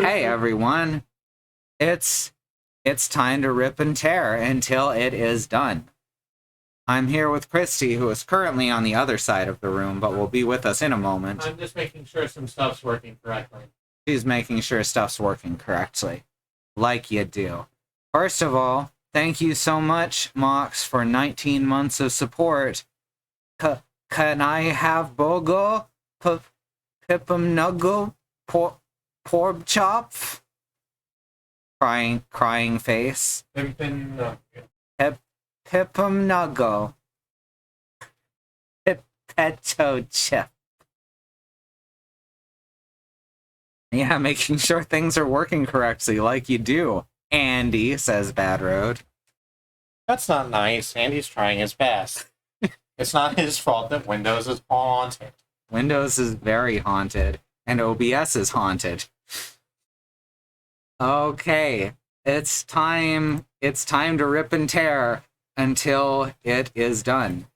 Hey everyone, it's time to rip and tear until it is done. I'm here with Kristi, who is currently on the other side of the room, but will be with us in a moment. I'm just making sure some stuff's working correctly. She's making sure stuff's working correctly, like you do. First of all, thank you so much, Mox, for 19 months of support. Can I have bogo? Pipum nuggle? Pork chop? Crying face. Pipum nuggle. Petto chip. Yeah, making sure things are working correctly, like you do. Andy, says Bad Road. That's not nice. Andy's trying his best. It's not his fault that Windows is haunted. Windows is very haunted, and OBS is haunted. Okay, it's time to rip and tear until it is done.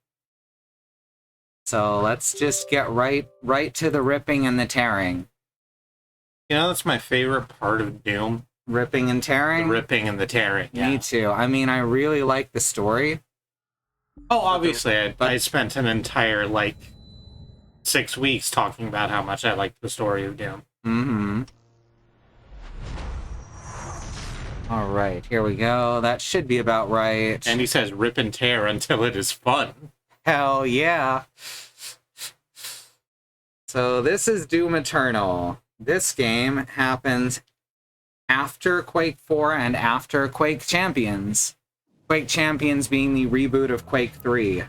So let's just get right to the ripping and the tearing. You know, that's my favorite part of Doom. Ripping and tearing? The ripping and the tearing, yeah. Me too. I mean, I really like the story. Oh, obviously, I spent an entire, 6 weeks talking about how much I liked the story of Doom. Mm-hmm. All right, here we go. That should be about right. And he says rip and tear until it is fun. Hell yeah. So this is Doom Eternal. This game happens after Quake 4 and after Quake Champions. Quake Champions being the reboot of Quake 3.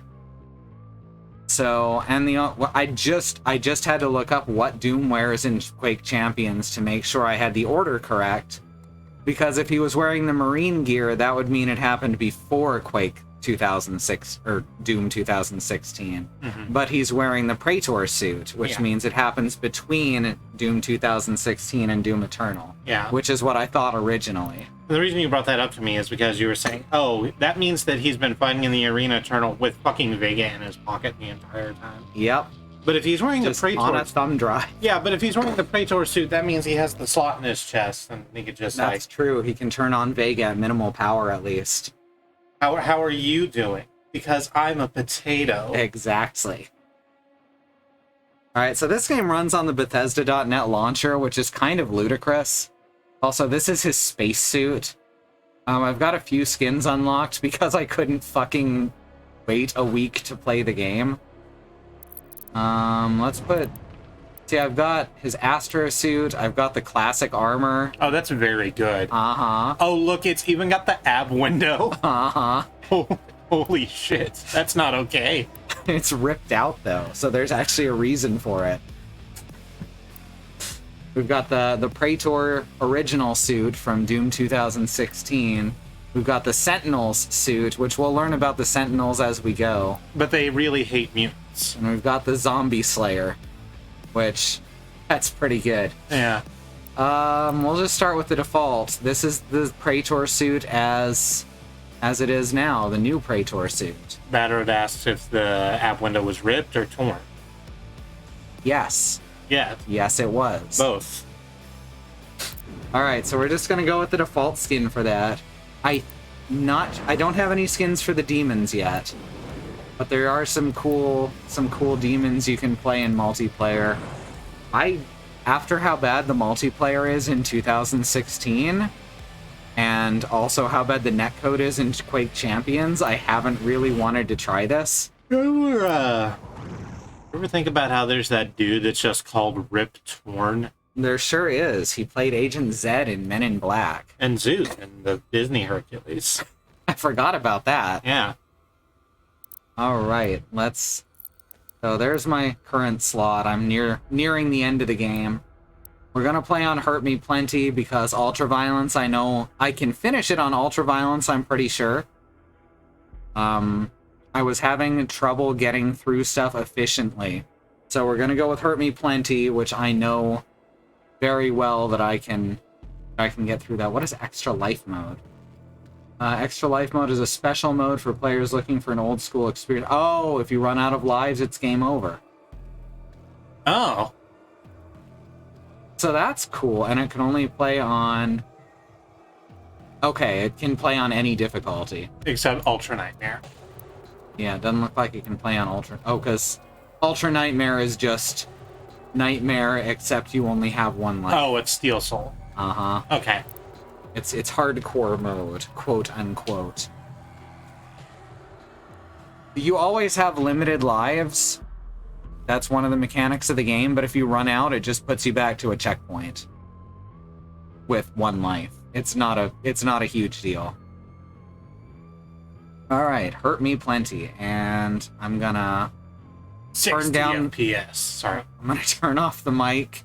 So, and I just had to look up what Doom wears in Quake Champions to make sure I had the order correct. Because if he was wearing the Marine gear, that would mean it happened before Quake 2006 or Doom 2016. Mm-hmm. But he's wearing the Praetor suit, which means it happens between Doom 2016 and Doom Eternal. Yeah. Which is what I thought originally. The reason you brought that up to me is because you were saying, oh, that means that he's been fighting in the Arena Eternal with fucking Vega in his pocket the entire time. Yep. But if he's wearing just the Praetor... on a thumb drive. Yeah, but if he's wearing the Praetor suit, that means he has the slot in his chest, and he could just, That's true. He can turn on Vega at minimal power, at least. How are you doing? Because I'm a potato. Exactly. Alright, so this game runs on the Bethesda.net launcher, which is kind of ludicrous. Also, this is his spacesuit. I've got a few skins unlocked because I couldn't fucking wait a week to play the game. Let's put... See, I've got his Astro suit, I've got the classic armor. Oh, that's very good. Uh-huh. Oh, look, it's even got the ab window. Uh-huh. Oh, holy shit, that's not okay. It's ripped out, though, so there's actually a reason for it. We've got the Praetor original suit from Doom 2016. We've got the Sentinels suit, which we'll learn about the Sentinels as we go. But they really hate mutants. And we've got the Zombie Slayer, which, that's pretty good. Yeah. We'll just start with the default. This is the Praetor suit as it is now, the new Praetor suit. Battered asks if the app window was ripped or torn. Yes. Yeah. Yes, it was. Both. Alright, so we're just gonna go with the default skin for that. I don't have any skins for the demons yet. But there are some cool demons you can play in multiplayer. After how bad the multiplayer is in 2016, and also how bad the netcode is in Quake Champions, I haven't really wanted to try this. You ever think about how there's that dude that's just called Rip Torn? There sure is. He played Agent Zed in Men in Black. And Zeus in the Disney Hercules. I forgot about that. Yeah. Alright, so there's my current slot. I'm nearing the end of the game. We're gonna play on Hurt Me Plenty because Ultraviolence, I know I can finish it on Ultraviolence, I'm pretty sure. I was having trouble getting through stuff efficiently. So we're gonna go with Hurt Me Plenty, which I know very well that I can get through that. What is Extra Life Mode? Extra Life Mode is a special mode for players looking for an old school experience. Oh, if you run out of lives, it's game over. Oh. So that's cool, and it can only play on... Okay, it can play on any difficulty. Except Ultra Nightmare. Yeah, it doesn't look like it can play on Ultra... Oh, because Ultra Nightmare is just Nightmare, except you only have one life. Oh, it's Steel Soul. Uh-huh. Okay. It's hardcore mode, quote unquote. You always have limited lives. That's one of the mechanics of the game, but if you run out, it just puts you back to a checkpoint with one life. It's not a huge deal. All right, hurt me plenty, and I'm gonna 60 turn down FPS. Sorry. I'm gonna turn off the mic.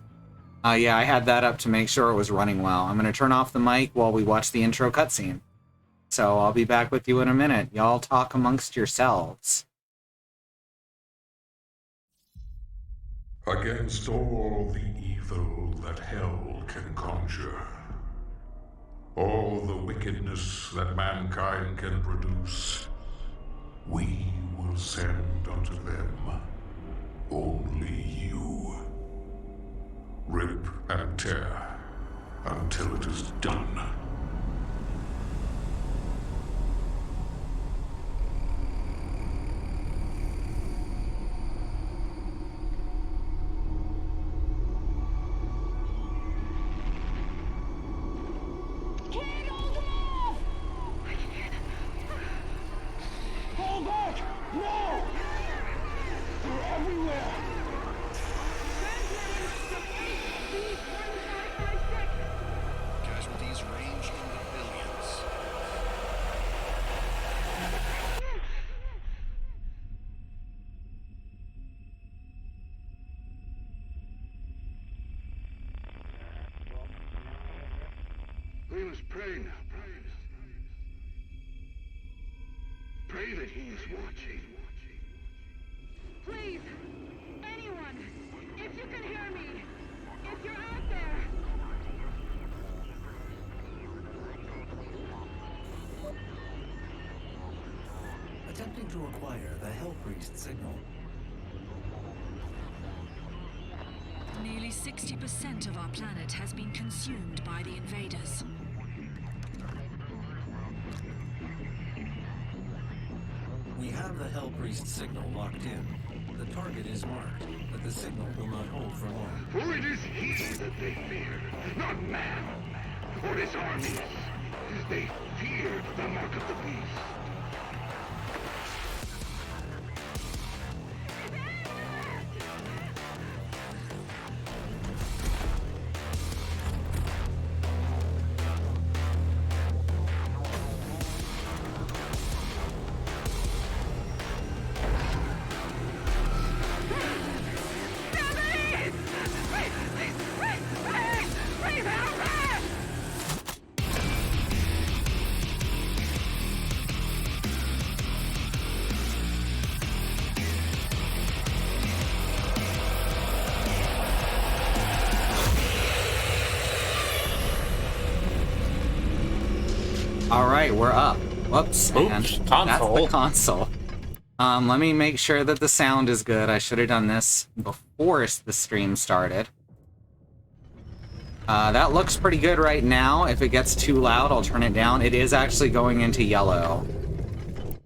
Yeah, I had that up to make sure it was running well. I'm gonna turn off the mic while we watch the intro cutscene. So I'll be back with you in a minute. Y'all talk amongst yourselves. Against all the evil that hell can conjure, all the wickedness that mankind can produce, we will send unto them only you. Rip and tear until it is done. Hold back! No! They're everywhere! Casualties range in the billions. We must pray now, brothers. Pray that he is watching. Please, anyone, if you can hear me, if you're out there. Attempting to acquire the Hell Priest signal. Nearly 60% of our planet has been consumed by the invaders. We have the Hell Priest signal locked in. The target is marked, but the signal will not hold for long. For it is he that they fear, not man, or his armies. They feared the mark of the beast. All right, we're up. Whoops, Oops, and console. that's the console. Let me make sure that the sound is good. I should have done this before the stream started. That looks pretty good right now. If it gets too loud, I'll turn it down. It is actually going into yellow.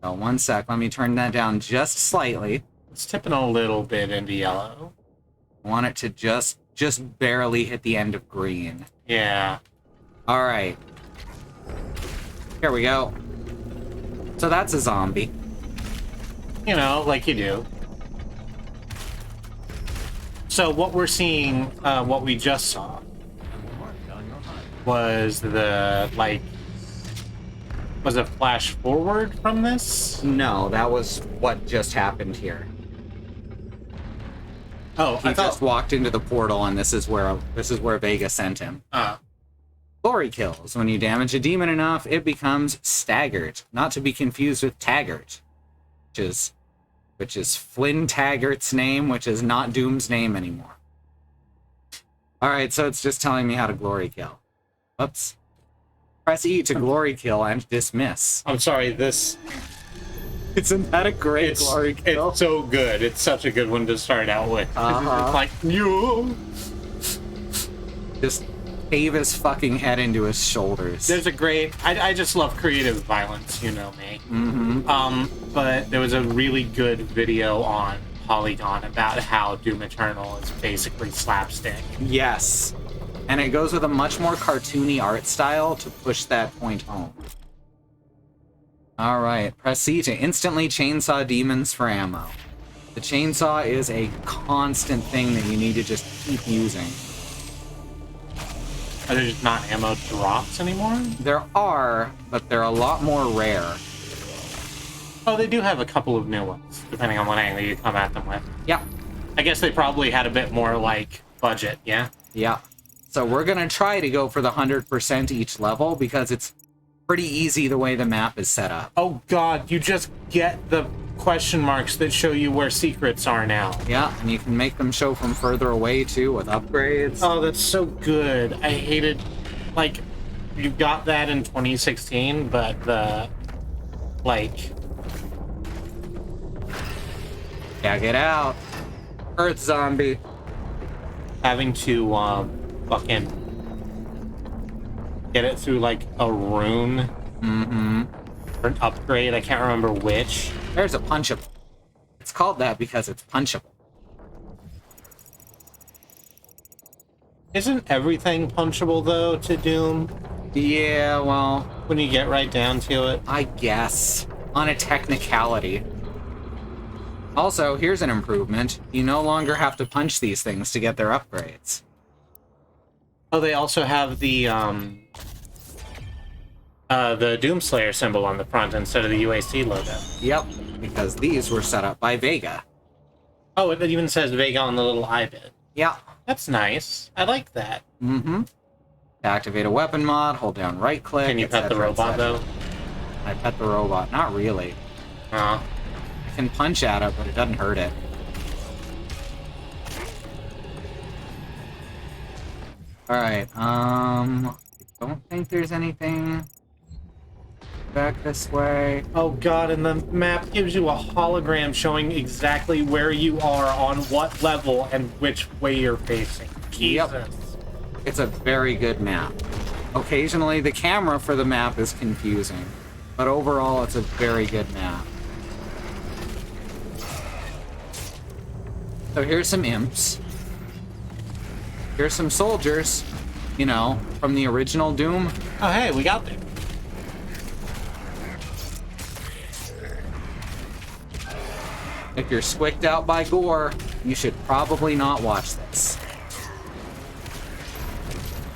So one sec, let me turn that down just slightly. It's tipping a little bit into yellow. I want it to just barely hit the end of green. Yeah. All right. Here we go. So that's a zombie. You know, like you do. So what we're seeing, what we just saw, was the, like, was it flash forward from this? No, that was what just happened here. Oh, He I just thought... walked into the portal, and this is where Vega sent him. Glory kills. When you damage a demon enough, it becomes staggered. Not to be confused with Taggart, which is Flynn Taggart's name, which is not Doom's name anymore. All right, so it's just telling me how to glory kill. Oops. Press E to glory kill and dismiss. I'm sorry, this... Isn't that a great glory kill? It's so good. It's such a good one to start out with. Uh-huh. It's like, you. just cave his fucking head into his shoulders. There's a great... I just love creative violence, you know me. But there was a really good video on Polygon about how Doom Eternal is basically slapstick. Yes. And it goes with a much more cartoony art style to push that point home. Alright, press C to instantly chainsaw demons for ammo. The chainsaw is a constant thing that you need to just keep using. Are there just not ammo drops anymore? There are, but they're a lot more rare. Oh, they do have a couple of new ones, depending on what angle you come at them with. Yeah. I guess they probably had a bit more, like, budget, yeah? Yeah. So we're gonna try to go for the 100% each level, because it's pretty easy the way the map is set up. Oh god, you just get the question marks that show you where secrets are now. Yeah, and you can make them show from further away, too, with upgrades. Oh, that's so good. I hated... Like, you got that in 2016, but the... Like... Yeah, get out. Earth zombie. Having to, fucking... get it through, like, a rune. Or an upgrade, I can't remember which. There's a punchable. It's called that because it's punchable. Isn't everything punchable, though, to Doom? Yeah, well, When you get right down to it? I guess. On a technicality. Also, here's an improvement. You no longer have to punch these things to get their upgrades. Oh, they also have the Doomslayer symbol on the front instead of the UAC logo. Yep, because these were set up by Vega. Oh, it even says Vega on the little eye bit. Yeah. That's nice. I like that. To activate a weapon mod, hold down right click. Can you pet the robot, though? I pet the robot. Not really. Oh. I can punch at it, but it doesn't hurt it. Alright, I don't think there's anything back this way. Oh god, and the map gives you a hologram showing exactly where you are on what level and which way you're facing. Jesus. Yep. It's a very good map. Occasionally, the camera for the map is confusing, but overall, it's a very good map. So here's some imps. Here's some soldiers, you know, from the original Doom. Oh, hey, we got there. If you're squicked out by gore, you should probably not watch this.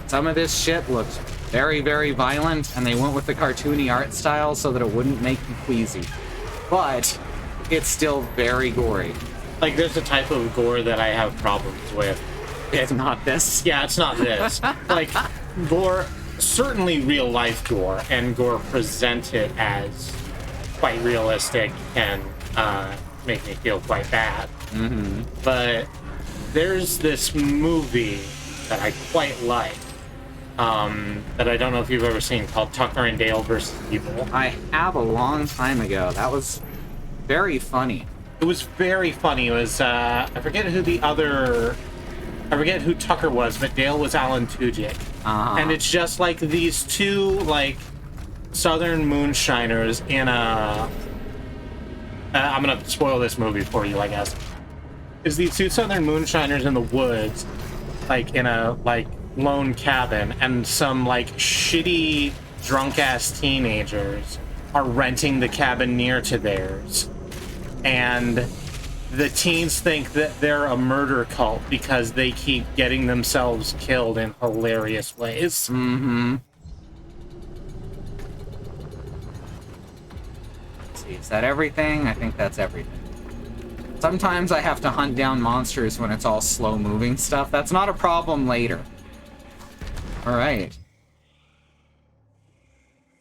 Some of this shit looks very, very violent, and they went with the cartoony art style so that it wouldn't make you queasy. But it's still very gory. Like, there's a type of gore that I have problems with. It's not this. Yeah, it's not this. Like, gore, certainly real life gore, and gore presented as quite realistic can make me feel quite bad. But there's this movie that I quite like, that I don't know if you've ever seen, called Tucker and Dale versus Evil. I have a long time ago. That was very funny. It was very funny. It was, I forget who Tucker was, but Dale was Alan Tudyk. And it's just like these two, like, southern moonshiners in a... I'm gonna spoil this movie for you, I guess. Is these two southern moonshiners in the woods, like, in a, like, lone cabin, and some, like, shitty, drunk-ass teenagers are renting the cabin near to theirs. And the teens think that they're a murder cult because they keep getting themselves killed in hilarious ways. Let's see, is that everything? I think that's everything. Sometimes I have to hunt down monsters when it's all slow-moving stuff. That's not a problem later. Alright.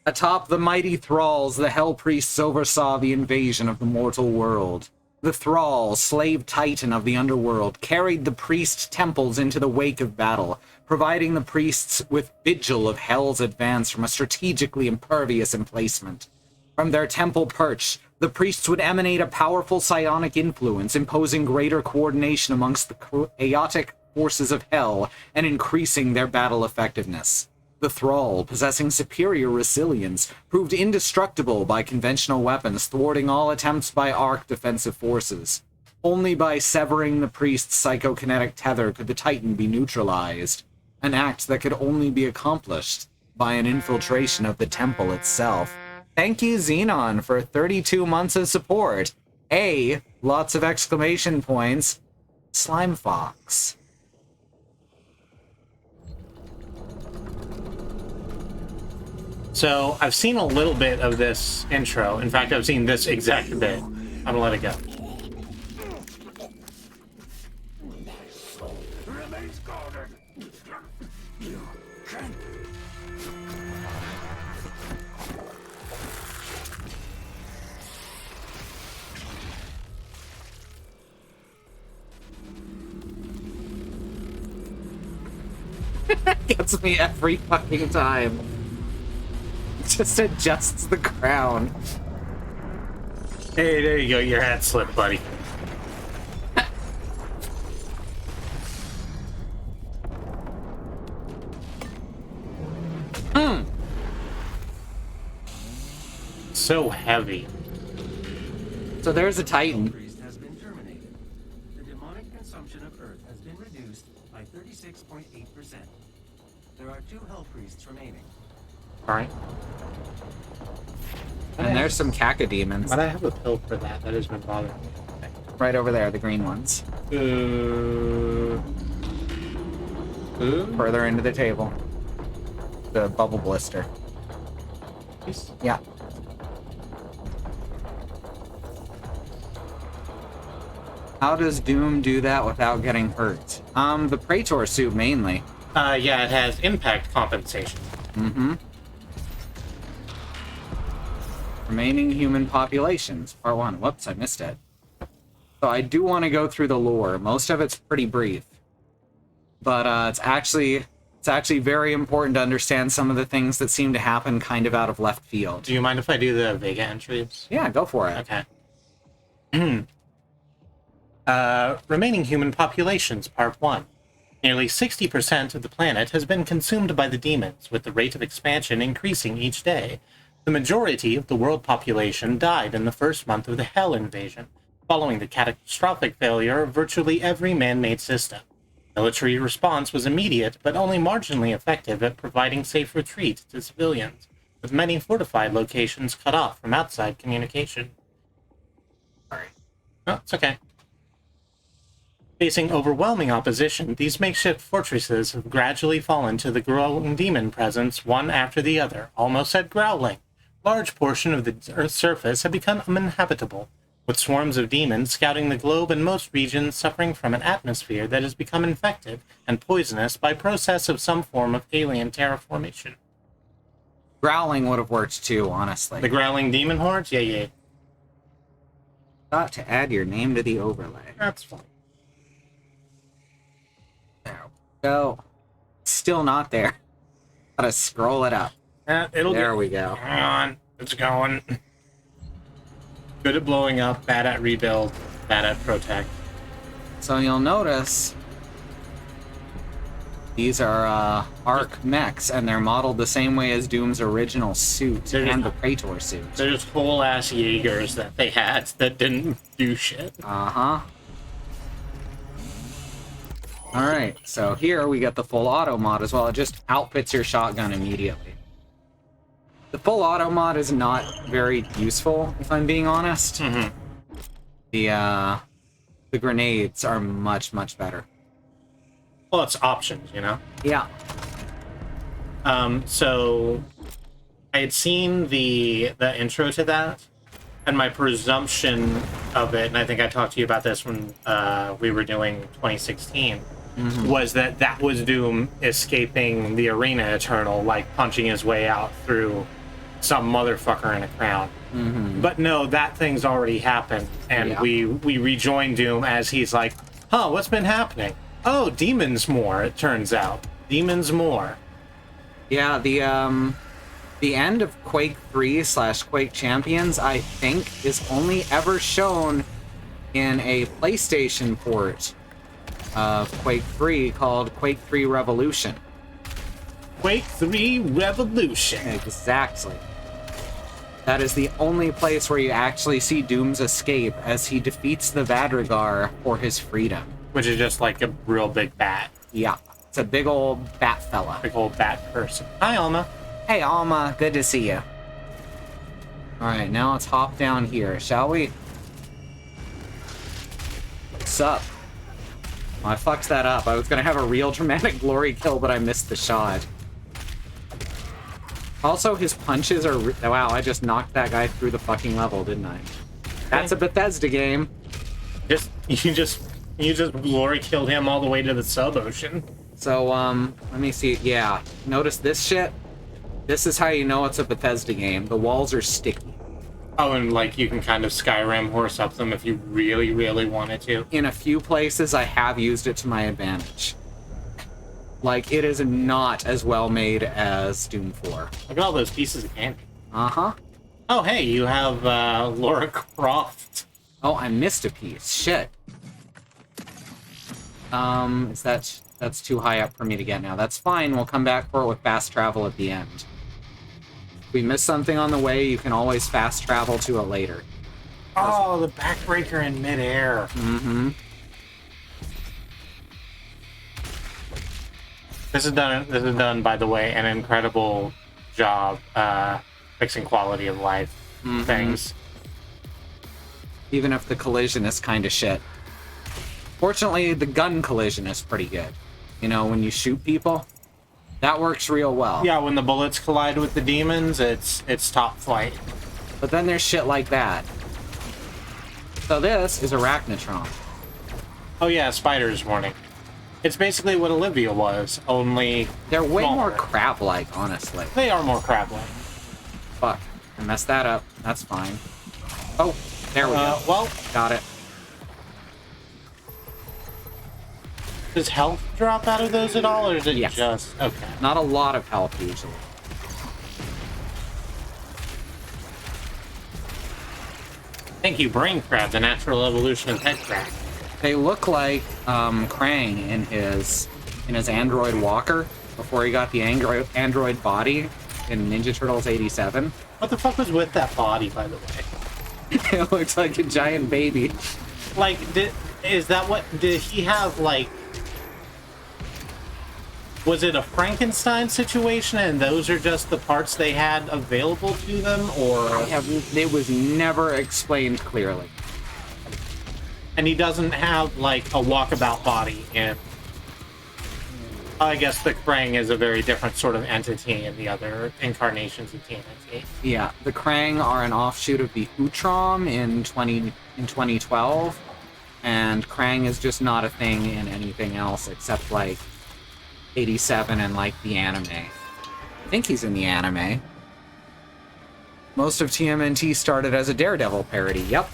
Atop the mighty thralls, the Hell Priests oversaw the invasion of the mortal world. The thrall, slave titan of the underworld, carried the priest temples into the wake of battle, providing the priests with vigil of Hell's advance from a strategically impervious emplacement. From their temple perch, the priests would emanate a powerful psionic influence, imposing greater coordination amongst the chaotic forces of hell and increasing their battle effectiveness. The Thrall, possessing superior resilience, proved indestructible by conventional weapons, thwarting all attempts by Ark defensive forces. Only by severing the priest's psychokinetic tether could the Titan be neutralized, an act that could only be accomplished by an infiltration of the temple itself. Thank you, Xenon, for 32 months of support. Lots of exclamation points. Slime Fox. So, I've seen a little bit of this intro. In fact, I've seen this exact bit. I'm gonna let it go. Remains guarded. You can't. Gets me every fucking time. Just adjusts the crown. Hey, there you go. Your hat slipped, buddy. So heavy. So there's a Titan. Priest has been terminated. The demonic consumption of Earth has been reduced by 36.8%. There are 2 Hell Priests remaining. Alright. And there's some cacodemons. But I have a pill for that. That has been bothering me. Okay. Right over there, the green ones. Ooh. Further into the table. The bubble blister. Yeah. How does Doom do that without getting hurt? The Praetor suit mainly. Yeah, it has impact compensation. Mm-hmm. Remaining human populations. Part 1. Whoops, I missed it. So I do want to go through the lore. Most of it's pretty brief. But it's actually very important to understand some of the things that seem to happen kind of out of left field. Do you mind if I do the Vega entries? Yeah, go for it. Okay. Remaining human populations, Part 1. Nearly 60% of the planet has been consumed by the demons, with the rate of expansion increasing each day. The majority of the world population died in the first month of the Hell invasion, following the catastrophic failure of virtually every man-made system. Military response was immediate, but only marginally effective at providing safe retreat to civilians, with many fortified locations cut off from outside communication. Sorry. Oh, it's okay. Facing overwhelming opposition, these makeshift fortresses have gradually fallen to the growing demon presence one after the other, almost at growling. Large portion of the Earth's surface have become uninhabitable, with swarms of demons scouting the globe and most regions suffering from an atmosphere that has become infected and poisonous by process of some form of alien terraformation. Growling would have worked too, honestly. The growling demon hordes? Yeah. Got to add your name to the overlay. That's fine. There we go. Still not there. Gotta scroll it up. There we go. Come on. It's going. Good at blowing up, bad at rebuild, bad at protect. So you'll notice these are Ark mechs, and they're modeled the same way as Doom's original suit and the Praetor suit. They're just whole-ass Jaegers that they had that didn't do shit. Uh-huh. Alright, so here we get the full auto mod as well. It just outfits your shotgun immediately. The full auto mod is not very useful, if I'm being honest. Mm-hmm. The grenades are much, much better. Well, it's options, you know? Yeah. So I had seen the intro to that, and my presumption of it, and I think I talked to you about this when we were doing 2016, was that was Doom escaping the Arena Eternal, like punching his way out through some motherfucker in a crown. But no, that thing's already happened, and we rejoin Doom as he's like, huh, what's been happening? Oh, demons more, it turns out. Demons more. Yeah, the end of Quake 3/Quake Champions, I think, is only ever shown in a PlayStation port of Quake 3 called Quake 3 Revolution. Quake 3 Revolution. Exactly. That is the only place where you actually see Doom's escape as he defeats the Vadrigar for his freedom. Which is just like a real big bat. Yeah, it's a big old bat fella. Big old bat person. Hi, Alma. Hey, Alma, good to see you. Alright, now let's hop down here, shall we? What's up? Oh, I fucked that up. I was gonna have a real dramatic glory kill, but I missed the shot. Also, his punches are... Wow, I just knocked that guy through the fucking level, didn't I? That's a Bethesda game. You just glory killed him all the way to the sub-ocean. So, let me see. Yeah, notice this shit? This is how you know it's a Bethesda game. The walls are sticky. Oh, and like you can kind of Skyrim horse up them if you really, really wanted to. In a few places, I have used it to my advantage. Like, it is not as well made as Doom 4. Look at all those pieces of candy. Uh-huh. Oh, hey, you have Lara Croft. Oh, I missed a piece. Shit. That's too high up for me to get now. That's fine. We'll come back for it with fast travel at the end. If we miss something on the way, you can always fast travel to it later. Oh, the backbreaker in midair. Mm-hmm. This is done, by the way, an incredible job fixing quality of life things. Even if the collision is kind of shit. Fortunately, the gun collision is pretty good. You know, when you shoot people, that works real well. Yeah, when the bullets collide with the demons, it's top flight. But then there's shit like that. So this is Arachnotron. Oh yeah, Spider's Warning. It's basically what Olivia was, only They're way smaller. more crab-like, honestly. They are more crab-like. Fuck. I messed that up. That's fine. Oh, there we go. Well, Got it. does health drop out of those at all, or is it Yes. just... Okay. Not a lot of health, usually. Thank you, Brain Crab, the natural evolution of head crab. They look like Krang in his android walker before he got the android body in Ninja Turtles 87. What the fuck was with that body, by the way? It looks like a giant baby. Like, did he have, like... Was it a Frankenstein situation, and those are just the parts they had available to them, or... It was never explained clearly. And he doesn't have, like, a walkabout body in... I guess the Krang is a very different sort of entity in the other incarnations of TMNT. Yeah, the Krang are an offshoot of the Utrom in 2012, and Krang is just not a thing in anything else except, like, 87 and, like, the anime. I think he's in the anime. Most of TMNT started as a Daredevil parody, yep.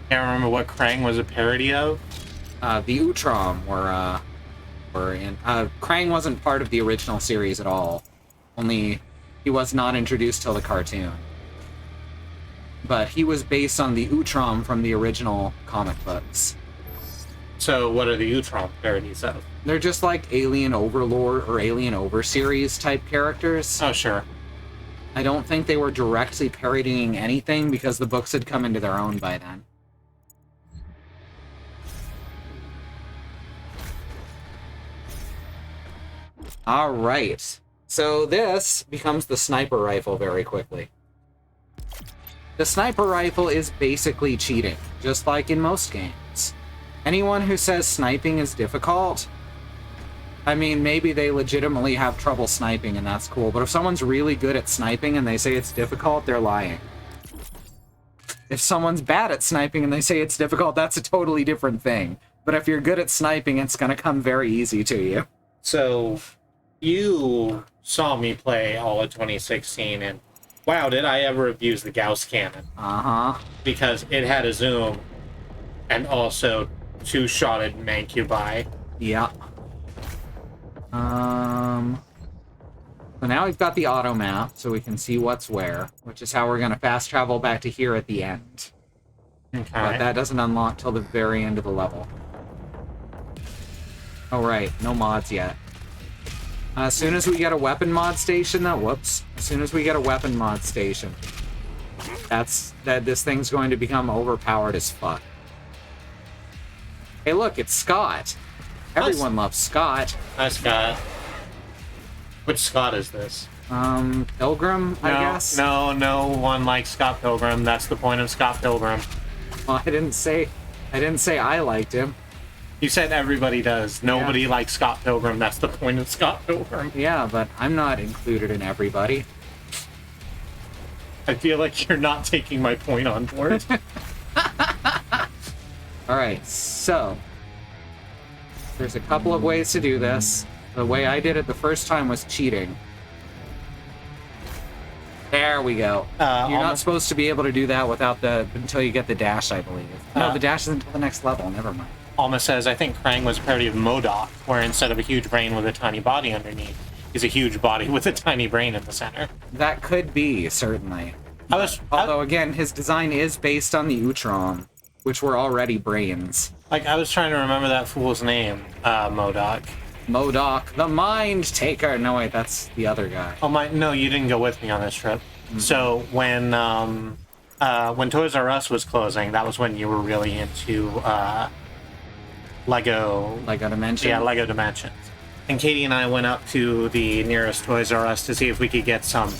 Can't remember what Krang was a parody of. The Utrom were in... Krang wasn't part of the original series at all. Only he was not introduced till the cartoon. But he was based on the Utrom from the original comic books. So what are the Utrom parodies of? They're just like Alien Overlord or Alien Overseries type characters. Oh, sure. I don't think they were directly parodying anything because the books had come into their own by then. Alright. So this becomes the sniper rifle very quickly. The sniper rifle is basically cheating, just like in most games. Anyone who says sniping is difficult, I mean, maybe they legitimately have trouble sniping and that's cool, but if someone's really good at sniping and they say it's difficult, they're lying. If someone's bad at sniping and they say it's difficult, that's a totally different thing. But if you're good at sniping, it's gonna come very easy to you. So, you saw me play all of 2016, and wow, did I ever abuse the Gauss cannon. Uh-huh. Because it had a zoom, and also two-shotted mancubi. Yeah. So now we've got the auto map, so we can see what's where, which is how we're gonna fast travel back to here at the end. Okay. But that doesn't unlock till the very end of the level. Oh, right. No mods yet. As soon as we get a weapon mod station, though, whoops. As soon as we get a weapon mod station, this thing's going to become overpowered as fuck. Hey, look, it's Scott. Everyone loves Scott. Hi, Scott. Which Scott is this? Pilgrim, I guess? No one likes Scott Pilgrim. That's the point of Scott Pilgrim. Well, I didn't say I liked him. You said everybody does. Nobody likes Scott Pilgrim. That's the point of Scott Pilgrim. Yeah, but I'm not included in everybody. I feel like you're not taking my point on board. Alright, so there's a couple of ways to do this. The way I did it the first time was cheating. There we go. You're not supposed to be able to do that until you get the dash, I believe. No, the dash is until the next level. Never mind. Alma says, I think Krang was a parody of MODOK, where instead of a huge brain with a tiny body underneath, he's a huge body with a tiny brain in the center. That could be, certainly. Although, again, his design is based on the Utrom, which were already brains. Like, I was trying to remember that fool's name, MODOK. MODOK, the Mind Taker. No, wait, that's the other guy. No, you didn't go with me on this trip. Mm-hmm. So when Toys R Us was closing, that was when you were really into Lego Dimensions. Yeah, Lego Dimensions. And Katie and I went up to the nearest Toys R Us to see if we could get some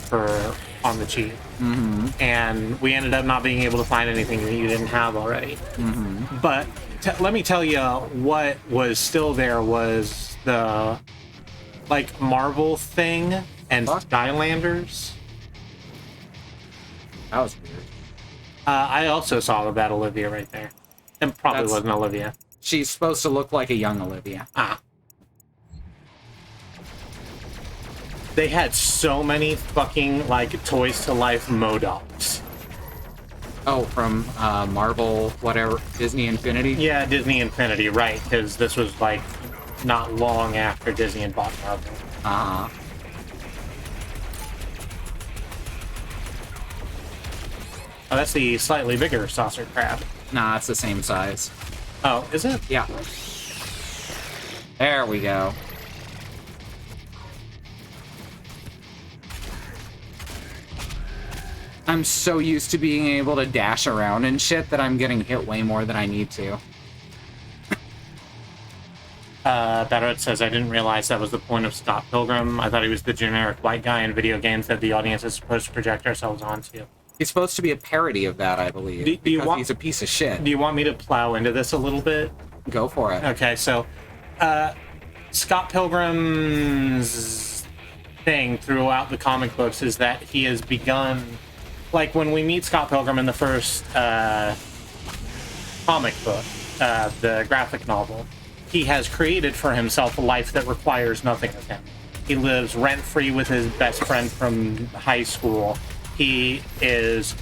on the cheap. Mm-hmm. And we ended up not being able to find anything that you didn't have already. Mm-hmm. But let me tell you, what was still there was the Marvel thing and Skylanders. That was weird. I also saw that Olivia right there. It probably wasn't Olivia. She's supposed to look like a young Olivia. Ah. They had so many fucking Toys to Life MODOKs. Oh, from Marvel, whatever, Disney Infinity? Yeah, Disney Infinity, right? Because this was not long after Disney had bought Marvel. Uh-huh. Oh, that's the slightly bigger saucer crab. Nah, it's the same size. Oh, is it? Yeah. There we go. I'm so used to being able to dash around and shit that I'm getting hit way more than I need to. Barrett says, I didn't realize that was the point of Scott Pilgrim. I thought he was the generic white guy in video games that the audience is supposed to project ourselves onto. He's supposed to be a parody of that, I believe. Because he's a piece of shit. Do you want me to plow into this a little bit? Go for it. Okay, so Scott Pilgrim's thing throughout the comic books is that he has begun, when we meet Scott Pilgrim in the first comic book, the graphic novel, he has created for himself a life that requires nothing of him. He lives rent-free with his best friend from high school. He is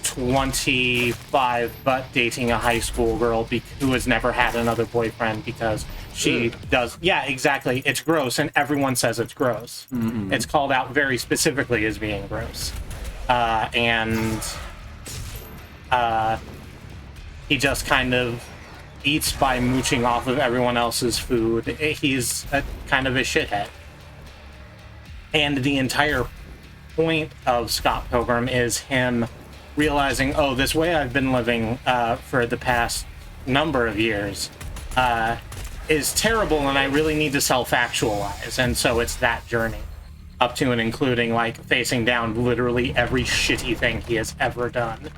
25 but dating a high school girl who has never had another boyfriend because she does. Yeah, exactly. It's gross, and everyone says it's gross. Mm-hmm. It's called out very specifically as being gross. He just kind of eats by mooching off of everyone else's food. He's kind of a shithead. And the entire point of Scott Pilgrim is him realizing, oh, this way I've been living for the past number of years is terrible, and I really need to self-actualize. And so it's that journey up to and including facing down literally every shitty thing he has ever done.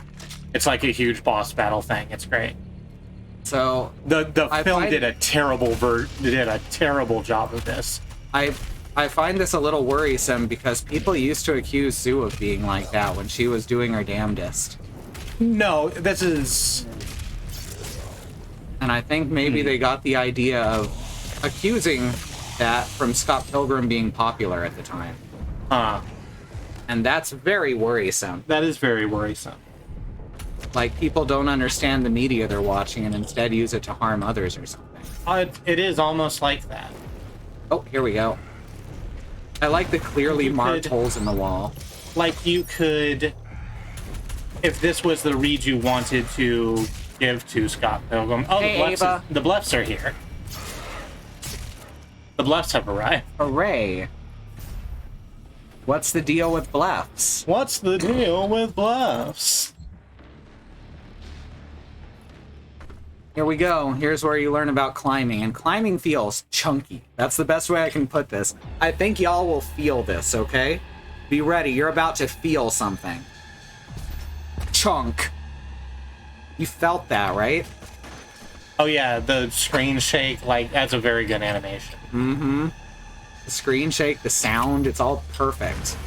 It's like a huge boss battle thing. It's great. So the film did a terrible job of this. I find this a little worrisome because people used to accuse Sue of being like that when she was doing her damnedest. No, this is... And I think maybe they got the idea of accusing that from Scott Pilgrim being popular at the time. And that's very worrisome. That is very worrisome. People don't understand the media they're watching and instead use it to harm others or something. It is almost like that. Oh, here we go. I like the clearly marked holes in the wall. You could... If this was the read you wanted to give to Scott Pilgrim... Oh, hey, the Bluffs are here. The bluffs have arrived. Hooray. What's the deal with bluffs? What's the deal with bluffs? Here we go. Here's where you learn about climbing. And climbing feels chunky. That's the best way I can put this. I think y'all will feel this, okay? Be ready. You're about to feel something. Chunk. You felt that, right? Oh yeah, the screen shake, like, that's a very good animation. Mm-hmm. The screen shake, the sound, it's all perfect.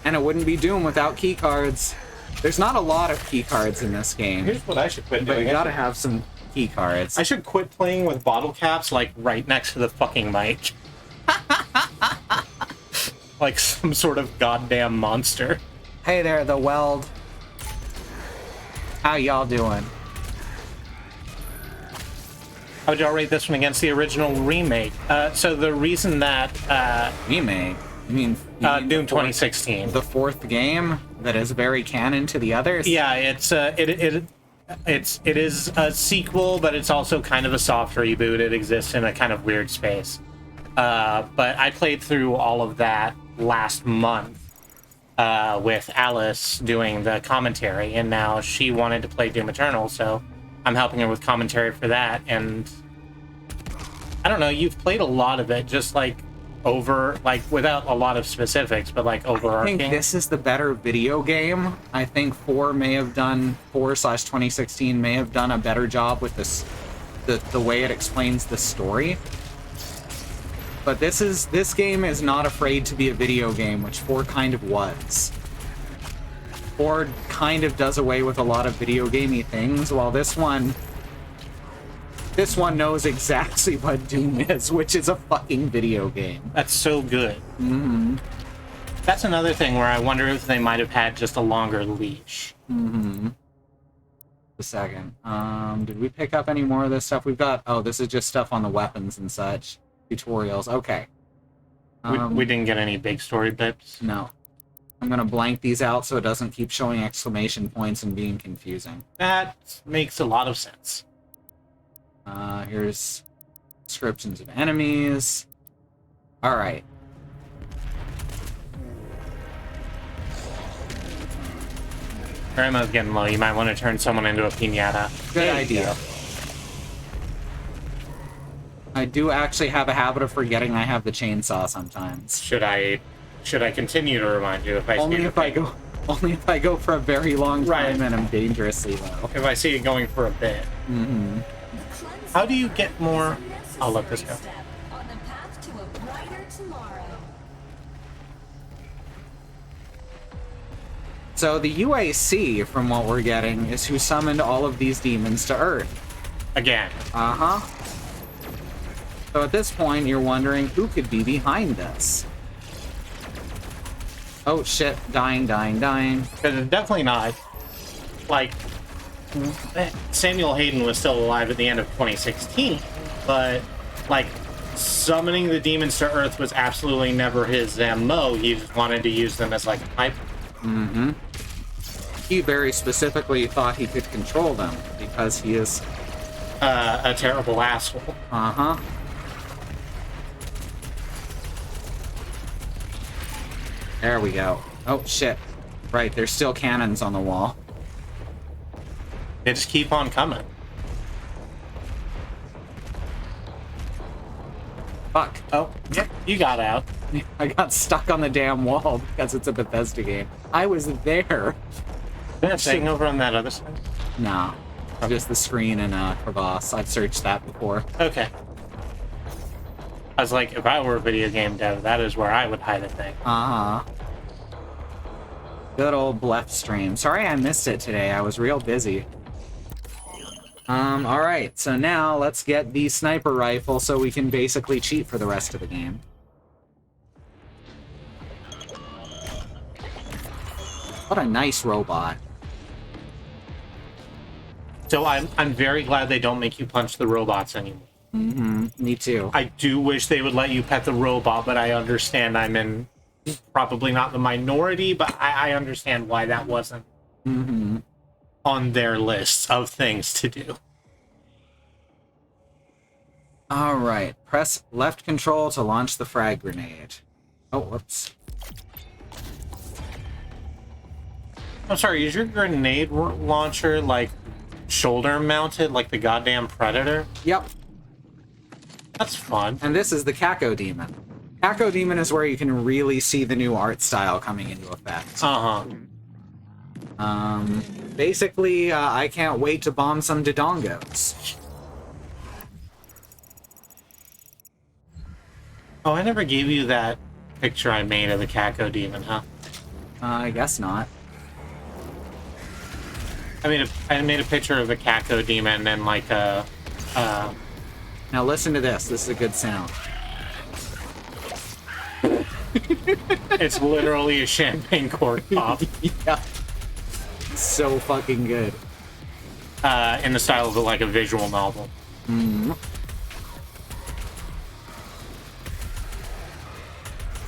And it wouldn't be Doom without key cards. There's not a lot of key cards in this game. Here's what I should quit But doing. you gotta have some key cards. I should quit playing with bottle caps, like, right next to the fucking mic. Like some sort of goddamn monster. Hey there, the Weld. How y'all doing? How would y'all rate this one against the original remake? So the reason that Remake? You mean Doom the fourth- 2016. The fourth game that is very canon to the others? Yeah, it is a sequel, but it's also kind of a soft reboot. It exists in a kind of weird space. But I played through all of that last month with Alice doing the commentary, and now she wanted to play Doom Eternal, so I'm helping her with commentary for that. And I don't know, you've played a lot of it, just like over, like without a lot of specifics, but like I overarching. think this is the better video game. I think 4/2016 may have done a better job with this, the way it explains the story. But this game is not afraid to be a video game, which 4 kind of was. 4 kind of does away with a lot of video gamey things, while this one knows exactly what Doom is, which is a fucking video game. That's so good. Mm-hmm. That's another thing where I wonder if they might have had just a longer leash. Mm-hmm. A second. Did we pick up any more of this stuff? We've got... Oh, this is just stuff on the weapons and such. Tutorials. Okay. We didn't get any big story bits. No. I'm gonna blank these out so it doesn't keep showing exclamation points and being confusing. That makes a lot of sense. Here's descriptions of enemies. Alright. Grandma's getting low. You might want to turn someone into a piñata. Good idea. I do actually have a habit of forgetting I have the chainsaw sometimes. Should I continue to remind you if I Only see if I go for a very long time Right. and I'm dangerously low. if I see you going for a bit? Mm-hmm. How do you get more? I'll let this go. On the path to a brighter tomorrow. So the UAC, from what we're getting, is who summoned all of these demons to Earth. Again. Uh-huh. So at this point, you're wondering who could be behind this. Oh shit, dying. Because it's definitely not. Like, Samuel Hayden was still alive at the end of 2016, but, like, summoning the demons to Earth was absolutely never his MO. He just wanted to use them as, like, a pipe. Mm-hmm. He very specifically thought he could control them, because he is... A terrible asshole. Uh-huh. There we go. Oh, shit. Right, there's still cannons on the wall. They just keep on coming. Fuck. Oh, yep, you got out. I got stuck on the damn wall because it's a Bethesda game. I was there. That thing over on that other side? No. Just the screen and crevasse. I've searched that before. Okay. I was like, if I were a video game dev, that is where I would hide a thing. Uh-huh. Good old Blef stream. Sorry I missed it today. I was real busy. Alright. So now let's get the sniper rifle so we can basically cheat for the rest of the game. What a nice robot. So I'm very glad they don't make you punch the robots anymore. Mm-hmm. Me too. I do wish they would let you pet the robot, but I understand I'm in probably not the minority, but I understand why that wasn't on their list of things to do. Alright, press left control to launch the frag grenade. Oh, whoops. I'm sorry, is your grenade launcher, like, shoulder-mounted, like the goddamn Predator? Yep. That's fun. And this is the Caco Demon. Caco Demon is where you can really see the new art style coming into effect. Basically, I can't wait to bomb some Dodongos. Oh, I never gave you that picture I made of the Caco Demon, huh? I guess not. I made a picture of the Caco Demon and like a... Now listen to this. This is a good sound. It's literally a champagne cork pop. Yeah. So fucking good. In the style of like a visual novel. Mm.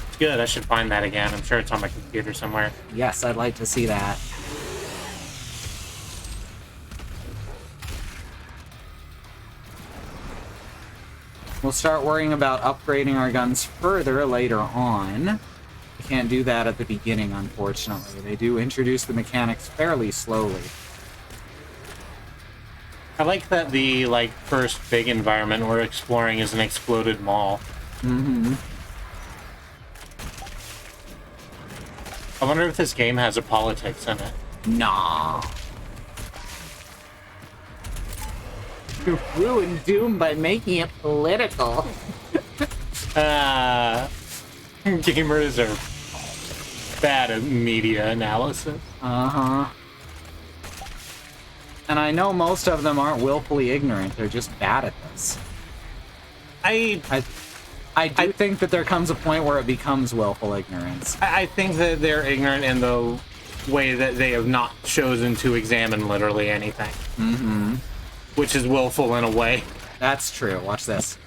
It's good. I should find that again. I'm sure it's on my computer somewhere. Yes, I'd like to see that. We'll start worrying about upgrading our guns further later on. We can't do that at the beginning, unfortunately. They do introduce the mechanics fairly slowly. I like that the like first big environment we're exploring is an exploded mall. Mm-hmm. I wonder if this game has a politics in it. Nah. You ruined Doom by making it political. Gamers are bad at media analysis. Uh-huh. And I know most of them aren't willfully ignorant, they're just bad at this. I do think that there comes a point where it becomes willful ignorance. I think that they're ignorant in the way that they have not chosen to examine literally anything. Mm-hmm. Which is willful in a way. That's true. Watch this.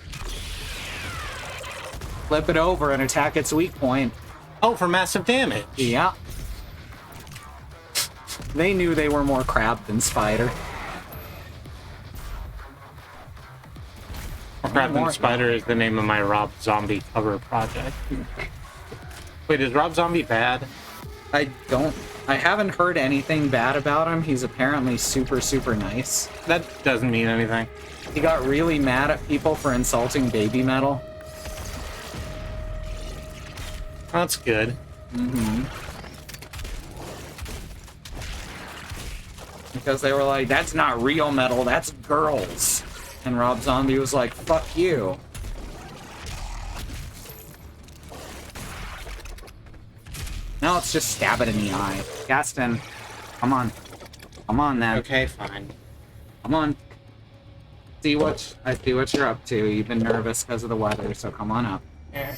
Flip it over and attack its weak point. Oh, for massive damage. Yeah. They knew they were more crab than spider. Crab than Spider is the name of my Rob Zombie cover project. Wait, is Rob Zombie bad? I haven't heard anything bad about him. He's apparently super, super nice. That doesn't mean anything. He got really mad at people for insulting baby metal. That's good. Mm-hmm. Because they were like, that's not real metal, that's girls. And Rob Zombie was like, fuck you. Now let's just stab it in the eye. Gaston, come on. Come on, then. Okay, fine. Come on. I see what you're up to. You've been nervous because of the weather, so come on up. Yeah.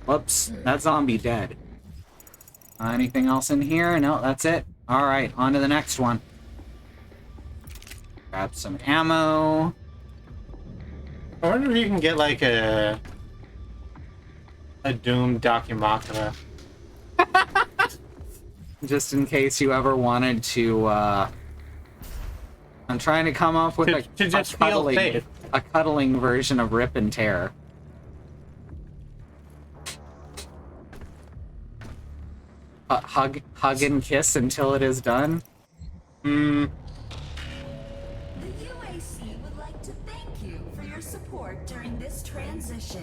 Whoops, that zombie dead. Anything else in here? No, that's it. Alright, on to the next one. Grab some ammo. I wonder if you can get like a Doom Dakimakura. Just in case you ever wanted to, I'm trying to come up with to just feel safe. A cuddling version of Rip and Tear. Hug and kiss until it is done. The UAC would like to thank you for your support during this transition.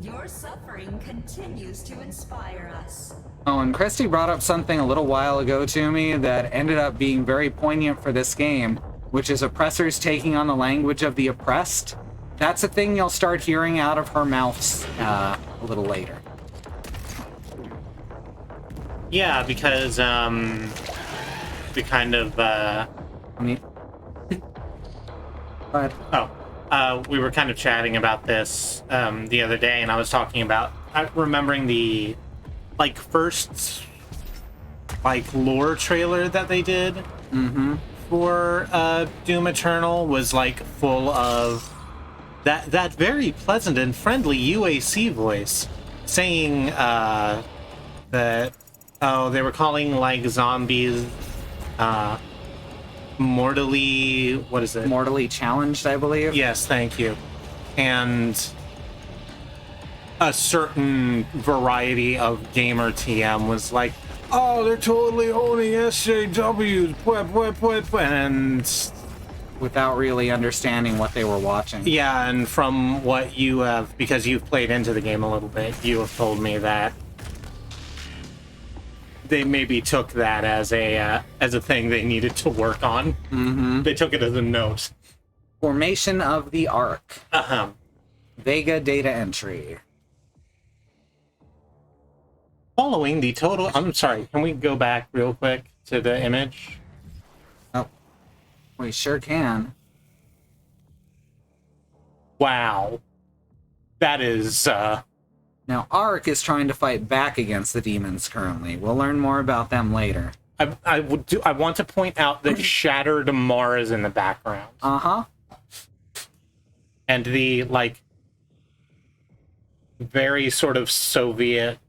Your suffering continues to inspire us. Oh, and Kristi brought up something a little while ago to me that ended up being very poignant for this game, which is oppressors taking on the language of the oppressed. That's a thing you'll start hearing out of her mouth a little later. Yeah, because we kind of But we were kind of chatting about this the other day, and I was talking about remembering the like first like lore trailer that they did for Doom Eternal was like full of that very pleasant and friendly UAC voice saying that they were calling like zombies mortally, what is it? Mortally challenged, I believe. Yes, thank you. And a certain variety of gamer TM was like, oh, they're totally owning SJWs, and without really understanding what they were watching. yeah, and from what you have, because you've played into the game a little bit, you have told me that they maybe took that as a thing they needed to work on. Mm-hmm. They took it as a note. Formation of the Ark. Uh-huh. Vega data entry. Following the total... I'm sorry, can we go back real quick to the image? Oh, we sure can. Wow. That is, Now, Ark is trying to fight back against the demons currently. We'll learn more about them later. I want to point out that Shattered Mars in the background. Uh-huh. And the, like, very sort of Soviet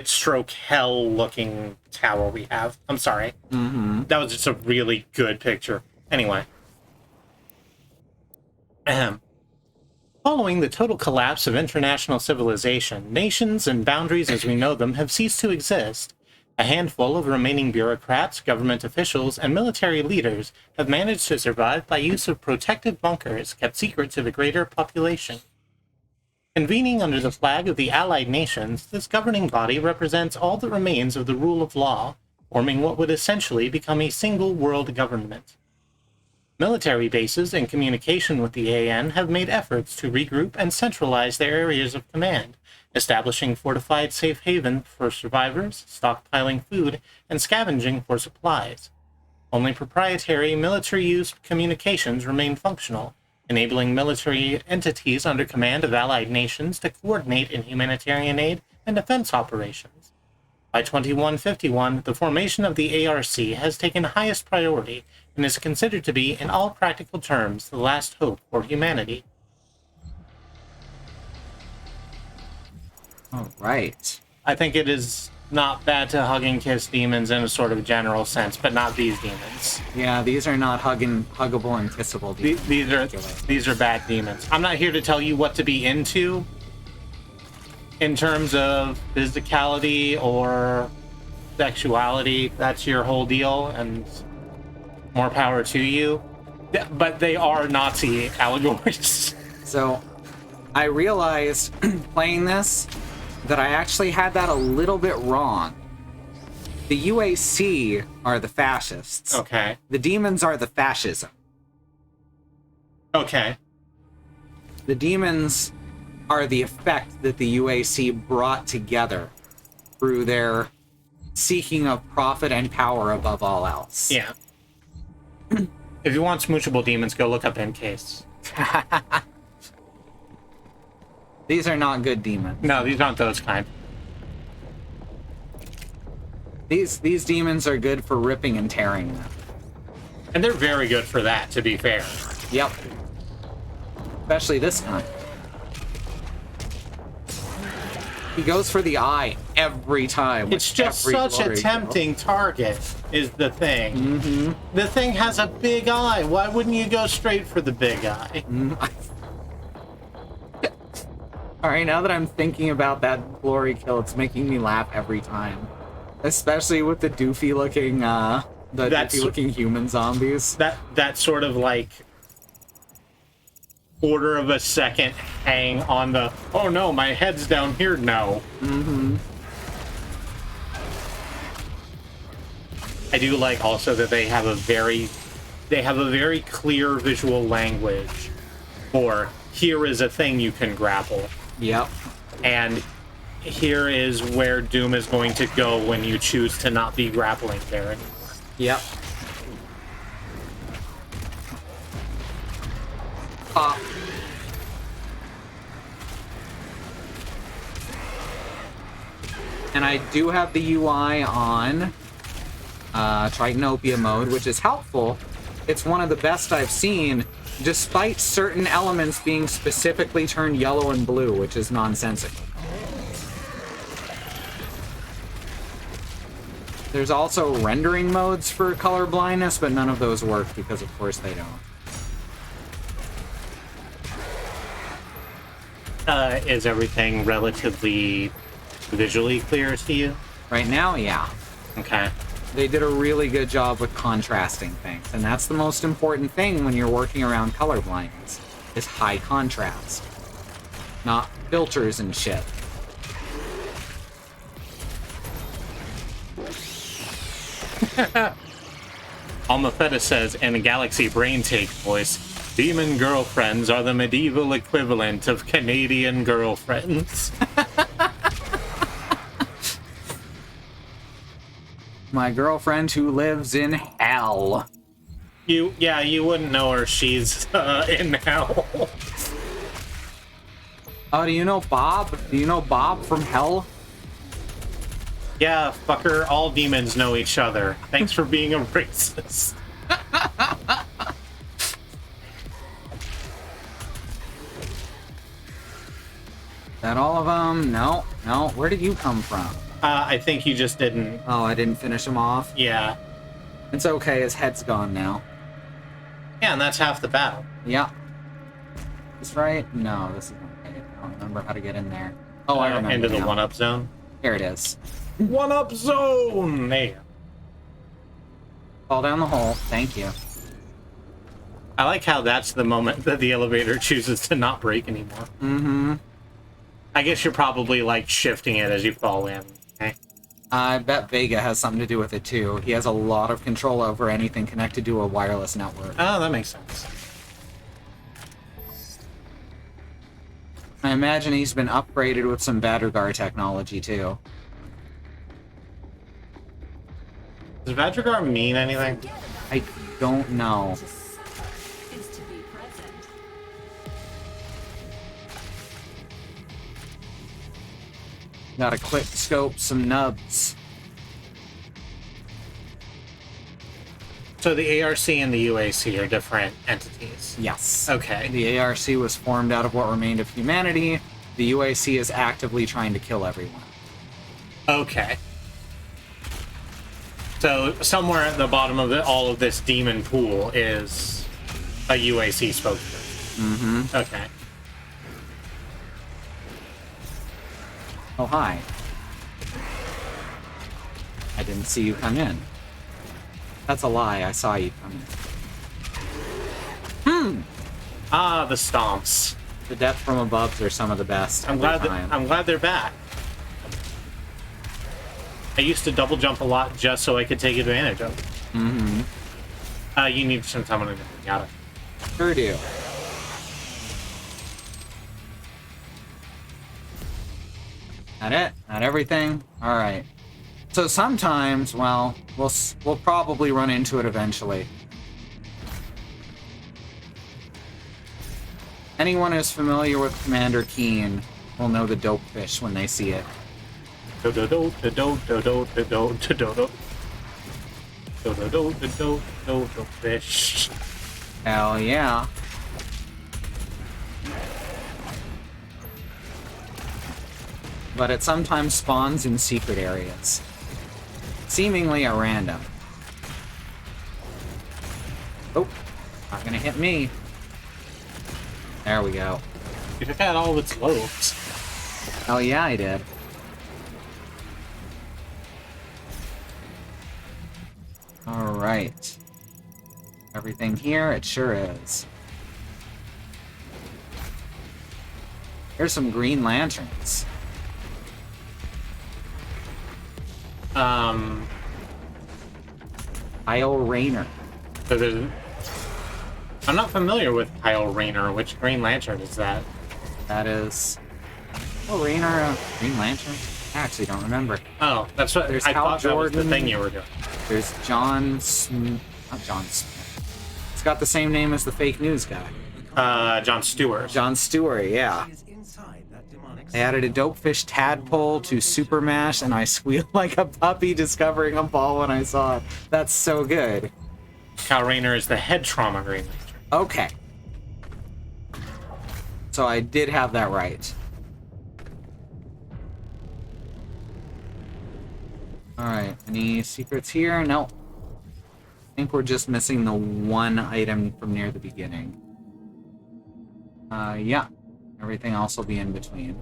stroke hell looking tower we have. I'm sorry. Mm-hmm. That was just a really good picture. Anyway. Following the total collapse of international civilization, nations and boundaries as we know them have ceased to exist. A handful of remaining bureaucrats, government officials, and military leaders have managed to survive by use of protected bunkers kept secret to the greater population. Convening under the flag of the Allied Nations, this governing body represents all that remains of the rule of law, forming what would essentially become a single world government. Military bases in communication with the AN have made efforts to regroup and centralize their areas of command, establishing fortified safe haven for survivors, stockpiling food, and scavenging for supplies. Only proprietary military-use communications remain functional, enabling military entities under command of allied nations to coordinate in humanitarian aid and defense operations. By 2151, the formation of the ARC has taken highest priority and is considered to be, in all practical terms, the last hope for humanity. All right. I think it is not bad to hug and kiss demons in a sort of general sense, but not these demons. Yeah, these are not huggable and kissable demons. These are bad demons. I'm not here to tell you what to be into in terms of physicality or sexuality. That's your whole deal, and more power to you. But they are Nazi allegories. So, I realized playing this that I actually had that a little bit wrong. The UAC are the fascists. Okay. The demons are the fascism. Okay. The demons are the effect that the UAC brought together through their seeking of profit and power above all else. Yeah. If you want smoochable demons, go look up Encase. These are not good demons. No, these aren't those kind. These demons are good for ripping and tearing them. And they're very good for that, to be fair. Yep. Especially this kind. He goes for the eye every time. It's just such a tempting target, is the thing. Mm-hmm. The thing has a big eye. Why wouldn't you go straight for the big eye? Alright, now that I'm thinking about that glory kill, it's making me laugh every time. Especially with the doofy-looking, doofy-looking human zombies. That sort of, like, quarter of a second hang on the, oh no, my head's down here now. Mm-hmm. I do like also that they have a very clear visual language for here is a thing you can grapple. Yep. And here is where Doom is going to go when you choose to not be grappling there anymore. Yep. And I do have the UI on Tritonopia mode, which is helpful. It's one of the best I've seen, despite certain elements being specifically turned yellow and blue, which is nonsensical. There's also rendering modes for color blindness, but none of those work because, of course, they don't. Is everything relatively visually clear to you? Right now, yeah. Okay. They did a really good job with contrasting things, and that's the most important thing when you're working around color blindness, is high contrast. Not filters and shit. Almafetta says in a Galaxy Brain Take voice, demon girlfriends are the medieval equivalent of Canadian girlfriends. My girlfriend who lives in hell. You wouldn't know her. She's in hell. Oh, do you know Bob? Do you know Bob from hell? Yeah, fucker, all demons know each other. Thanks for being a racist. That all of them? No. Where did you come from? I think you just didn't. Oh, I didn't finish him off? Yeah. It's okay, his head's gone now. Yeah, and that's half the battle. Yeah. This right? No, this isn't right. I don't remember how to get in there. Oh, I remember Into the now. one-up zone. Here it is. One-up zone! There you go. Fall down the hole. Thank you. I like how that's the moment that the elevator chooses to not brake anymore. Mm-hmm. I guess you're probably, like, shifting it as you fall in. Okay? I bet Vega has something to do with it, too. He has a lot of control over anything connected to a wireless network. Oh, that makes sense. I imagine he's been upgraded with some Vadrigar technology, too. Does Vadrigar mean anything? I don't know. To suffer is to be present. Gotta quick scope some nubs. So the ARC and the UAC are different entities? Yes. Okay. The ARC was formed out of what remained of humanity. The UAC is actively trying to kill everyone. Okay. So somewhere at the bottom of all of this demon pool is a UAC spokesperson. Mm-hmm. Okay. Oh, hi. I didn't see you come in. That's a lie. I saw you come in. Ah, the stomps. The death from above are some of the best. I'm glad they're back. I used to double jump a lot just so I could take advantage of it. Mm-hmm. You need some time on it. Got it. Sure do. Not it? Not everything? Alright. So sometimes, well, we'll probably run into it eventually. Anyone who's familiar with Commander Keen will know the dope fish when they see it. Fish. Hell yeah. But it sometimes spawns in secret areas. Seemingly at random. Oh, not gonna hit me. There we go. You took out all of its lobes. Hell yeah, I did. Alright. Everything here? It sure is. Here's some green lanterns. Kyle Rayner. So I'm not familiar with Kyle Rayner. Which Green Lantern is that? That is... Oh, Rayner, Green Lantern? I actually don't remember. Oh, that's what There's I Hal thought. That was the Jordan. thing you were doing. There's John Smith. Not John Smith. It's got the same name as the fake news guy. John Stewart. John Stewart, yeah. Is inside that demonic I added a dopefish tadpole to Super Mash, and I squealed like a puppy discovering a ball when I saw it. That's so good. Kyle Rayner is the head trauma Green Lantern. Okay. So I did have that right. Alright, any secrets here? No. I think we're just missing the one item from near the beginning. Yeah. Everything else will be in between.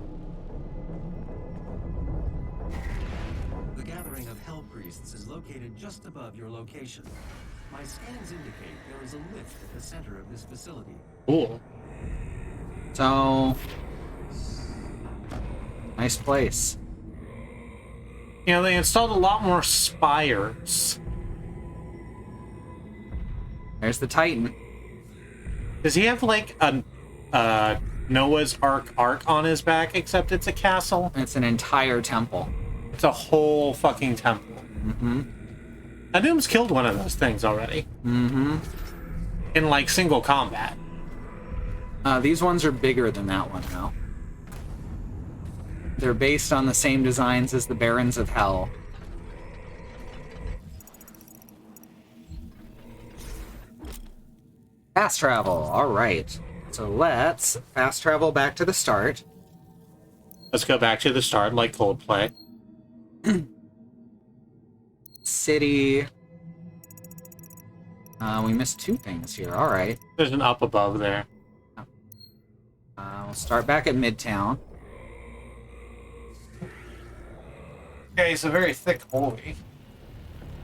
The gathering of Hell Priests is located just above your location. My scans indicate there is a lift at the center of this facility. Cool. So... nice place. You know, they installed a lot more spires. There's the Titan. Does he have like a Noah's Ark on his back, except it's a castle? It's an entire temple. It's a whole fucking temple. Mm-hmm. Adum's killed one of those things already. Mm-hmm. In like single combat. These ones are bigger than that one, though. They're based on the same designs as the Barons of Hell. Fast travel, alright. So let's fast travel back to the start. Let's go back to the start like Coldplay. City. We missed two things here, alright. There's an up above there. We'll start back at Midtown. Okay, it's a very thick hallway.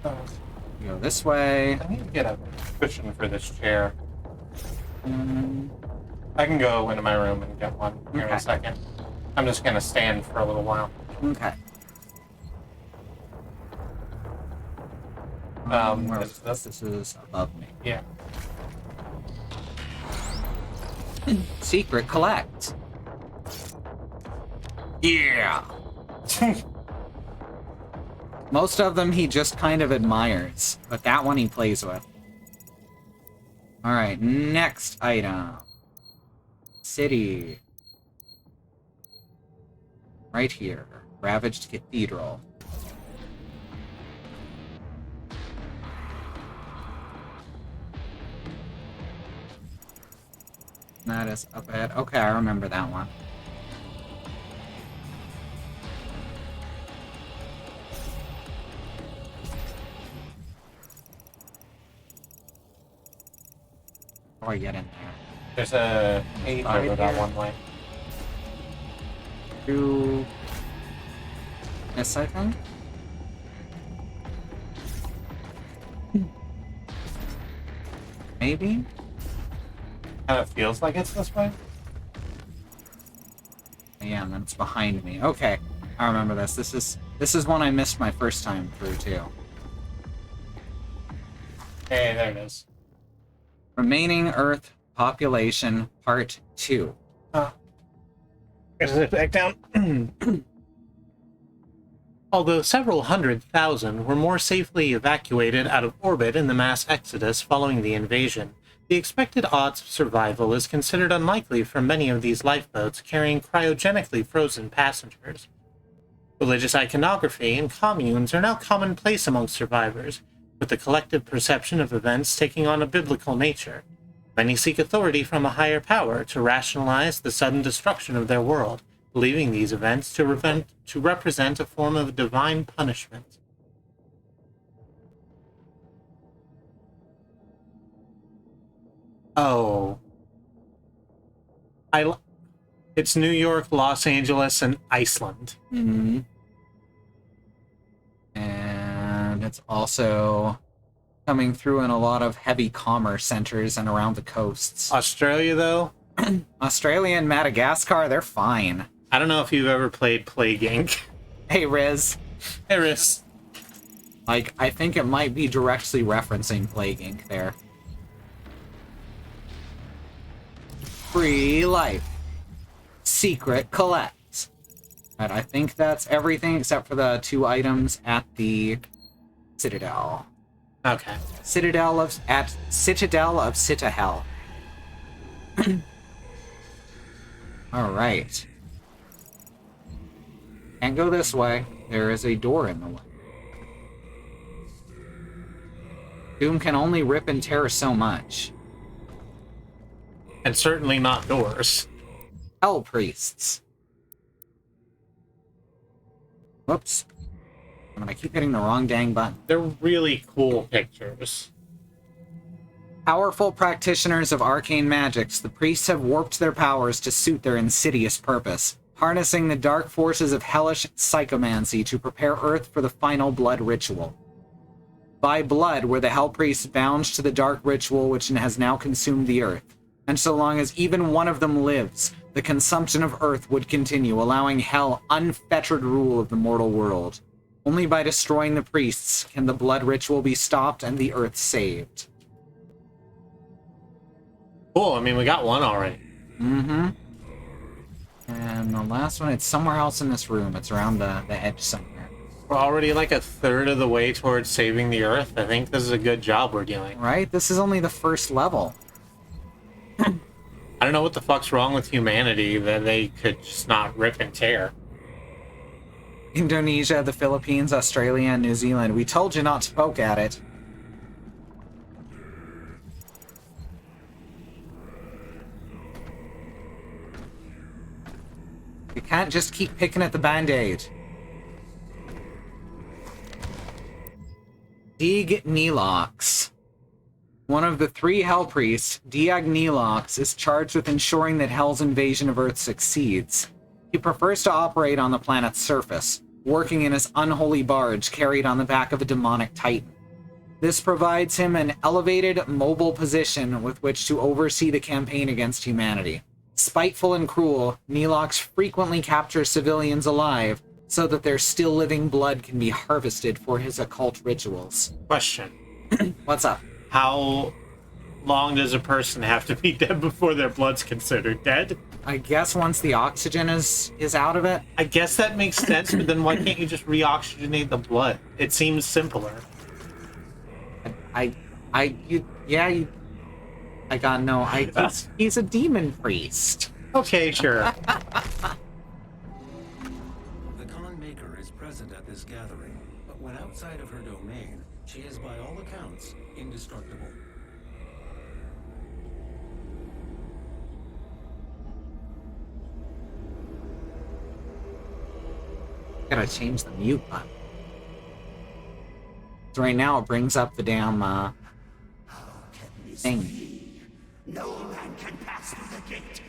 Go this way. I need to get a cushion for this chair. Mm, I can go into my room and get one here in Okay. a second. I'm just gonna stand for a little while. okay. Where Is is this? This is above me. Yeah. Secret collect. Yeah. Most of them he just kind of admires, but that one he plays with. Alright, next item. City. Right here. Ravaged Cathedral. That is up ahead. Okay, I remember that one. How do I get in there? There's a cage Right over that here. one way. Through this, I think? Maybe? Kind of feels like it's this way. Yeah, and then it's behind me. Okay, I remember this. This is one I missed my first time through, too. Hey, there it is. Remaining Earth Population, Part 2. Is it back down? Although several 100,000 were more safely evacuated out of orbit in the mass exodus following the invasion, the expected odds of survival is considered unlikely for many of these lifeboats carrying cryogenically frozen passengers. Religious iconography and communes are now commonplace among survivors, with the collective perception of events taking on a biblical nature. Many seek authority from a higher power to rationalize the sudden destruction of their world, believing these events to represent a form of divine punishment. Oh. It's New York, Los Angeles, and Iceland. Mm-hmm. And it's also coming through in a lot of heavy commerce centers and around the coasts. Australia, though? Australia and Madagascar, they're fine. I don't know if you've ever played Plague Inc. Hey, Riz. Hey, Riz. Like, I think it might be directly referencing Plague Inc. there. Free life. Secret collect. Right, I think that's everything except for the two items at the Citadel. Okay. Citadel of Citahel. Alright. Can't go this way. There is a door in the way. Doom can only rip and tear so much. And certainly not doors. Hell priests. Whoops. I keep hitting the wrong dang button. They're really cool pictures. Powerful practitioners of arcane magics, the priests have warped their powers to suit their insidious purpose, harnessing the dark forces of hellish psychomancy to prepare Earth for the final blood ritual. By blood were the Hell Priests bound to the dark ritual which has now consumed the Earth, and so long as even one of them lives, the consumption of Earth would continue, allowing Hell unfettered rule of the mortal world. Only by destroying the priests can the blood ritual be stopped and the Earth saved. Cool, I mean, we got one already. Mm-hmm. And the last one, it's somewhere else in this room. It's around the edge somewhere. We're already like a third of the way towards saving the Earth. I think this is a good job we're doing. Right? This is only the first level. I don't know what the fuck's wrong with humanity that they could just not rip and tear. Indonesia, the Philippines, Australia, and New Zealand. We told you not to poke at it. You can't just keep picking at the Band-Aid. Diag Neelox. One of the 3 Hell Priests, Diag Neelox, is charged with ensuring that Hell's invasion of Earth succeeds. He prefers to operate on the planet's surface, working in his unholy barge carried on the back of a demonic titan. This provides him an elevated, mobile position with which to oversee the campaign against humanity. Spiteful and cruel, Neelox frequently captures civilians alive so that their still living blood can be harvested for his occult rituals. Question. What's up? How long does a person have to be dead before their blood's considered dead? I guess once the oxygen is out of it. I guess that makes sense, but then why can't you just reoxygenate the blood? It seems simpler. He's a demon priest. Okay, sure. The Con Maker is present at this gathering, but when outside of her domain, she is by all accounts indestructible. Gotta change the mute button. So right now it brings up the damn thing. No man can pass through the gate.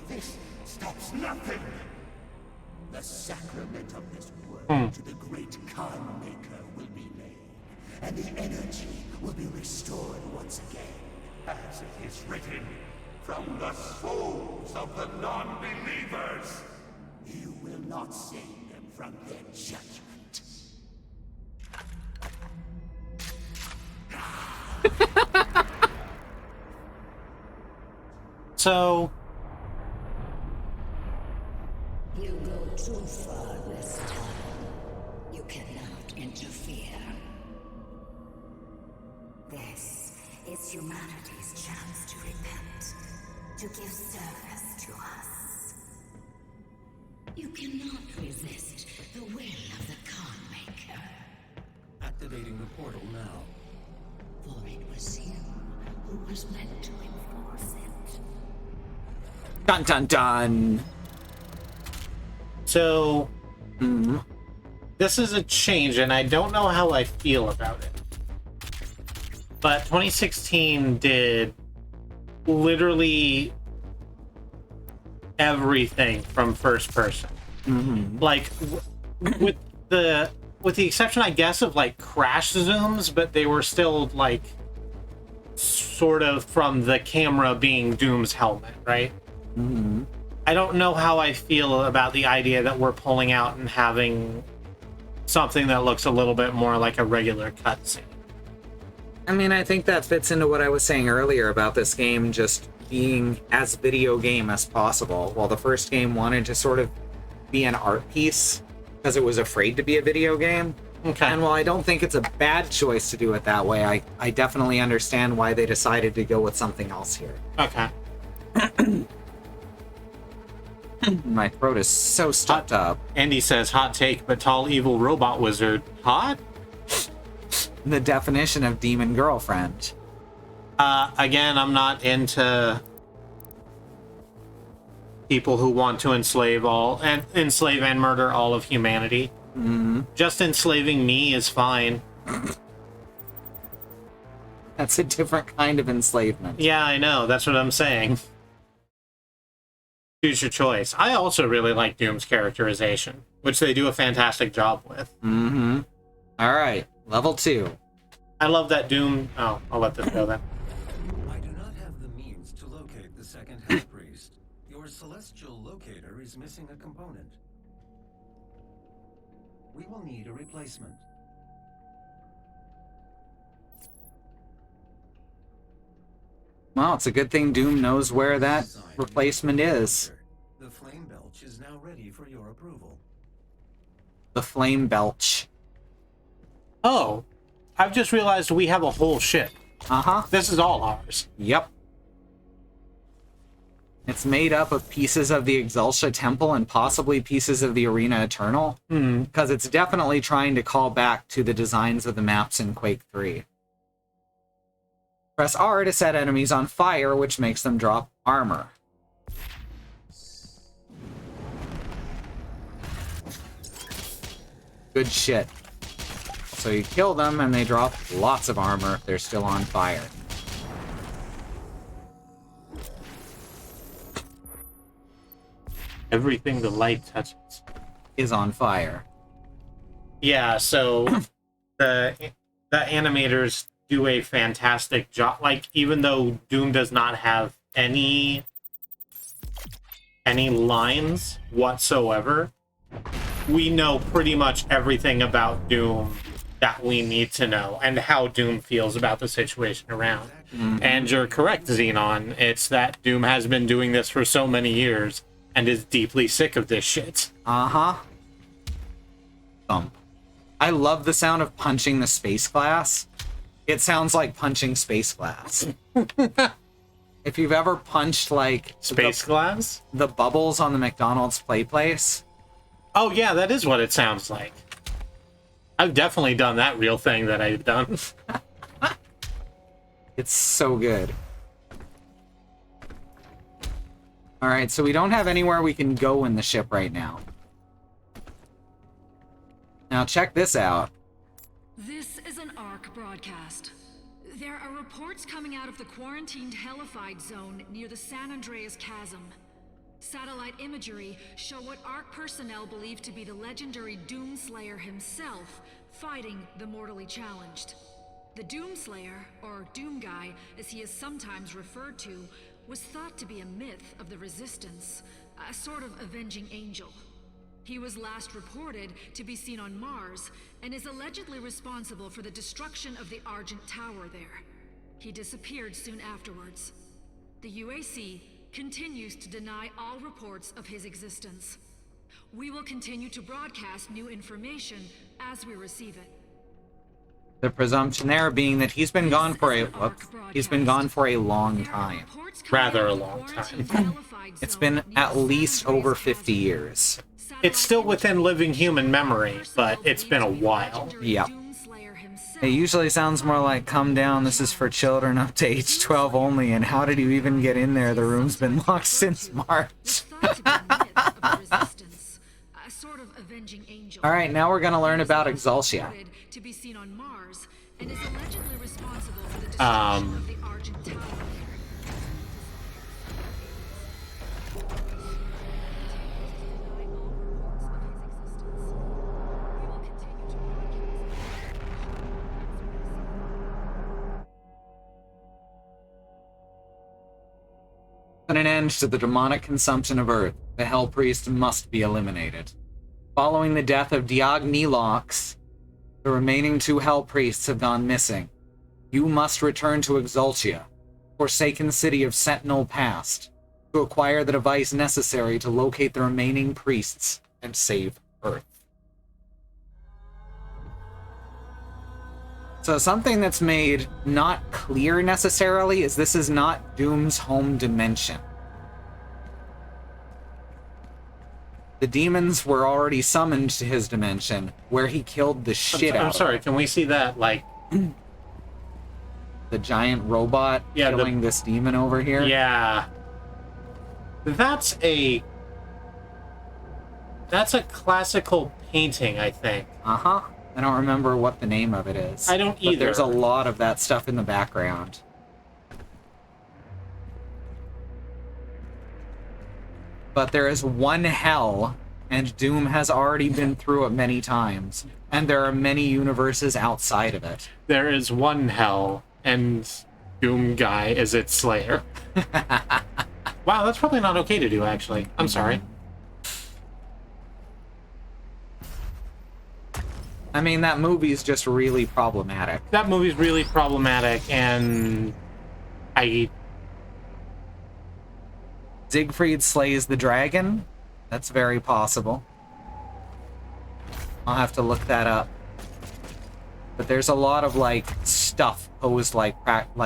This stops nothing. The sacrament of this world to the great Khan Maker will be laid, and the energy will be restored once again. As it is written, from the souls of the non-believers, you will not save them from their judgment. So... You go too far this time. You cannot interfere. This is humanity's chance to repent, to give service to us. You cannot resist the will of the Khan Maker. Activating the portal now. For it was you who was meant to enforce it. Dun dun dun! So... This is a change, and I don't know how I feel about it. But 2016 did literally everything from first person. Like, with the exception, I guess, of like crash zooms, but they were still like sort of from the camera being Doom's helmet, right? I don't know how I feel about the idea that we're pulling out and having something that looks a little bit more like a regular cutscene. I mean, I think that fits into what I was saying earlier about this game just being as video game as possible, while the first game wanted to sort of be an art piece because it was afraid to be a video game. Okay. And while I don't think it's a bad choice to do it that way, I definitely understand why they decided to go with something else here. Okay. My throat is so stuffed up. Andy says, hot take, but tall evil robot wizard. Hot? The definition of demon girlfriend. Again, I'm not into people who want to enslave and murder all of humanity. Mm-hmm. Just enslaving me is fine. That's a different kind of enslavement. Yeah, I know. That's what I'm saying. Choose your choice. I also really like Doom's characterization, which they do a fantastic job with. Mm-hmm. All right, level 2. I love that Doom... Oh, I'll let this go then. I do not have the means to locate the second Hell Priest. Your celestial locator is missing a component. We will need a replacement. Well, it's a good thing Doom knows where that replacement is. The flame belch is now ready for your approval. The flame belch. Oh, I've just realized we have a whole ship. Uh-huh. This is all ours. Yep. It's made up of pieces of the Exultia Temple and possibly pieces of the Arena Eternal. Because it's definitely trying to call back to the designs of the maps in Quake 3. Press R to set enemies on fire, which makes them drop armor. Good shit. So you kill them and they drop lots of armor if they're still on fire. Everything the light touches is on fire. Yeah, so the animators do a fantastic job. Like, even though Doom does not have any lines whatsoever, we know pretty much everything about Doom that we need to know and how Doom feels about the situation around. And you're correct, Xenon. It's that Doom has been doing this for so many years and is deeply sick of this shit. Uh-huh. I love the sound of punching the space glass. It sounds like punching space glass. If you've ever punched, like... Space glass? The bubbles on the McDonald's play place. Oh, yeah, that is what it sounds like. I've definitely done that real thing that I've done. It's so good. Alright, so we don't have anywhere we can go in the ship right now. Now check this out. This is an ARC broadcast. There are reports coming out of the quarantined hellified zone near the San Andreas Chasm. Satellite imagery show what ARC personnel believe to be the legendary Doomslayer himself fighting the mortally challenged. The Doomslayer, or Doom Guy as he is sometimes referred to, was thought to be a myth of the Resistance, a sort of avenging angel. He was last reported to be seen on Mars and is allegedly responsible for the destruction of the Argent Tower there. He disappeared soon afterwards. The UAC continues to deny all reports of his existence. We will continue to broadcast new information as we receive it. The presumption there being that he's been gone for a long time. Rather a long time. It's been at least over 50 years. It's still within living human memory, but it's been a while. Yeah. It usually sounds more like, come down, this is for children up to age 12 only, and how did you even get in there? The room's been locked since March. Alright, now we're gonna learn about Exultia. Put an end to the demonic consumption of Earth. The Hell Priest must be eliminated. Following the death of Diagnilox, the remaining 2 Hell Priests have gone missing. You must return to Exultia, forsaken city of Sentinel Past, to acquire the device necessary to locate the remaining priests and save Earth. So something that's made not clear necessarily is this is not Doom's home dimension. The demons were already summoned to his dimension, where he killed the shit out of I'm sorry, can we see that, like... the giant robot killing this demon over here? Yeah. That's a classical painting, I think. Uh-huh. I don't remember what the name of it is. I don't but either. There's a lot of that stuff in the background. But there is one hell, and Doom has already been through it many times. And there are many universes outside of it. There is one hell, and Doom Guy is its slayer. Wow, that's probably not okay to do, actually. I'm sorry. I mean, that movie's just really problematic. That movie's really problematic, and Siegfried slays the dragon? That's very possible. I'll have to look that up. But there's a lot of, like, stuff posed like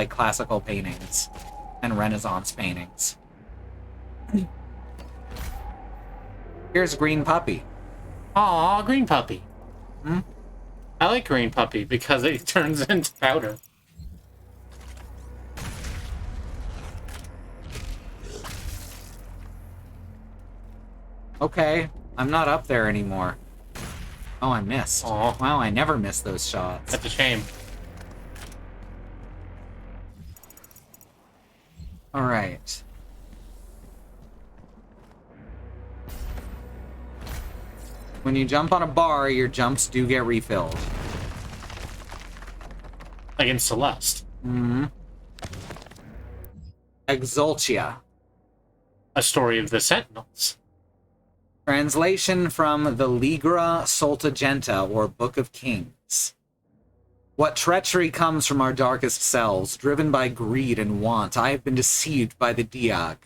classical paintings and Renaissance paintings. Here's Green Puppy. Aw, Green Puppy. Hmm? I like Green Puppy because it turns into powder. Okay, I'm not up there anymore. Oh, I missed. Aw. Wow, I never miss those shots. That's a shame. Alright. When you jump on a bar, your jumps do get refilled. Like in Celeste. Mm-hmm. Exultia. A story of the Sentinels. Translation from the Ligra Soltagenta, or Book of Kings. What treachery comes from our darkest selves, driven by greed and want. I have been deceived by the Diag.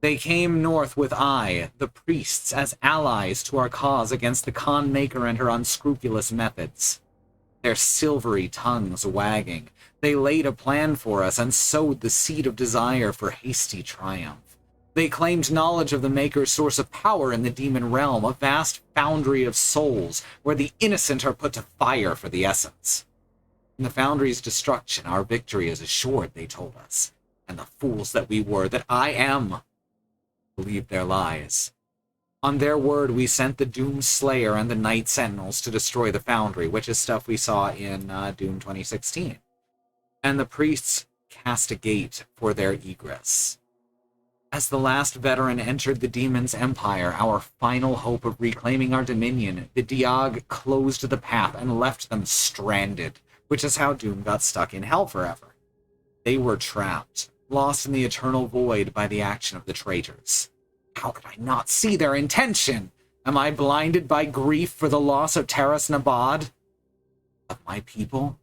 They came north with I, the priests, as allies to our cause against the Khan Maker and her unscrupulous methods. Their silvery tongues wagging, they laid a plan for us and sowed the seed of desire for hasty triumph. They claimed knowledge of the Maker's source of power in the demon realm, a vast foundry of souls, where the innocent are put to fire for the essence. In the foundry's destruction, our victory is assured, they told us. And the fools that we were, that I am, believed their lies. On their word, we sent the Doom Slayer and the Night Sentinels to destroy the foundry, which is stuff we saw in Doom 2016. And the priests cast a gate for their egress. As the last veteran entered the demon's empire, our final hope of reclaiming our dominion, the Diag closed the path and left them stranded, which is how Doom got stuck in hell forever. They were trapped, lost in the eternal void by the action of the traitors. How could I not see their intention? Am I blinded by grief for the loss of Taras Nabad? Of my people?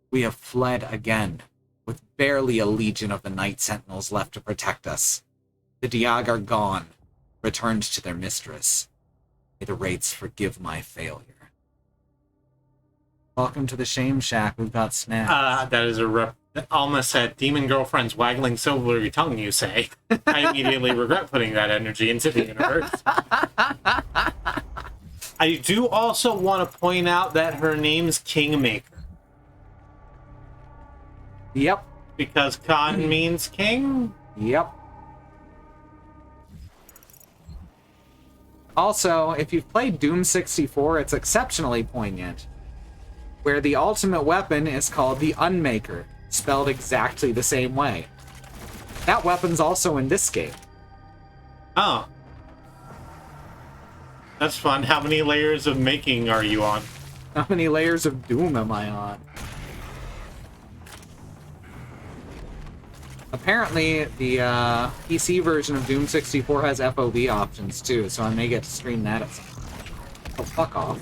We have fled again, with barely a legion of the Night Sentinels left to protect us. The Diag are gone, returned to their mistress. May the Wraiths forgive my failure. Welcome to the Shame Shack, we've got snacks. That is a Alma said, demon girlfriend's waggling silvery tongue, you say. I immediately regret putting that energy into the universe. I do also want to point out that her name's Kingmaker. Yep. Because Khan means king? Yep. Also, if you've played Doom 64, it's exceptionally poignant, where the ultimate weapon is called the Unmaker, spelled exactly the same way. That weapon's also in this game. Oh. That's fun. How many layers of making are you on? How many layers of Doom am I on? Apparently, the PC version of Doom 64 has FOV options too, so I may get to stream that at some point. Oh, fuck off.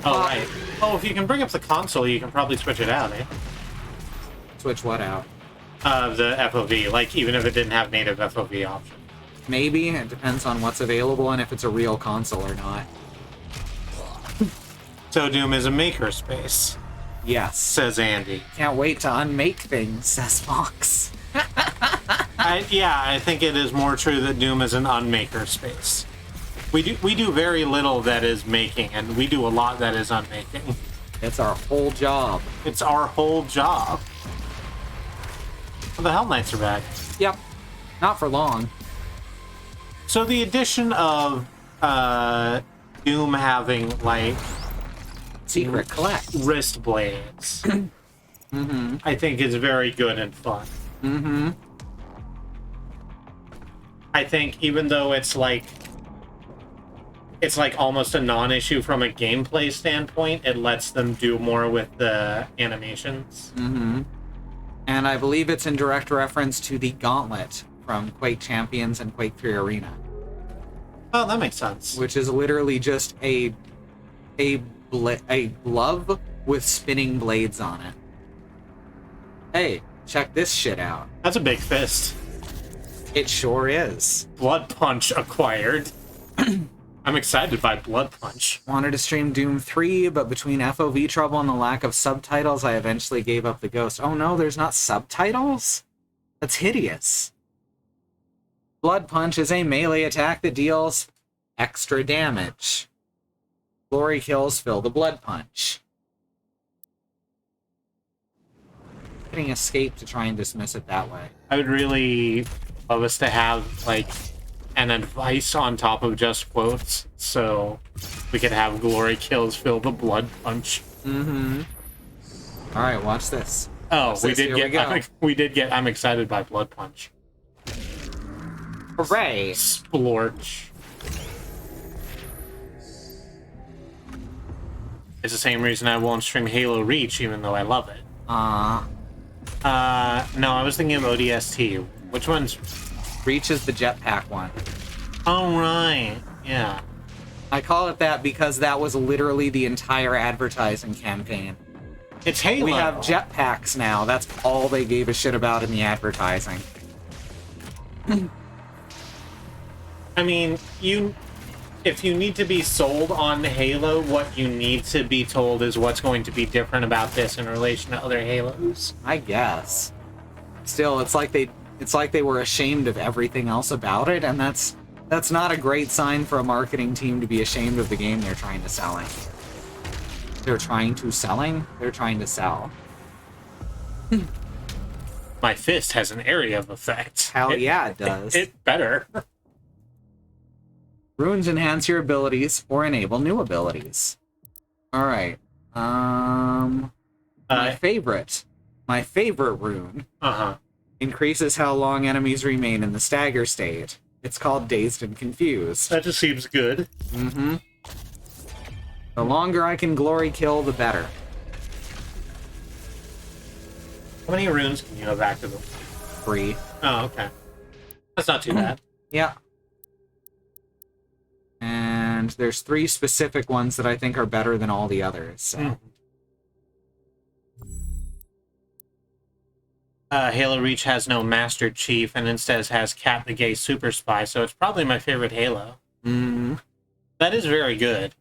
Oh, right. Oh, if you can bring up the console, you can probably switch it out, eh? Switch what out? The FOV, like, even if it didn't have native FOV option. Maybe. It depends on what's available and if it's a real console or not. So Doom is a makerspace, Yes. says Andy. Can't wait to unmake things, says Fox. I think it is more true that Doom is an unmaker space. We do very little that is making, and we do a lot that is unmaking. It's our whole job. It's our whole job. Well, the Hell Knights are back. Yep. Not for long. So the addition of Doom having, like, Secret collect. wrist blades, I think is very good and fun. Mm-hmm. I think even though it's like almost a non-issue from a gameplay standpoint, it lets them do more with the animations. Mm-hmm. And I believe it's in direct reference to the gauntlet from Quake Champions and Quake 3 Arena. Oh, that makes sense. Which is literally just a glove with spinning blades on it. Hey, check this shit out. That's a big fist. It sure is. Blood Punch acquired. I'm excited by Blood Punch. Wanted to stream Doom 3, but between FOV trouble and the lack of subtitles, I eventually gave up the ghost. Oh no, there's not subtitles? That's hideous. Blood Punch is a melee attack that deals extra damage. Glory kills fill the Blood Punch. Hitting escape to try and dismiss it that way. I would really love us to have, like, an advice on top of just quotes, so we could have glory kills fill the Blood Punch. Mm-hmm. Alright, watch this. Oh, watch this. we did get I'm excited by Blood Punch. Hooray! Splorch. It's the same reason I won't stream Halo Reach, even though I love it. No, I was thinking of ODST. Which one's... Reach is the jetpack one. Oh, right. Yeah. I call it that because that was literally the entire advertising campaign. It's Halo. We have jetpacks now. That's all they gave a shit about in the advertising. I mean, if you need to be sold on Halo, what you need to be told is what's going to be different about this in relation to other Halos. I guess. Still, it's like they were ashamed of everything else about it, and that's not a great sign for a marketing team to be ashamed of the game they're trying to selling. They're trying to sell. My fist has an area of effect. Hell yeah, it does. It better. Runes enhance your abilities or enable new abilities. Alright. My favorite rune increases how long enemies remain in the stagger state. It's called Dazed and Confused. That just seems good. Mm-hmm. The longer I can glory kill, the better. How many runes can you have active? 3. Oh, okay. That's not too bad. Yeah. And there's 3 specific ones that I think are better than all the others. So. Halo Reach has no Master Chief and instead has Cat the Gay Super Spy, so it's probably my favorite Halo. Mm-hmm. That is very good.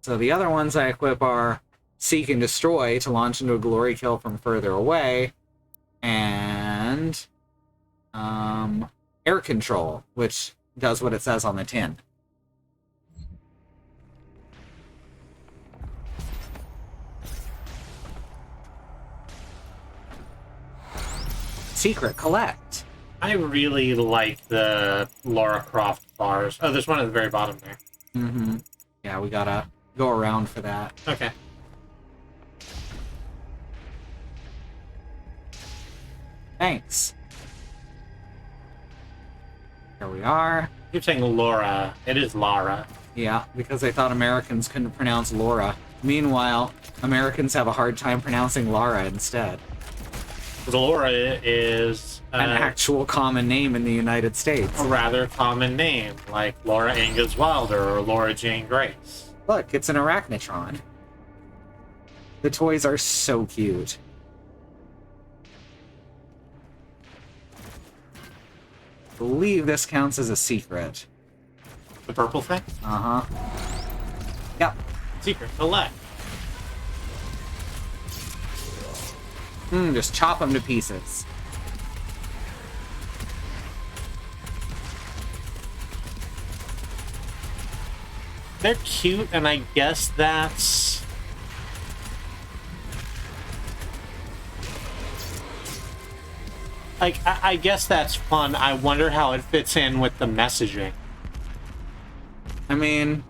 So the other ones I equip are Seek and Destroy to launch into a glory kill from further away, and Air Control, which does what it says on the tin. Secret collect. I really like the Lara Croft bars. Oh, there's one at the very bottom there. Mm-hmm. Yeah, we gotta go around for that. Okay. Thanks. Here we are. I keep saying Laura. It is Lara. Yeah, because they thought Americans couldn't pronounce Laura. Meanwhile, Americans have a hard time pronouncing Lara instead. Laura is an actual common name in the United States. A rather common name, like Laura Ingalls Wilder or Laura Jane Grace. Look, it's an arachnotron. The toys are so cute. I believe this counts as a secret. The purple thing? Uh-huh. Yep. Secret select. Just chop them to pieces. They're cute, and I guess that's... Like, I guess that's fun. I wonder how it fits in with the messaging. I mean,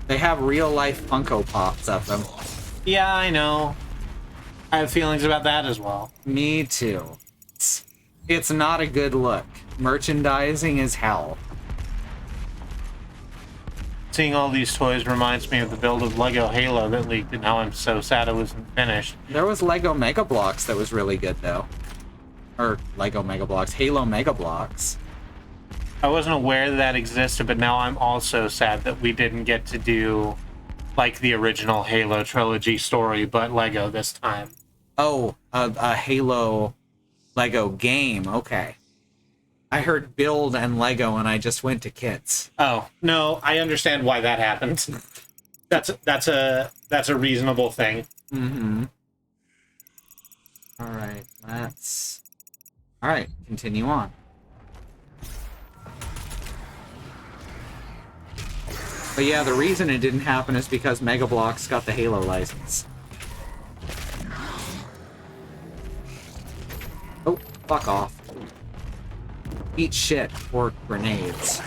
they have real-life Funko Pops of them. Yeah, I know. I have feelings about that as well. Me too. It's not a good look. Merchandising is hell. Seeing all these toys reminds me of the build of Lego Halo that leaked, and how I'm so sad it wasn't finished. There was Lego Mega Bloks that was really good, though. Or Lego Mega Bloks, Halo Mega Bloks. I wasn't aware that existed, but now I'm also sad that we didn't get to do, like, the original Halo trilogy story, but Lego this time. Oh, a Halo Lego game, okay. I heard build and Lego, and I just went to kits. Oh, no, I understand why that happened. That's a reasonable thing. Mm-hmm. Alright, let's... Alright, continue on. But yeah, the reason it didn't happen is because Mega Bloks got the Halo license. Oh, fuck off. Eat shit or grenades.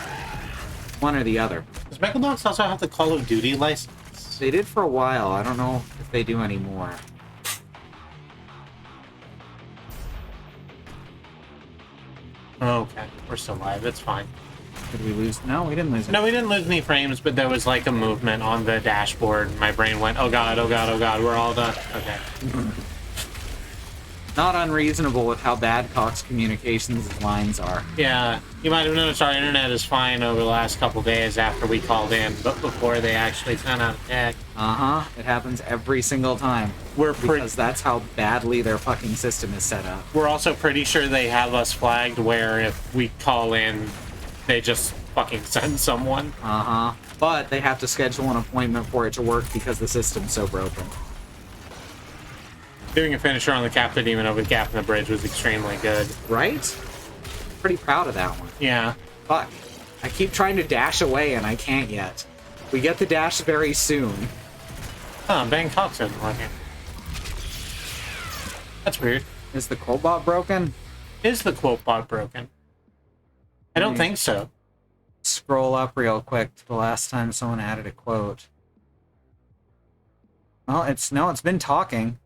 One or the other. Does Mega Bloks also have the Call of Duty license? They did for a while. I don't know if they do anymore. Okay, we're still live. It's fine. Did we lose? No, we didn't lose it. No, we didn't lose any frames, but there was like a movement on the dashboard. My brain went, oh god, oh god, oh god, we're all done. Okay. Not unreasonable with how bad Cox Communications' lines are. Yeah, you might have noticed our internet is fine over the last couple days after we called in, but before they actually sent out a tech. Uh-huh. It happens every single time. Because that's how badly their fucking system is set up. We're also pretty sure they have us flagged where if we call in, they just fucking send someone. Uh-huh. But they have to schedule an appointment for it to work because the system's so broken. Doing a finisher on the Captain Demon over the Gap in the Bridge was extremely good. Right? Pretty proud of that one. Yeah. Fuck. I keep trying to dash away and I can't yet. We get the dash very soon. Huh, Bangkok's isn't working. That's weird. Is the Quotebot broken? Is the Quotebot broken? I don't think so. Scroll up real quick to the last time someone added a quote. Well, it's been talking.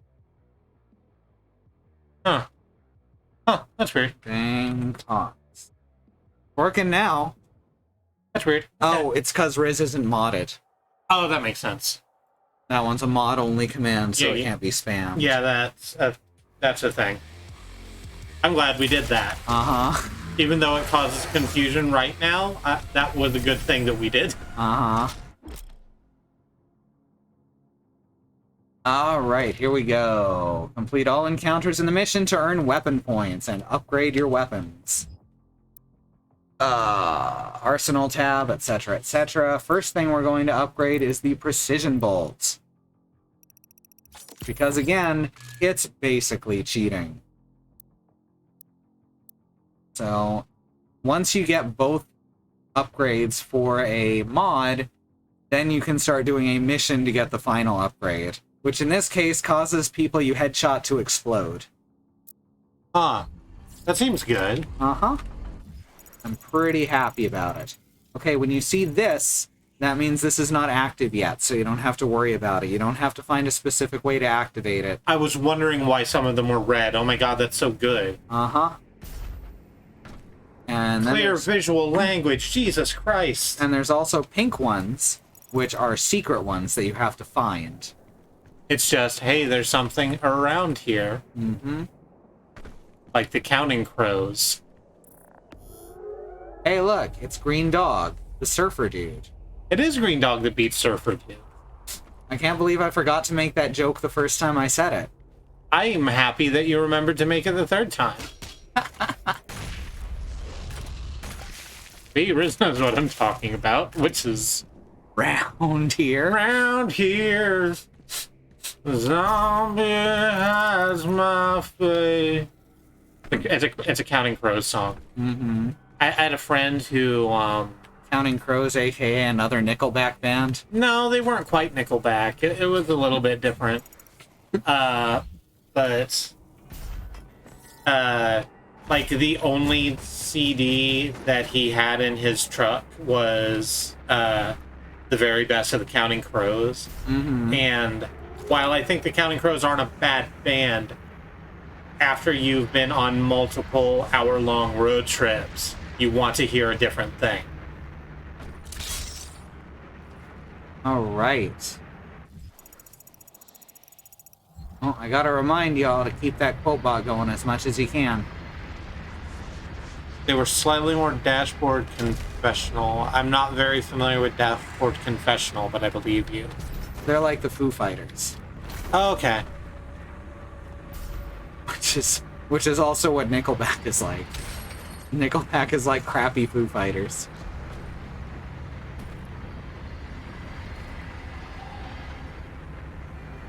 Huh. Huh, that's weird. Bangkoks. Working now. That's weird. Oh, it's because Riz isn't modded. Oh, that makes sense. That one's a mod-only command, so Yeah, it can't be spammed. Yeah, that's a thing. I'm glad we did that. Uh-huh. Even though it causes confusion right now, that was a good thing that we did. Uh-huh. Alright, here we go. Complete all encounters in the mission to earn weapon points and upgrade your weapons. Arsenal tab, etc., etc. First thing we're going to upgrade is the precision bolt. Because again, it's basically cheating. So, once you get both upgrades for a mod, then you can start doing a mission to get the final upgrade. Which in this case causes people you headshot to explode. Huh. That seems good. Uh-huh. I'm pretty happy about it. Okay, when you see this, that means this is not active yet, so you don't have to worry about it. You don't have to find a specific way to activate it. I was wondering why some of them were red. Oh my god, that's so good. Uh-huh. And then Clear visual language, Jesus Christ. And there's also pink ones, which are secret ones that you have to find. It's just, hey, there's something around here. Mm-hmm. Like the Counting Crows. Hey, look, it's Green Dog, the surfer dude. It is Green Dog that beats Surfer Dude. I can't believe I forgot to make that joke the first time I said it. I am happy that you remembered to make it the third time. Riz knows what I'm talking about, which is... Round here. Round here, zombie has my face. It's a Counting Crows song. Mm-hmm. I had a friend who... Counting Crows, a.k.a. another Nickelback band? No, they weren't quite Nickelback. It was a little bit different. But... like the only CD that he had in his truck was the very best of the Counting Crows. Mm-hmm. And while I think the Counting Crows aren't a bad band, after you've been on multiple hour-long road trips, you want to hear a different thing. All right. Well, I gotta remind y'all to keep that quote bot going as much as you can. They were slightly more dashboard confessional. I'm not very familiar with dashboard confessional, but I believe you. They're like the Foo Fighters. Oh, okay. Which is also what Nickelback is like. Nickelback is like crappy Foo Fighters.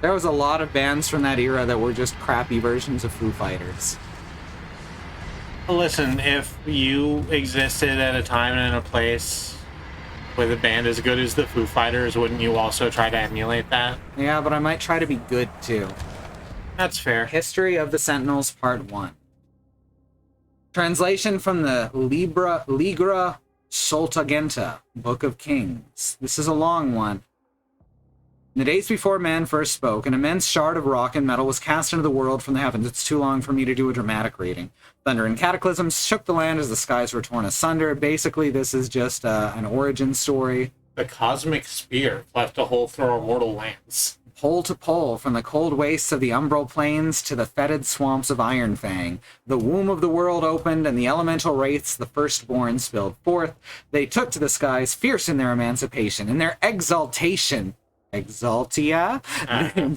There was a lot of bands from that era that were just crappy versions of Foo Fighters. Listen, if you existed at a time and in a place with a band as good as the Foo Fighters, wouldn't you also try to emulate that? Yeah, but I might try to be good too. That's fair. History of the Sentinels, Part 1. Translation from the Ligra Soltagenta, Book of Kings. This is a long one. In the days before man first spoke, an immense shard of rock and metal was cast into the world from the heavens. It's too long for me to do a dramatic reading. Thunder and cataclysms shook the land as the skies were torn asunder. Basically, this is just an origin story. The cosmic spear left a hole through our mortal lands. Pole to pole, from the cold wastes of the umbral plains to the fetid swamps of Ironfang, the womb of the world opened, and the elemental wraiths, the firstborn, spilled forth. They took to the skies, fierce in their emancipation, in their exaltation. Exaltia,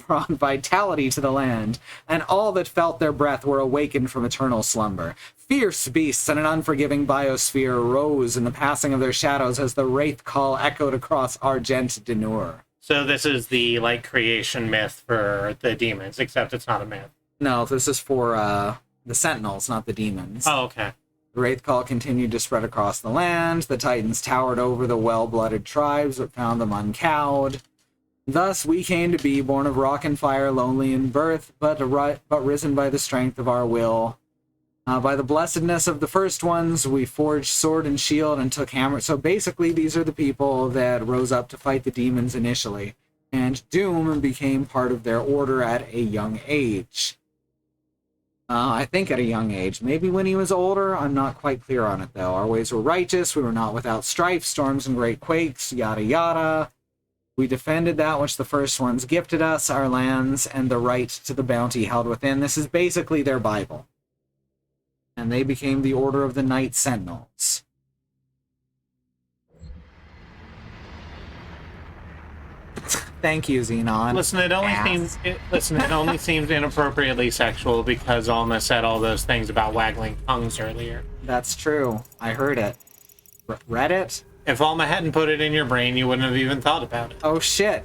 brought vitality to the land, and all that felt their breath were awakened from eternal slumber. Fierce beasts and an unforgiving biosphere rose in the passing of their shadows as the wraith call echoed across Argent Denur. So this is the, like, creation myth for the demons, except it's not a myth. No, this is for the Sentinels, not the demons. Oh, okay. The wraith call continued to spread across the land. The Titans towered over the well-blooded tribes but found them uncowed. Thus we came to be, born of rock and fire, lonely in birth, but risen by the strength of our will. By the blessedness of the first ones, we forged sword and shield and took hammer. So basically, these are the people that rose up to fight the demons initially. And Doom became part of their order at a young age. I think at a young age. Maybe when he was older, I'm not quite clear on it, though. Our ways were righteous, we were not without strife, storms and great quakes, yada yada. We defended that which the first ones gifted us, our lands, and the right to the bounty held within. This is basically their Bible. And they became the Order of the Night Sentinels. Thank you, Xenon. Listen, it only seems inappropriately sexual because Alma said all those things about waggling tongues earlier. That's true. I heard it. Read it? If Alma hadn't put it in your brain, you wouldn't have even thought about it. Oh shit.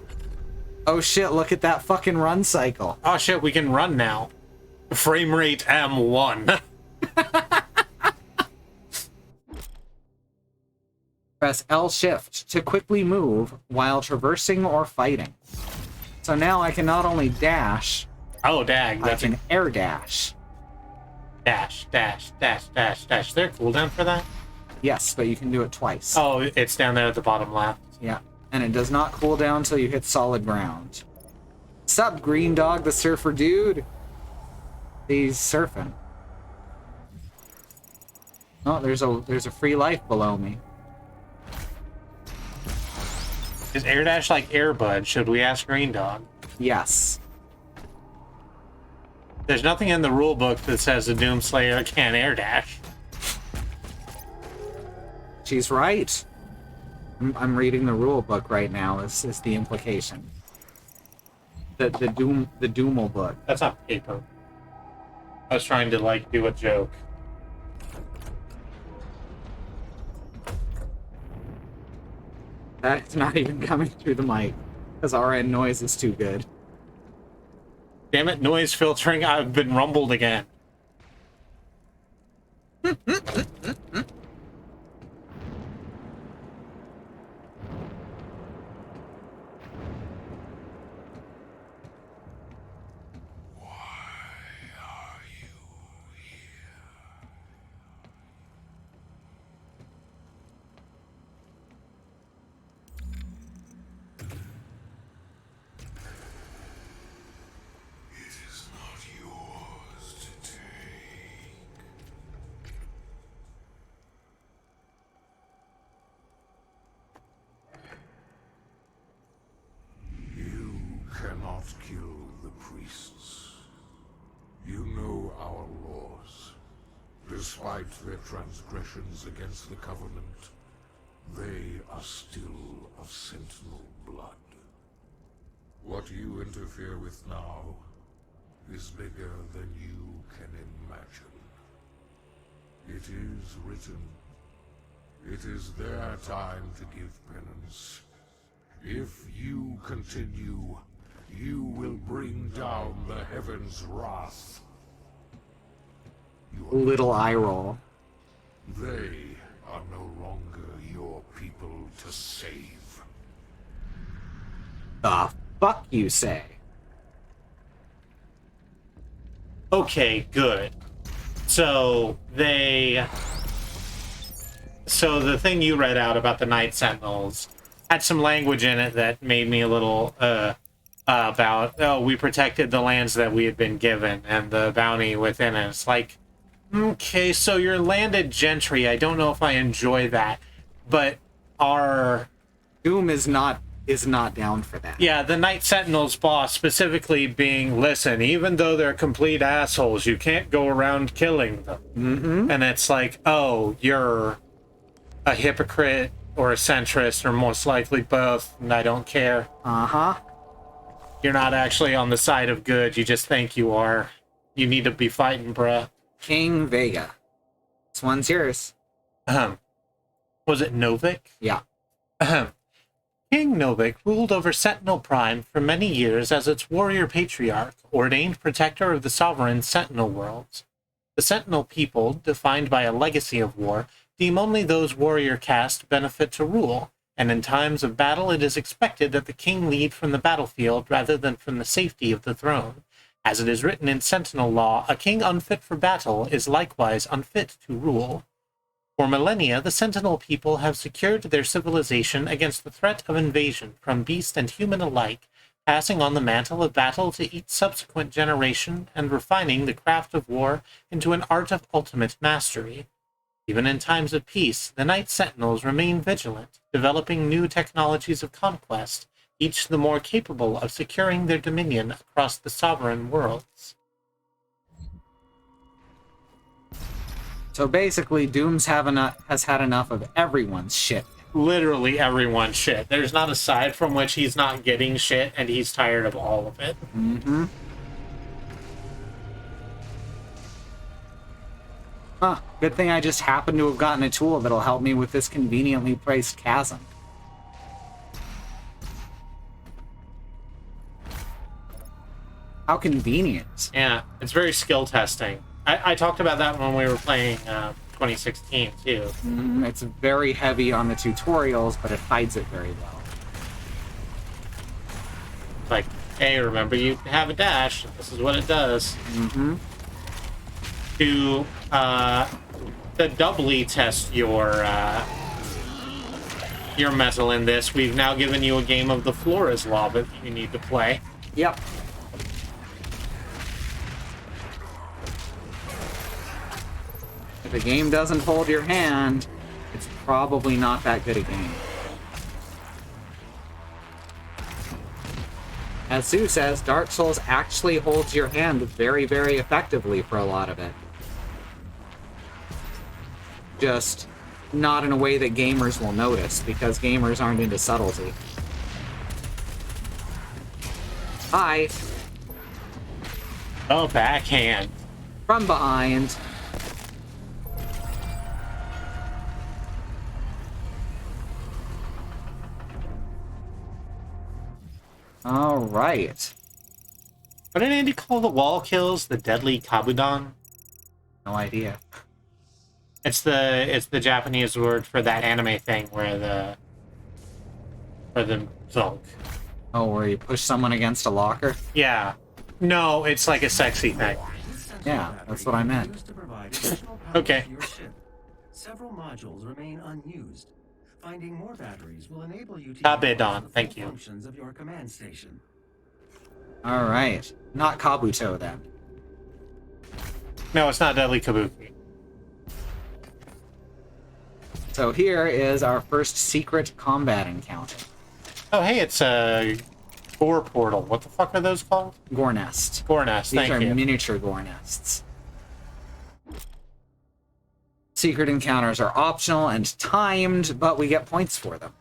Oh shit, look at that fucking run cycle. Oh shit, we can run now. Frame rate M1. Press L shift to quickly move while traversing or fighting. So now I can not only dash, Oh, dag. I can air dash. Dash, dash, dash, dash, dash. Is there a cooldown for that? Yes, but you can do it twice. Oh, it's down there at the bottom left. Yeah, and it does not cool down until you hit solid ground. Sup, Green Dog the Surfer Dude? He's surfing. Oh, there's a free life below me. Is air dash like Air Bud? Should we ask Green Dog? Yes. There's nothing in the rule book that says the Doomslayer can air dash. She's right. I'm reading the rule book right now. This is the implication. The Doomal book. That's not paper. I was trying to, like, do a joke. That's not even coming through the mic, because RN noise is too good. Damn it, noise filtering, I've been rumbled again. not kill the priests. You know our laws. Despite their transgressions against the Covenant, they are still of Sentinel blood. What you interfere with now is bigger than you can imagine. It is written. It is their time to give penance. If you continue, you will bring down the heavens' wrath. Little eye roll. They are no longer your people to save. The fuck you say? Okay, good. So the thing you read out about the Night Sentinels had some language in it that made me a little about, oh, we protected the lands that we had been given and the bounty within it. It's like, okay, so you're landed gentry. I don't know if I enjoy that, but our Doom is not down for that. Yeah, the Night Sentinel's boss specifically being, listen, even though they're complete assholes, you can't go around killing them. Mm-hmm. And it's like, oh, you're a hypocrite or a centrist, or most likely both, and I don't care. Uh-huh. You're not actually on the side of good, you just think you are. You need to be fighting, bruh. King Vega. This one's yours. Was it Novik? Yeah. King Novik ruled over Sentinel Prime for many years as its warrior patriarch, ordained protector of the sovereign Sentinel worlds. The Sentinel people, defined by a legacy of war, deem only those warrior caste benefit to rule, and in times of battle it is expected that the king lead from the battlefield rather than from the safety of the throne. As it is written in Sentinel law, a king unfit for battle is likewise unfit to rule. For millennia, the Sentinel people have secured their civilization against the threat of invasion from beast and human alike, passing on the mantle of battle to each subsequent generation and refining the craft of war into an art of ultimate mastery. Even in times of peace, the Night Sentinels remain vigilant, developing new technologies of conquest, each the more capable of securing their dominion across the sovereign worlds. So basically, Doom's has had enough of everyone's shit. Literally everyone's shit. There's not a side from which he's not getting shit, and he's tired of all of it. Mm-hmm. Huh. Good thing I just happen to have gotten a tool that'll help me with this conveniently placed chasm. How convenient. Yeah, it's very skill testing. I talked about that when we were playing 2016, too. It's very heavy on the tutorials, but it hides it very well. Like, hey, remember you have a dash. This is what it does. Mm-hmm. To doubly test your mettle in this, we've now given you a game of the Flora's Law that you need to play. Yep. If a game doesn't hold your hand, it's probably not that good a game. As Sue says, Dark Souls actually holds your hand very, very effectively for a lot of it. Just not in a way that gamers will notice, because gamers aren't into subtlety. Hi. Oh, backhand. From behind. All right. What did Andy call the wall kills? The deadly kabudan? No idea. It's the Japanese word for that anime thing where the zonk. Oh, where you push someone against a locker? Yeah. No, it's like a sexy thing. Yeah, that's what I meant. Okay. Several modules remain unused. Finding more batteries will enable you to Kabudan, thank you. functions of your command station. All right. Not Kabuto, then. No, it's not deadly kabuki. So here is our first secret combat encounter. Oh, hey, it's Gore portal. What the fuck are those called? Gore nest. Gore nest. These Thank are you. miniature gore nests. Secret encounters are optional and timed, but we get points for them.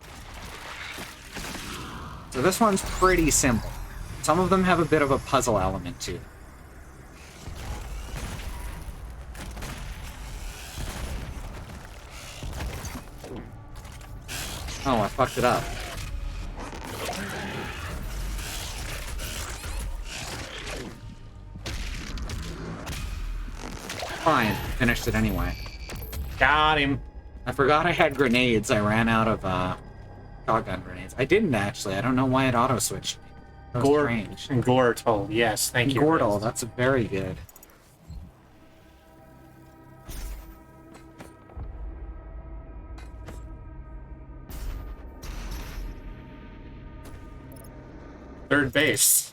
So this one's pretty simple. Some of them have a bit of a puzzle element to them. Oh, I fucked it up. Fine, finished it anyway. Got him. I forgot I had grenades. I ran out of shotgun grenades. I didn't actually. I don't know why it auto-switched me. That was strange. Gortle. Yes, thank you. Gortle, that's very good. Third base.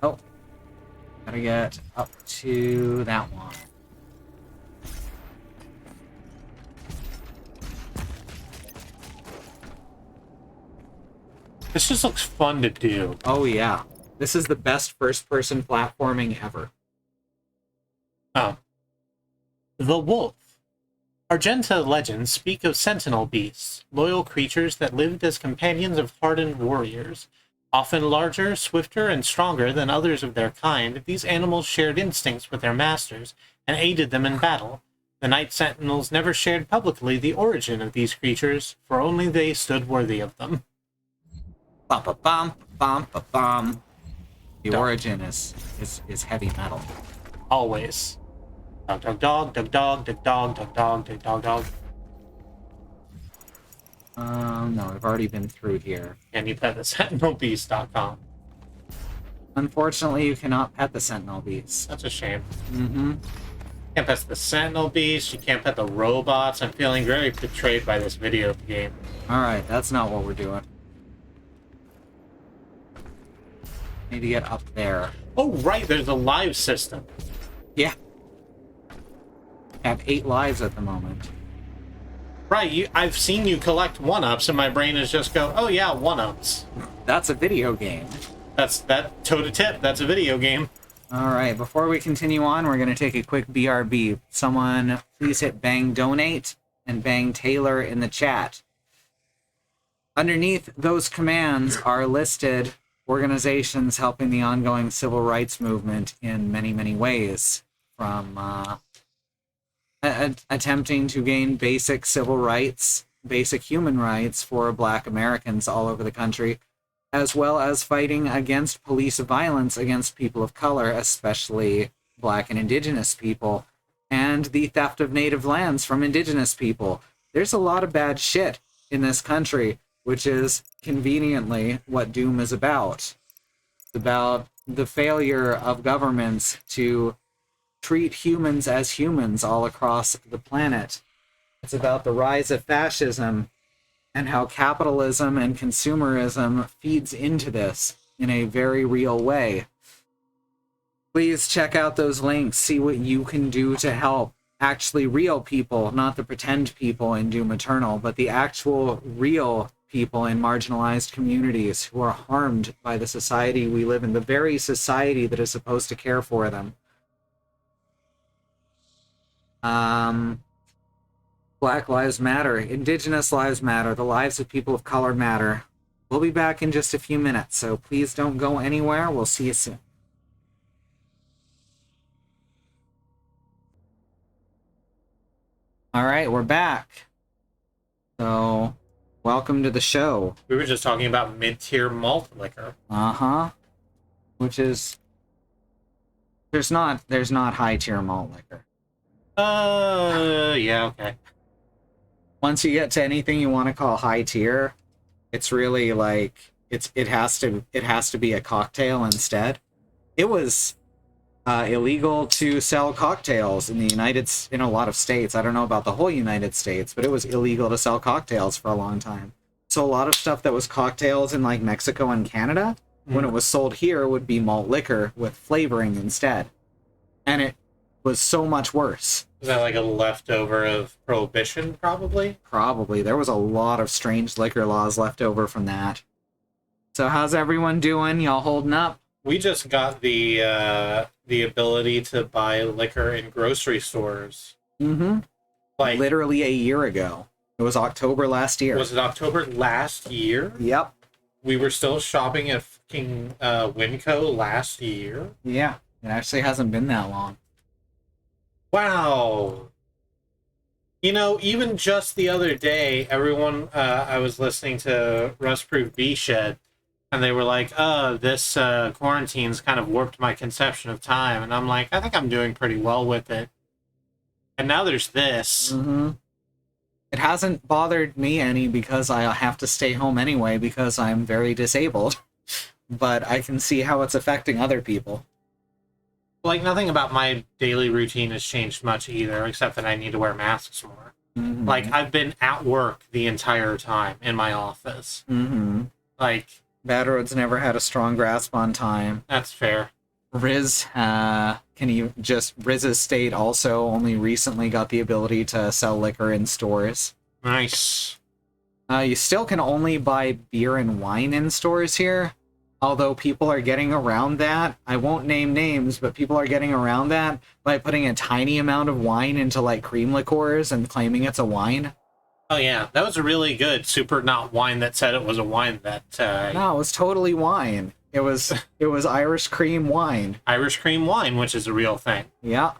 Oh. Gotta get up to that one. This just looks fun to do. Oh yeah. This is the best first-person platforming ever. Oh. The Wolf. Argenta legends speak of sentinel beasts, loyal creatures that lived as companions of hardened warriors. Often larger, swifter, and stronger than others of their kind, these animals shared instincts with their masters and aided them in battle. The Night Sentinels never shared publicly the origin of these creatures, for only they stood worthy of them. Bum bum bum bum. The origin is heavy metal. Always. Dog, dog, dog, dog, dog, dog, dog, dog, dog, dog, dog, dog. No, I've already been through here. And you pet the sentinelbeast.com. Unfortunately, you cannot pet the Sentinel Beast. That's a shame. Mm-hmm. You can't pet the Sentinel Beast, you can't pet the robots. I'm feeling very betrayed by this video game. Alright, that's not what we're doing. Need to get up there. Oh, right, there's a live system. Yeah. I have 8 lives at the moment. Right, I've seen you collect 1-ups, and my brain is just go, oh yeah, 1-ups. That's a video game. That's that toe-to-tip, that's a video game. Alright, before we continue on, we're going to take a quick BRB. Someone please hit bang donate and bang Taylor in the chat. Underneath those commands are listed organizations helping the ongoing civil rights movement in many, many ways. From attempting to gain basic civil rights, basic human rights for Black Americans all over the country, as well as fighting against police violence against people of color, especially Black and Indigenous people, and the theft of native lands from Indigenous people. There's a lot of bad shit in this country, which is conveniently what Doom is about. It's about the failure of governments to treat humans as humans all across the planet. It's about the rise of fascism and how capitalism and consumerism feeds into this in a very real way. Please check out those links, see what you can do to help actually real people, not the pretend people in Doom Eternal, but the actual real people in marginalized communities who are harmed by the society we live in, the very society that is supposed to care for them. Black Lives Matter, Indigenous Lives Matter, the lives of people of color matter. We'll be back in just a few minutes, so please don't go anywhere. We'll see you soon. All right, we're back. So, welcome to the show. We were just talking about mid-tier malt liquor. Uh-huh. Which is... There's not high-tier malt liquor. Yeah, okay. Once you get to anything you want to call high tier, it's really like it has to be a cocktail instead. It was illegal to sell cocktails in in a lot of states. I don't know about the whole United States, but it was illegal to sell cocktails for a long time. So a lot of stuff that was cocktails in like Mexico and Canada, when it was sold here, would be malt liquor with flavoring instead, and it was so much worse. Was that like a leftover of Prohibition, probably? Probably. There was a lot of strange liquor laws left over from that. So how's everyone doing? Y'all holding up? We just got the ability to buy liquor in grocery stores. Mm-hmm. Like literally a year ago. It was October last year. Was it October last year? Yep. We were still shopping at fucking Winco last year. Yeah, it actually hasn't been that long. Wow. You know, even just the other day, everyone, I was listening to Rustproof B-Shed, and they were like, this quarantine's kind of warped my conception of time. And I'm like, I think I'm doing pretty well with it. And now there's this. Mm-hmm. It hasn't bothered me any because I have to stay home anyway because I'm very disabled. But I can see how it's affecting other people. Like, nothing about my daily routine has changed much either, except that I need to wear masks more. Mm-hmm. Like, I've been at work the entire time in my office. Mm-hmm. Like... Bad Road's never had a strong grasp on time. That's fair. Riz's state also only recently got the ability to sell liquor in stores. Nice. You still can only buy beer and wine in stores here, although people are getting around that. I won't name names, but people are getting around that by putting a tiny amount of wine into, like, cream liqueurs and claiming it's a wine. Oh, yeah. That was a really good super not wine that said it was a wine that... No, it was totally wine. It was Irish cream wine. Irish cream wine, which is a real thing. Yeah.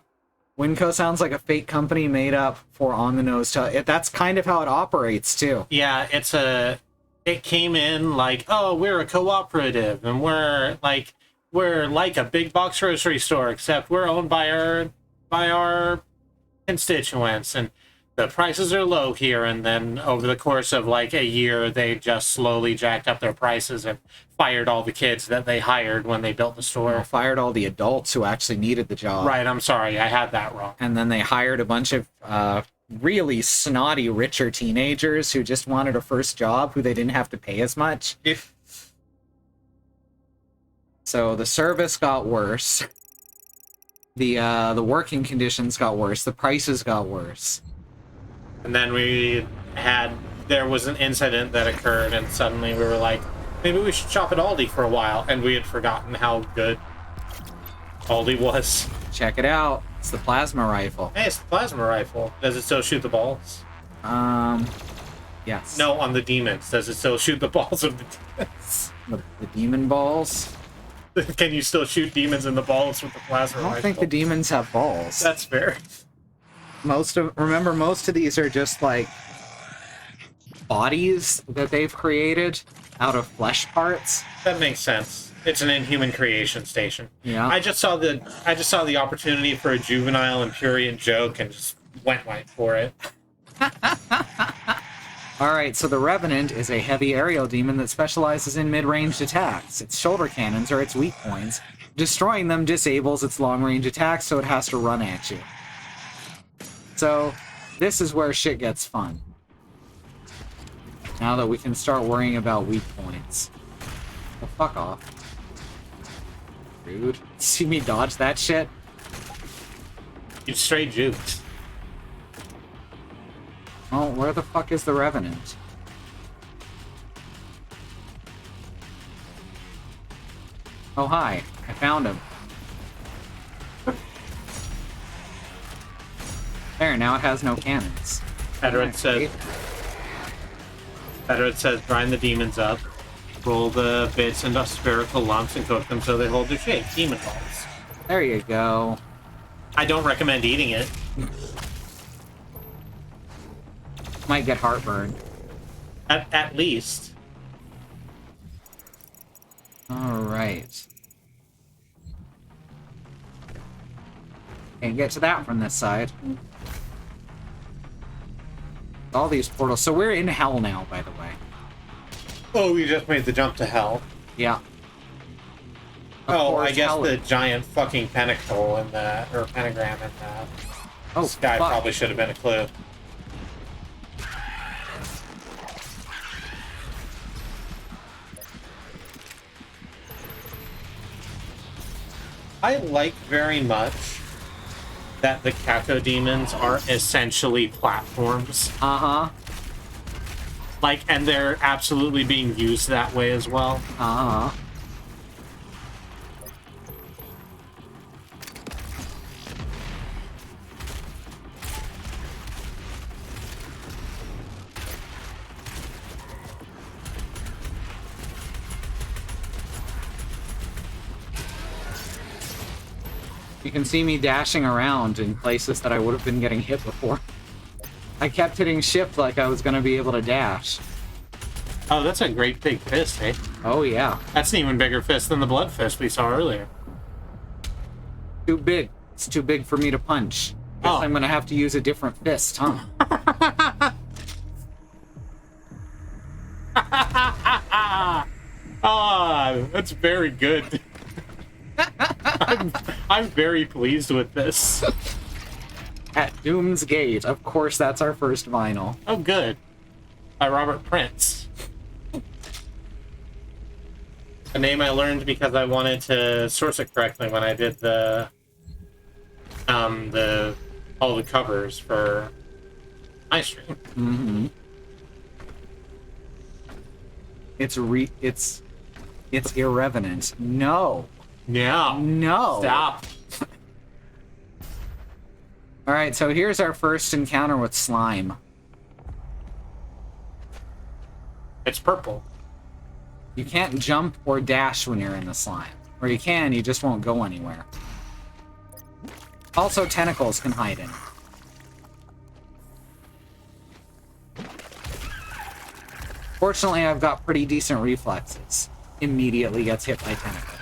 Winco sounds like a fake company made up for on-the-nose. That's kind of how it operates, too. Yeah, it came in like, oh, we're a cooperative, and we're like a big box grocery store, except we're owned by our constituents, and the prices are low here. And then over the course of like a year, they just slowly jacked up their prices and fired all the kids that they hired when they built the store. Well, fired all the adults who actually needed the job. Right, I'm sorry, I had that wrong. And then they hired a bunch of really snotty, richer teenagers who just wanted a first job, who they didn't have to pay as much. So the service got worse. The working conditions got worse. The prices got worse. And then there was an incident that occurred, and suddenly we were like, maybe we should shop at Aldi for a while, and we had forgotten how good Aldi was. Check it out. It's the plasma rifle. Hey, it's the plasma rifle. Does it still shoot the balls? Yes. No, on the demons. Does it still shoot the balls of the demons? The demon balls? Can you still shoot demons in the balls with the plasma rifle? I don't think the demons have balls. That's fair. Remember, most of these are just, like, bodies that they've created out of flesh parts. That makes sense. It's an inhuman creation station. Yeah. I just saw the opportunity for a juvenile and prurient joke and just went right for it. Alright, so the Revenant is a heavy aerial demon that specializes in mid-range attacks. Its shoulder cannons are its weak points. Destroying them disables its long-range attacks, so it has to run at you. So, this is where shit gets fun. Now that we can start worrying about weak points. Well, fuck off. Rude. See me dodge that shit? You straight juked. Oh, where the fuck is the Revenant? Oh, hi. I found him. There, now it has no cannons. Edward says, grind the demons up, roll the bits into spherical lumps, and cook them so they hold their shape. Demon balls. There you go. I don't recommend eating it. Might get heartburn. At least. Alright. Can't get to that from this side. All these portals. So we're in hell now, by the way. Oh, we just made the jump to hell. Yeah. I guess the giant fucking pentacle in the, or pentagram in the sky probably should have been a clue. I like very much that the Cacodemons are essentially platforms. Uh-huh. Like, and they're absolutely being used that way as well. Uh-huh. You can see me dashing around in places that I would have been getting hit before. I kept hitting shift like I was going to be able to dash. Oh, that's a great big fist, eh? Oh, yeah. That's an even bigger fist than the blood fist we saw earlier. Too big. It's too big for me to punch. Guess I'm going to have to use a different fist, huh? That's very good. I'm very pleased with this. At Doom's Gate. Of course, that's our first vinyl. Oh, good. By Robert Prince. A name I learned because I wanted to source it correctly when I did all the covers for my stream. Mm-hmm. It's irreverent. No. Yeah. No. Stop. Alright, so here's our first encounter with slime. It's purple. You can't jump or dash when you're in the slime. Or you can, you just won't go anywhere. Also, tentacles can hide in it. Fortunately, I've got pretty decent reflexes. Immediately gets hit by tentacle.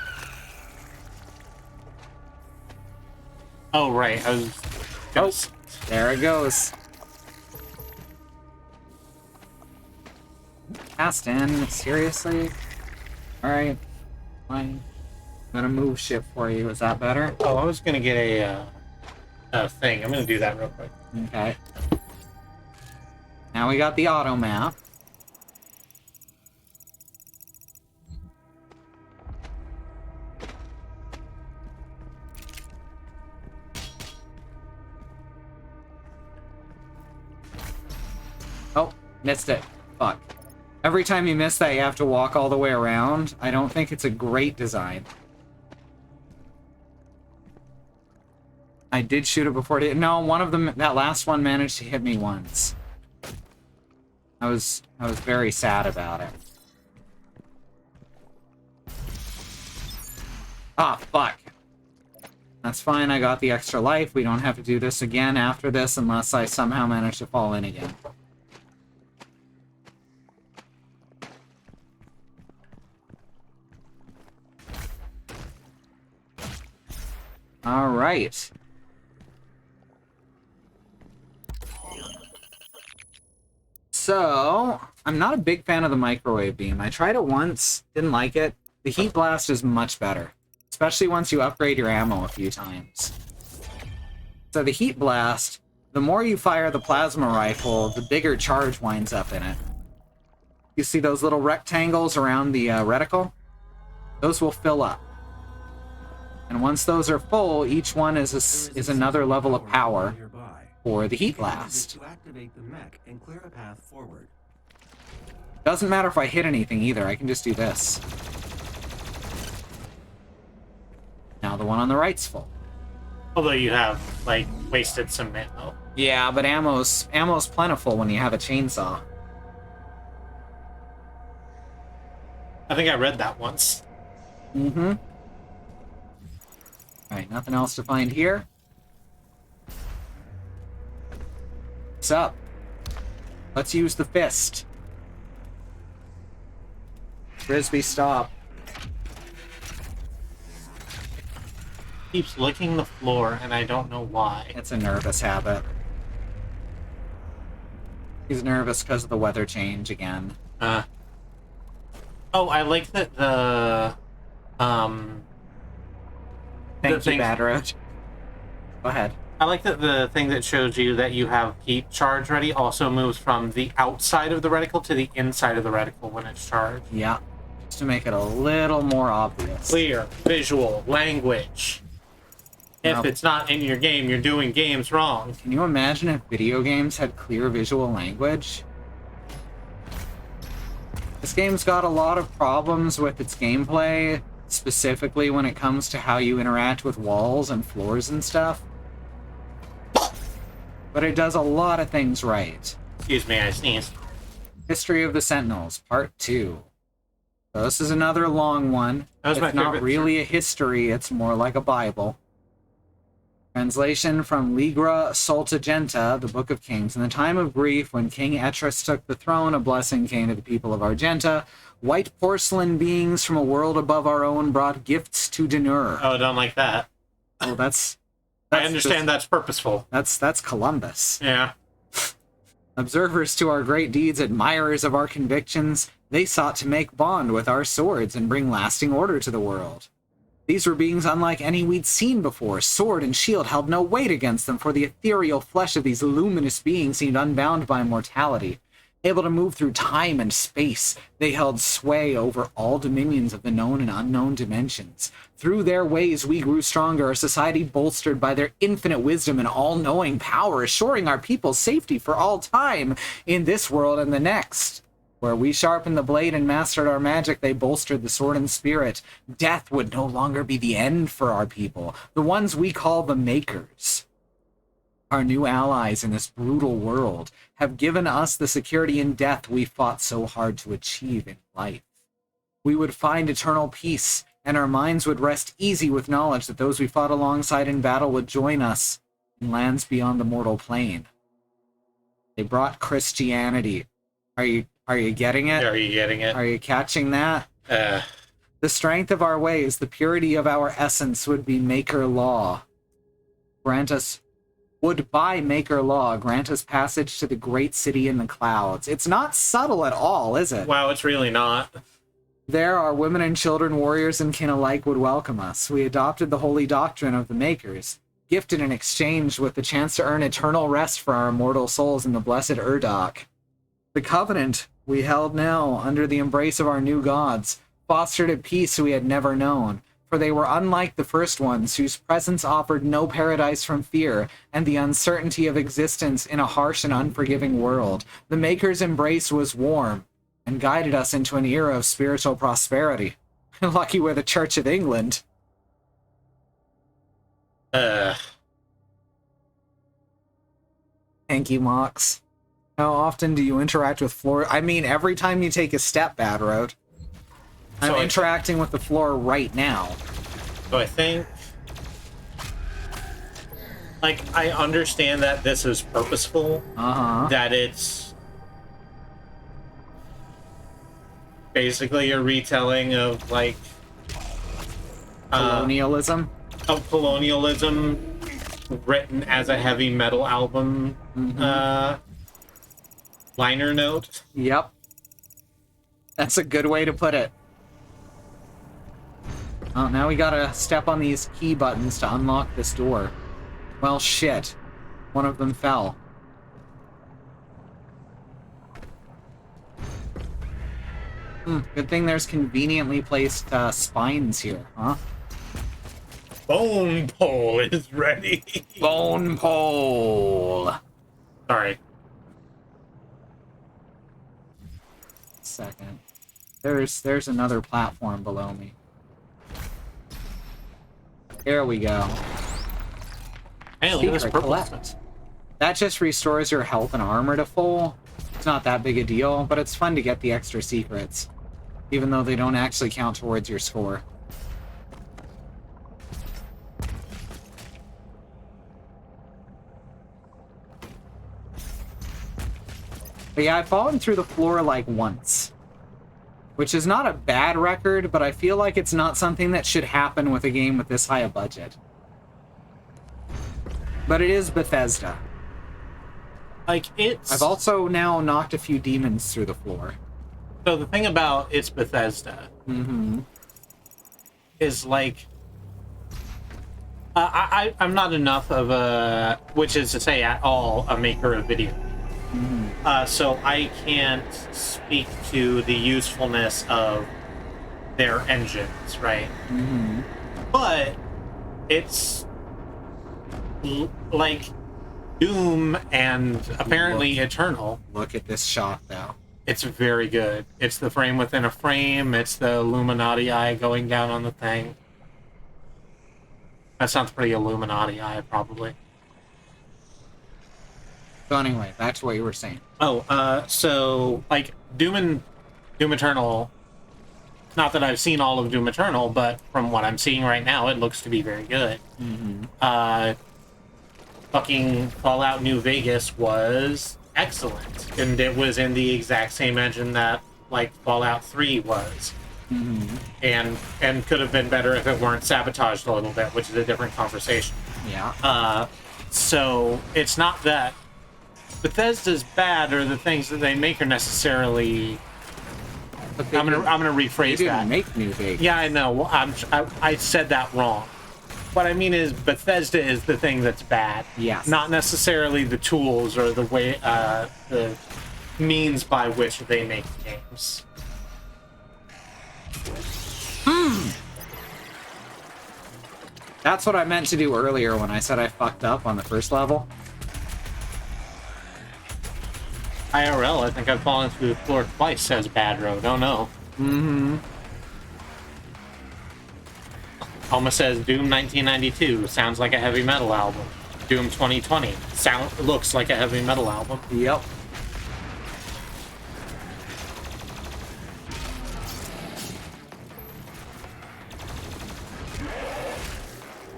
Oh, right. Oh, there it goes. Cast in, seriously? Alright, fine. I'm gonna move ship for you, is that better? Oh, I was gonna get a thing. I'm gonna do that real quick. Okay. Now we got the auto map. Oh, missed it. Fuck. Every time you miss that, you have to walk all the way around. I don't think it's a great design. I did shoot it before it. No, one of them, that last one managed to hit me once. I was very sad about it. Ah, fuck. That's fine, I got the extra life. We don't have to do this again after this unless I somehow manage to fall in again. All right. So, I'm not a big fan of the microwave beam. I tried it once, didn't like it. The heat blast is much better, especially once you upgrade your ammo a few times. So the heat blast, the more you fire the plasma rifle, the bigger charge winds up in it. You see those little rectangles around the reticle? Those will fill up. And once those are full, each one is another level of power for the heat blast. Doesn't matter if I hit anything either, I can just do this. Now the one on the right's full. Although you have, like, wasted some ammo. Yeah, but ammo's plentiful when you have a chainsaw. I think I read that once. Mm-hmm. Alright, nothing else to find here. What's up? Let's use the fist. Frisbee, stop. Keeps licking the floor, and I don't know why. It's a nervous habit. He's nervous because of the weather change again. Oh, I like that the Thank you, Bad Road. Go ahead. I like that the thing that shows you that you have heat charge ready also moves from the outside of the reticle to the inside of the reticle when it's charged. Yeah, just to make it a little more obvious. Clear, visual, language. If it's not in your game, you're doing games wrong. Can you imagine if video games had clear visual language? game's got a lot of problems with its gameplay, specifically when it comes to how you interact with walls and floors and stuff. But it does a lot of things right. Excuse me, I sneezed. History of the Sentinels, Part 2. So this is another long one. That was my It's not favorite. really a history, it's more like a Bible. Translation from Ligra Soltagenta, the Book of Kings. In the time of grief, when King Etrus took the throne, a blessing came to the people of Argenta. White porcelain beings from a world above our own brought gifts to Dinur. Oh, I don't like that. Oh, that's I understand that's purposeful. That's Columbus. Yeah. Observers to our great deeds, admirers of our convictions, they sought to make bond with our swords and bring lasting order to the world. These were beings unlike any we'd seen before. Sword and shield held no weight against them, for the ethereal flesh of these luminous beings seemed unbound by mortality. Able to move through time and space, they held sway over all dominions of the known and unknown dimensions. Through their ways we grew stronger, our society bolstered by their infinite wisdom and all-knowing power, assuring our people's safety for all time in this world and the next. Where we sharpened the blade and mastered our magic, they bolstered the sword and spirit. Death would no longer be the end for our people, the ones we call the Makers. Our new allies in this brutal world have given us the security in death we fought so hard to achieve in life. We would find eternal peace, and our minds would rest easy with knowledge that those we fought alongside in battle would join us in lands beyond the mortal plane. They brought Christianity. Are you getting it? Are you getting it? Are you catching that? The strength of our ways, the purity of our essence would be Maker Law. Would by Maker Law grant us passage to the great city in the clouds. It's not subtle at all, is it? Wow, it's really not. There, our women and children, warriors and kin alike would welcome us. We adopted the holy doctrine of the Makers, gifted in exchange with the chance to earn eternal rest for our immortal souls in the blessed Urdok. The covenant we held now, under the embrace of our new gods, fostered a peace we had never known, for they were unlike the first ones, whose presence offered no paradise from fear and the uncertainty of existence in a harsh and unforgiving world. The Maker's embrace was warm and guided us into an era of spiritual prosperity. Lucky we're the Church of England. Thank you, Mox. How often do you interact with floor? I mean, every time you take a step, Bad Road. I'm interacting with the floor right now. So I think... Like, I understand that this is purposeful. Uh-huh. That it's... basically a retelling of, like... Colonialism? Of colonialism written as a heavy metal album. Liner note. Yep. That's a good way to put it. Oh, now we gotta step on these key buttons to unlock this door. Well, shit. One of them fell. Good thing there's conveniently placed spines here, huh? Bone pole is ready. Bone pole! Sorry. Second. There's another platform below me. There we go. Hey, look at this Secret purple collect. stuff. That just restores your health and armor to full. It's not that big a deal, but it's fun to get the extra secrets, even though they don't actually count towards your score. But yeah, I've fallen through the floor like once, which is not a bad record, but I feel like it's not something that should happen with a game with this high a budget. But it is Bethesda. Like, it's... I've also now knocked a few demons through the floor. So the thing about it's Bethesda is, like... I'm not enough of a... which is to say at all, a maker of video. So I can't speak to the usefulness of their engines, right? But it's like Doom and apparently Eternal. Look at this shot, though. It's very good. It's the frame within a frame. It's the Illuminati eye going down on the thing. That sounds pretty Illuminati eye, probably. So anyway, back to what you were saying. So, like, Doom Eternal, not that I've seen all of Doom Eternal, but from what I'm seeing right now, it looks to be very good. Fucking Fallout New Vegas was excellent, and it was in the exact same engine that, like, Fallout 3 was. And could have been better if it weren't sabotaged a little bit, which is a different conversation. Yeah. So it's not that Bethesda's bad or the things that they make are necessarily. I'm gonna rephrase they that. didn't make New Vegas. Yeah, I know. I said that wrong. What I mean is Bethesda is the thing that's bad. Yes. Not necessarily the tools or the way the means by which they make games. That's what I meant to do earlier when I said I fucked up on the first level. IRL, I think I've fallen through the floor twice, says Bad Road. Oh no. Alma says Doom 1992 sounds like a heavy metal album. Doom 2020 looks like a heavy metal album. Yep.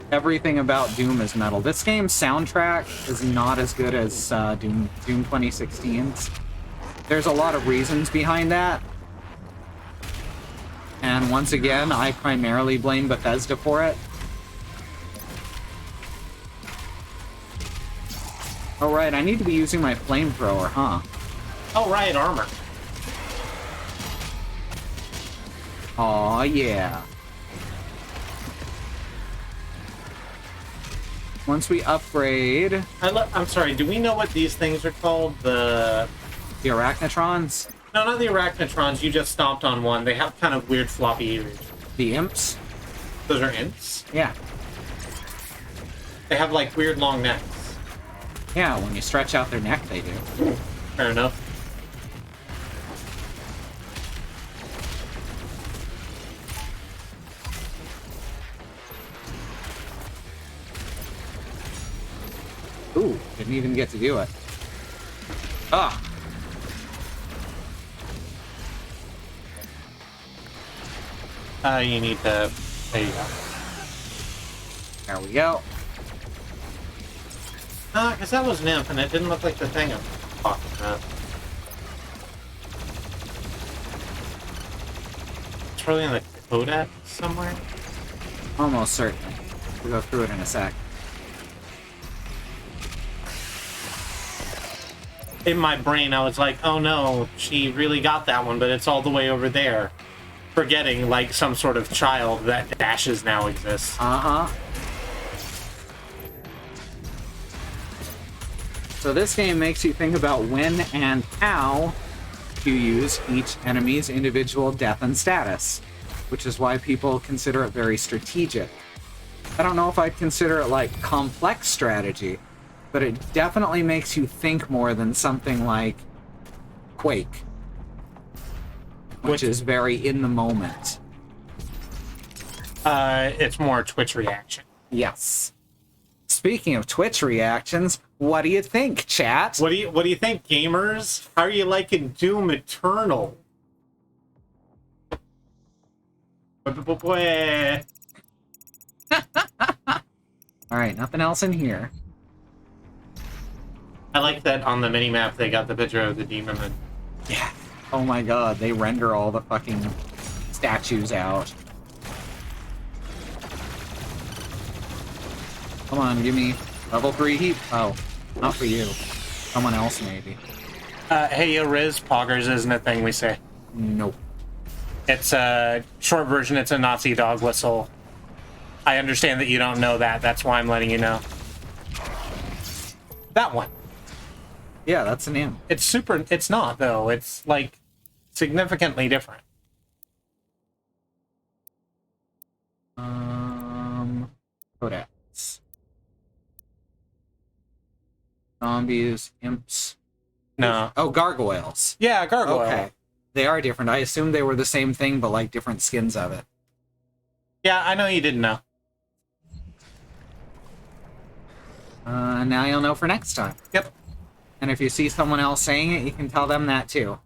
Everything about Doom is metal. This game's soundtrack is not as good as Doom 2016's. There's a lot of reasons behind that. And once again, I primarily blame Bethesda for it. Oh right, I need to be using my flamethrower, huh? Oh right, armor. Aw, yeah. Once we upgrade... I'm sorry, do we know what these things are called? The Arachnotrons? No, not the Arachnotrons. You just stomped on one. They have kind of weird floppy ears. The imps? Those are imps? Yeah. They have, like, weird long necks. Yeah, when you stretch out their neck, they do. Fair enough. Ooh, didn't even get to do it. Ah! You need to... There you go. There we go. Because that was an imp, and it didn't look like the thing I'm talking about. It's probably in the Kodak somewhere? Almost certainly. We'll go through it in a sec. In my brain, I was like, oh no, she really got that one, but it's all the way over there. Forgetting, like, some sort of child that dashes now exists. Uh-huh. So this game makes you think about when and how to use each enemy's individual death and status, which is why people consider it very strategic. I don't know if I'd consider it, like, complex strategy, but it definitely makes you think more than something like Quake, which is very in the moment. It's more Twitch reaction. Yes. Speaking of Twitch reactions, what do you think, chat? What do you think, gamers? How are you liking Doom Eternal? Alright, nothing else in here. I like that on the minimap they got the picture of the demon. Yeah. Oh my god, they render all the fucking statues out. Come on, give me level 3 heat. Oh, not for you. Someone else, maybe. Hey, yo, Riz, poggers isn't a thing we say. Nope. It's a short version, it's a Nazi dog whistle. I understand that you don't know that, that's why I'm letting you know. That one. Yeah, that's an imp. It's not, though. It's, like, significantly different. Kodaks. Zombies, imps. No. Oh, gargoyles. Yeah, gargoyle. Okay. They are different. I assumed they were the same thing, but like different skins of it. Yeah, I know you didn't know. Now you'll know for next time. Yep. And if you see someone else saying it, you can tell them that too.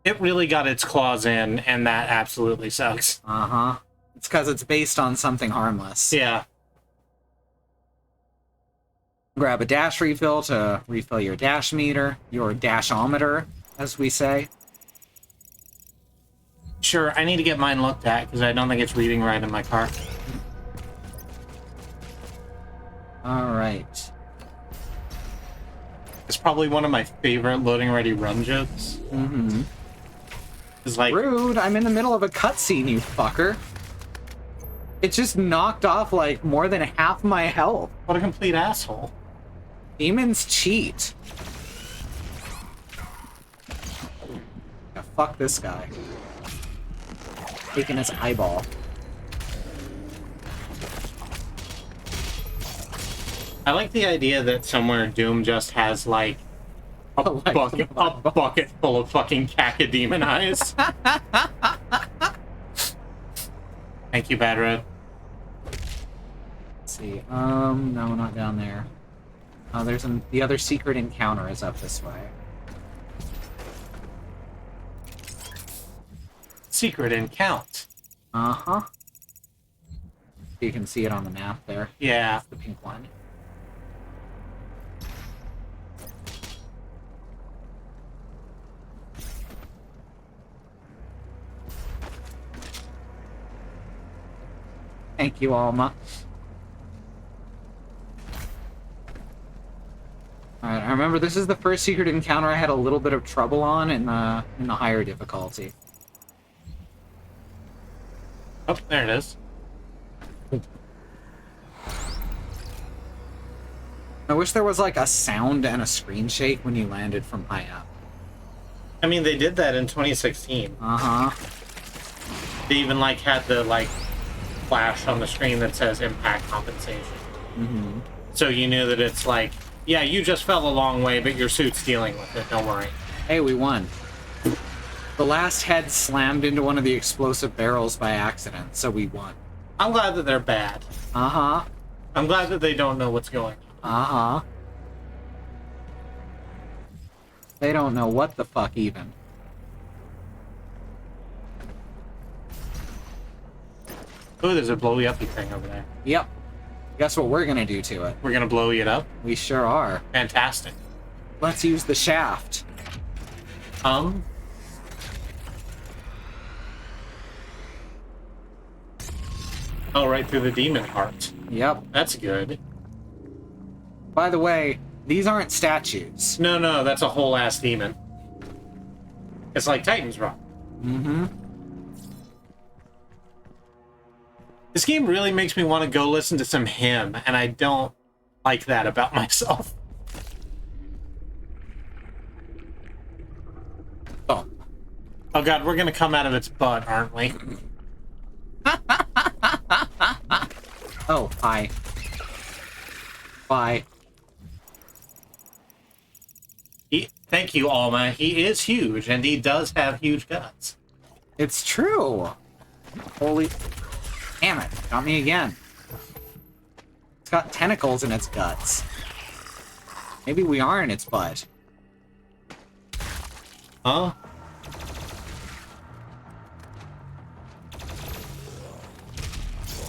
It really got its claws in, and that absolutely sucks. Uh-huh. It's because it's based on something harmless. Yeah. Grab a dash refill to refill your dash meter, your dashometer, as we say. Sure, I need to get mine looked at, because I don't think it's reading right in my car. Alright. It's probably one of my favorite loading ready run jokes. Mm-hmm. It's like, Rude, I'm in the middle of a cutscene, you fucker. It just knocked off, like, more than half my health. what a complete asshole. Demons cheat. Yeah, fuck this guy. Taking his eyeball. I like the idea that somewhere Doom just has, like, a bucket full of fucking cacodemon eyes. Thank you, Bad Red. Let's see. No, not down there. Oh, the other secret encounter is up this way. Secret encounter. Uh-huh. You can see it on the map there. Yeah. That's the pink one. Thank you, Alma. Alright, I remember this is the first secret encounter I had a little bit of trouble on in the higher difficulty. Oh, there it is. I wish there was like a sound and a screen shake when you landed from high up. I mean, they did that in 2016. Uh-huh. They even, like, had the, like, flash on the screen that says impact compensation. Mm-hmm. So you knew that it's like, yeah, you just fell a long way, but your suit's dealing with it, don't worry. Hey, we won. The last head slammed into one of the explosive barrels by accident, so we won. I'm glad that they're bad. Uh-huh. I'm glad that they don't know what's going on. Uh-huh. They don't know what the fuck even. Oh, there's a blowy-uppy thing over there. Yep. Guess what we're gonna do to it? We're gonna blow it up? We sure are. Fantastic. Let's use the shaft. Oh, right through the demon heart. Yep. That's good. By the way, these aren't statues. No, that's a whole ass demon. It's like Titan's Rock. Mm-hmm. This game really makes me want to go listen to some hymn, and I don't like that about myself. Oh. Oh god, we're gonna come out of its butt, aren't we? Oh, hi. Bye. Thank you, Alma. He is huge, and he does have huge guts. It's true. Holy... Damn it. Got me again. It's got tentacles in its guts. Maybe we are in its butt. Huh?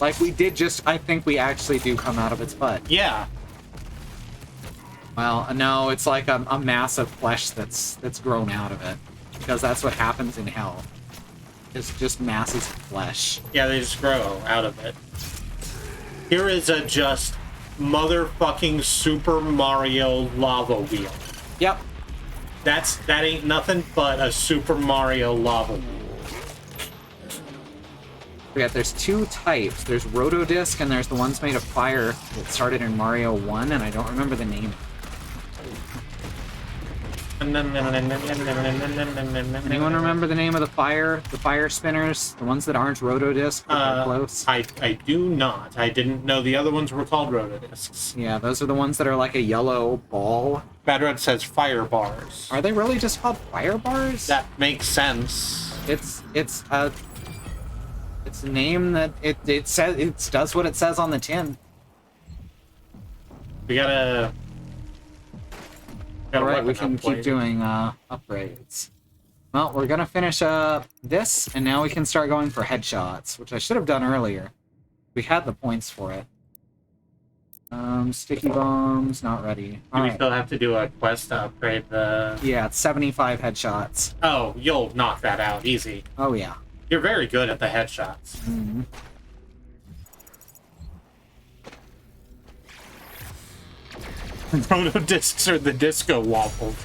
Like, we did just... I think we actually do come out of its butt. Yeah. Well, no, it's like a mass of flesh that's grown out of it. Because that's what happens in hell. It's just masses of flesh. Yeah, they just grow out of it. Here is a just motherfucking Super Mario lava wheel. Yep. That ain't nothing but a Super Mario lava wheel. Yeah, there's two types. There's Rotodisc and there's the ones made of fire that started in Mario 1, and I don't remember the name. Anyone remember the name of the fire spinners? The ones that aren't rotodisc, but they're close? I do not. I didn't know the other ones were called rotodiscs. Yeah, those are the ones that are like a yellow ball. Badred says fire bars. Are they really just called fire bars? That makes sense. It's a name that it says it does what it says on the tin. We gotta All right, we can keep doing upgrades. Well, we're gonna finish up this, and now we can start going for headshots, which I should have done earlier. We had the points for it. Sticky bombs, not ready. Do we still have to do a quest to upgrade the... Yeah, it's 75 headshots. Oh, you'll knock that out easy. Oh, yeah. You're very good at the headshots. Mm-hmm. Roto discs are the disco waffles.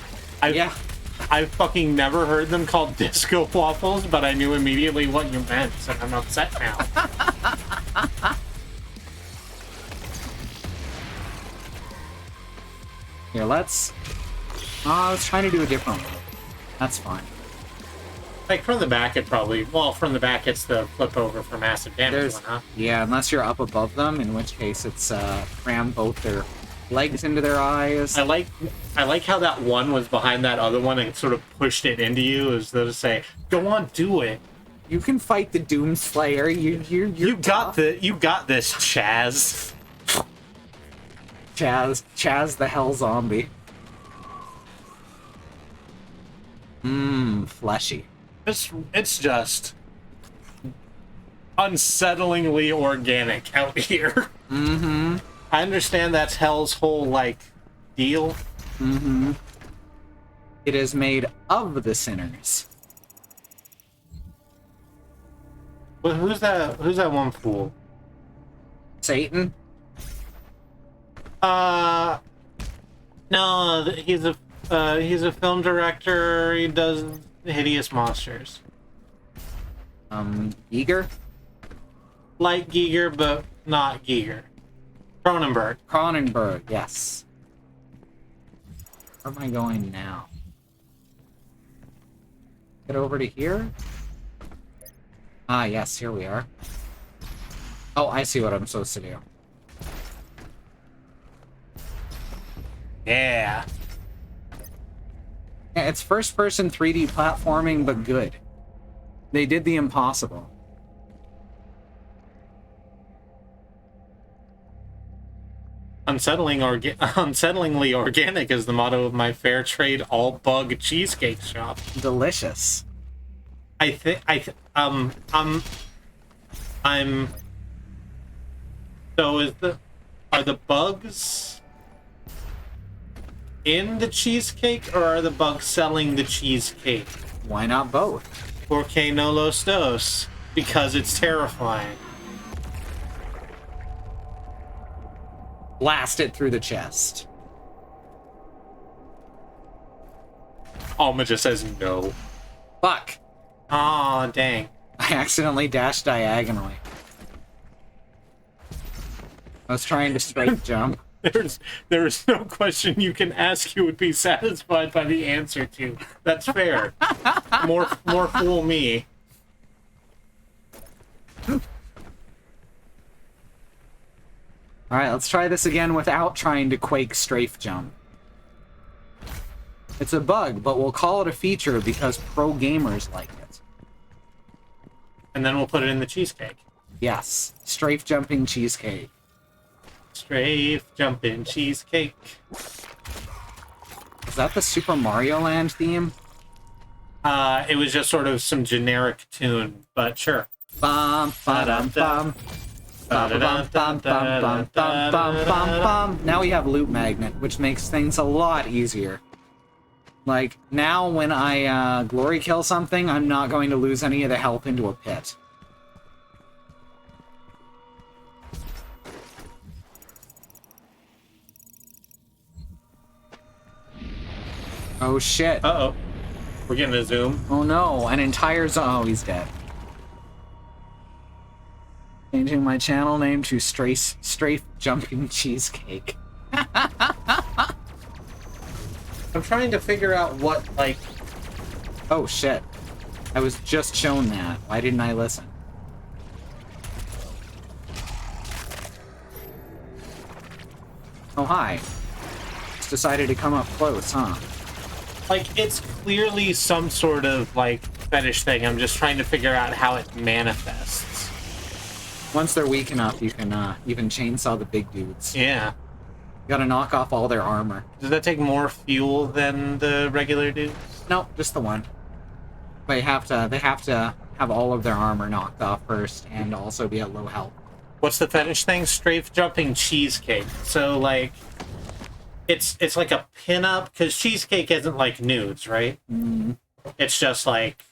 I've fucking never heard them called disco waffles, but I knew immediately what you meant, and I'm upset now. Here, let's... I was trying to do a different one. That's fine. Like, from the back, it probably... Well, from the back, it's the flip over for massive damage one, huh? Yeah, unless you're up above them, in which case it's cram both their legs into their eyes. I like how that one was behind that other one and sort of pushed it into you, as though to say, "Go on, do it. You can fight the Doomslayer. You got this, Chaz." Chaz the Hell Zombie. Fleshy. It's just unsettlingly organic out here. Mm-hmm. I understand that's Hell's whole, like, deal. Mm-hmm. It is made of the sinners. Well, who's that one fool? Satan? No, he's a film director. He does hideous monsters. Giger? Like Giger, but not Giger. Cronenberg, yes. Where am I going now? Get over to here? Ah, yes, here we are. Oh, I see what I'm supposed to do. Yeah. Yeah, it's first-person 3D platforming, but good. They did the impossible. Unsettlingly organic is the motto of my fair trade all bug cheesecake shop. Delicious. So are the bugs in the cheesecake, or are the bugs selling the cheesecake? Why not both? Porque no los dos, because it's terrifying. Blast it through the chest. Alma just says no. Fuck. Aw, dang. I accidentally dashed diagonally. I was trying to straight jump. There is no question you can ask you would be satisfied by the answer to. That's fair. More fool me. Alright, let's try this again without trying to quake strafe jump. It's a bug, but we'll call it a feature because pro gamers like it. And then we'll put it in the cheesecake. Yes, strafe jumping cheesecake. Strafe jumping cheesecake. Is that the Super Mario Land theme? It was just sort of some generic tune, but sure. Bum, ba-dum, bum. Bum, bum, bum, bum, bum, bum, bum, bum. Now we have Loot Magnet, which makes things a lot easier. Like, now when I glory kill something, I'm not going to lose any of the health into a pit. Oh shit. Uh-oh. We're getting a zoom. Oh no, an entire zone. Oh, he's dead. Changing my channel name to Strafe Jumping Cheesecake. I'm trying to figure out what, like... Oh, shit. I was just shown that. Why didn't I listen? Oh, hi. Just decided to come up close, huh? Like, it's clearly some sort of, like, fetish thing. I'm just trying to figure out how it manifests. Once they're weak enough, you can even chainsaw the big dudes. Yeah. You gotta knock off all their armor. Does that take more fuel than the regular dudes? Nope, just the one. They have to have all of their armor knocked off first, and also be at low health. What's the fetish thing? Strafe jumping cheesecake. So, like, it's like a pinup, because cheesecake isn't like nudes, right? Mm. It's just like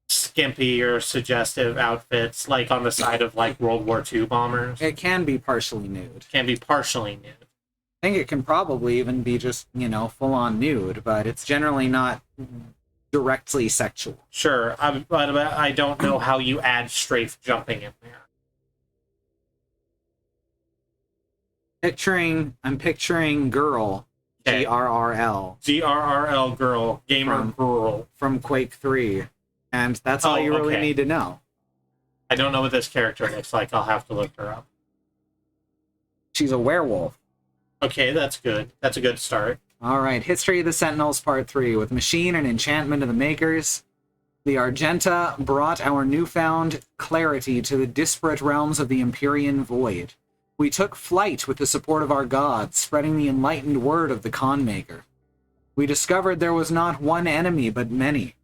skimpy or suggestive outfits, like on the side of like World War II bombers. It can be partially nude. Can be partially nude. I think it can probably even be just, you know, full-on nude, but it's generally not directly sexual. Sure, but I don't know how you add strafe jumping in there. I'm picturing girl, Okay. GRRL. GRRL girl, gamer girl. From Quake 3, and that's all you really need to know. I don't know what this character looks like. I'll have to look her up. She's a werewolf. Okay, that's good. That's a good start. Alright, History of the Sentinels Part 3. With Machine and Enchantment of the Makers, the Argenta brought our newfound clarity to the disparate realms of the Empyrean Void. We took flight with the support of our gods, spreading the enlightened word of the Conmaker. We discovered there was not one enemy, but many.